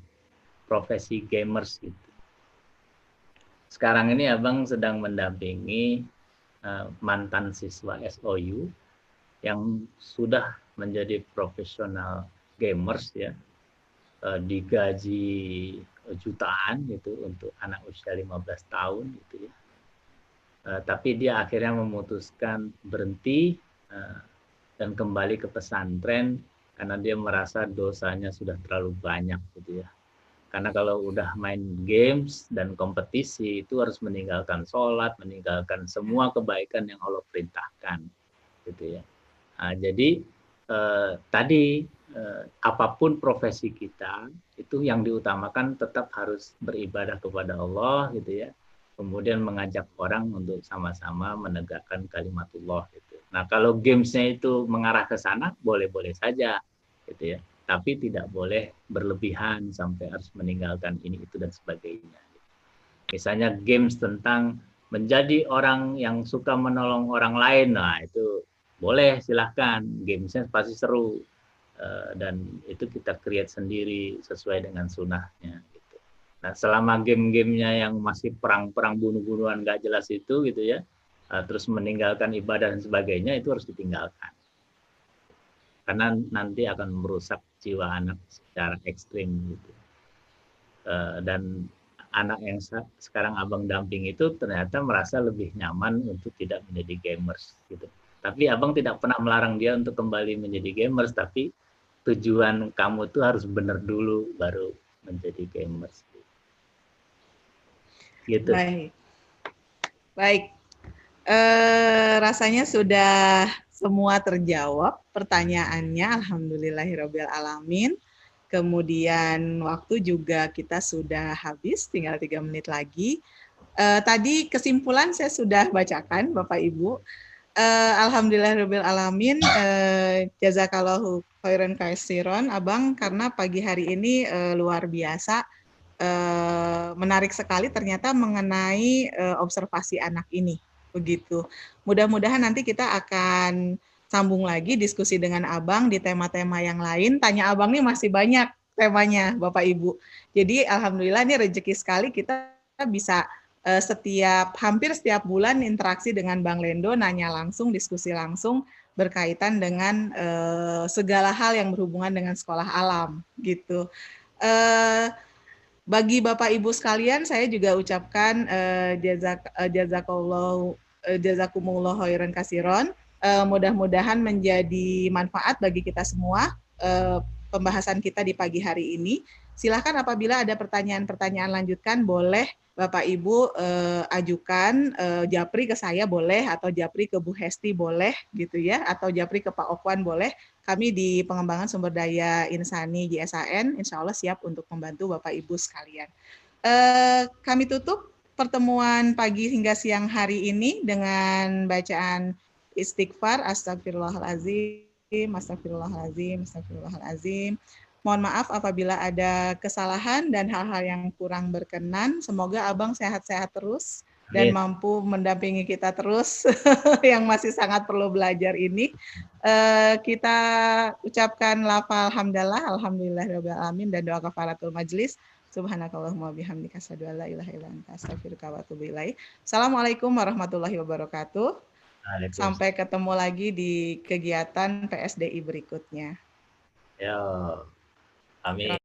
profesi gamers gitu. sekarang ini Abang sedang mendampingi mantan siswa SOU yang sudah menjadi profesional gamers ya, digaji jutaan gitu untuk anak usia 15 tahun gitu ya. Tapi dia akhirnya memutuskan berhenti dan kembali ke pesantren karena dia merasa dosanya sudah terlalu banyak gitu ya. Karena kalau udah main games dan kompetisi itu harus meninggalkan sholat, meninggalkan semua kebaikan yang Allah perintahkan, gitu ya. Nah, jadi tadi apapun profesi kita itu yang diutamakan tetap harus beribadah kepada Allah, gitu ya. Kemudian mengajak orang untuk sama-sama menegakkan kalimatullah, gitu. Nah, kalau gamesnya itu mengarah ke sana, boleh-boleh saja, gitu ya. Tapi tidak boleh berlebihan sampai harus meninggalkan ini, itu, dan sebagainya. Misalnya games tentang menjadi orang yang suka menolong orang lain, nah itu boleh, silahkan. Gamesnya pasti seru. Dan itu kita create sendiri sesuai dengan sunnahnya. Gitu. Nah, selama game-gamenya yang masih perang-perang bunuh-bunuhan gak jelas itu, gitu ya, terus meninggalkan ibadah dan sebagainya, itu harus ditinggalkan. Karena nanti akan merusak jiwa anak secara ekstrim gitu. Dan anak yang sekarang Abang damping itu ternyata merasa lebih nyaman untuk tidak menjadi gamers gitu. Tapi Abang tidak pernah melarang dia untuk kembali menjadi gamers, tapi tujuan kamu tuh harus benar dulu baru menjadi gamers. Gitu. Baik. Rasanya sudah semua terjawab pertanyaannya, alhamdulillahirabbil alamin. Kemudian waktu juga kita sudah habis, tinggal 3 menit lagi. Tadi kesimpulan saya sudah bacakan Bapak Ibu. Alhamdulillahirabbil alamin, jazakallahu khairan katsiran Abang, karena pagi hari ini luar biasa menarik sekali ternyata mengenai observasi anak ini. Begitu. Mudah-mudahan nanti kita akan sambung lagi diskusi dengan Abang di tema-tema yang lain. Tanya Abang nih masih banyak temanya, Bapak Ibu. Jadi alhamdulillah ini rezeki sekali kita bisa hampir setiap bulan interaksi dengan Bang Lendo, nanya langsung, diskusi langsung berkaitan dengan segala hal yang berhubungan dengan sekolah alam gitu. Bagi Bapak Ibu sekalian, saya juga ucapkan jazakumullah khairan katsiran. Mudah-mudahan menjadi manfaat bagi kita semua pembahasan kita di pagi hari ini. Silakan apabila ada pertanyaan-pertanyaan lanjutan, boleh Bapak Ibu ajukan, japri ke saya boleh, atau japri ke Bu Hesti boleh, gitu ya, atau japri ke Pak Okwan boleh. Kami di Pengembangan Sumber Daya Insani JSAN, insya Allah siap untuk membantu Bapak Ibu sekalian. Kami tutup pertemuan pagi hingga siang hari ini dengan bacaan istighfar, astagfirullahaladzim, astagfirullahaladzim, astagfirullahaladzim. Mohon maaf apabila ada kesalahan dan hal-hal yang kurang berkenan. Semoga Abang sehat-sehat terus dan mampu mendampingi kita terus yang masih sangat perlu belajar ini. Kita ucapkan lafal hamdalah, alhamdulillahirabbil alamin, dan doa kafaratul majlis. Subhanakallahumma bihamdika asyhadu an la ilaha illa anta astaghfiruka wa atubu ilaik. Assalamualaikum warahmatullahi wabarakatuh. Sampai ketemu lagi di kegiatan PSDI berikutnya. Ya, amin.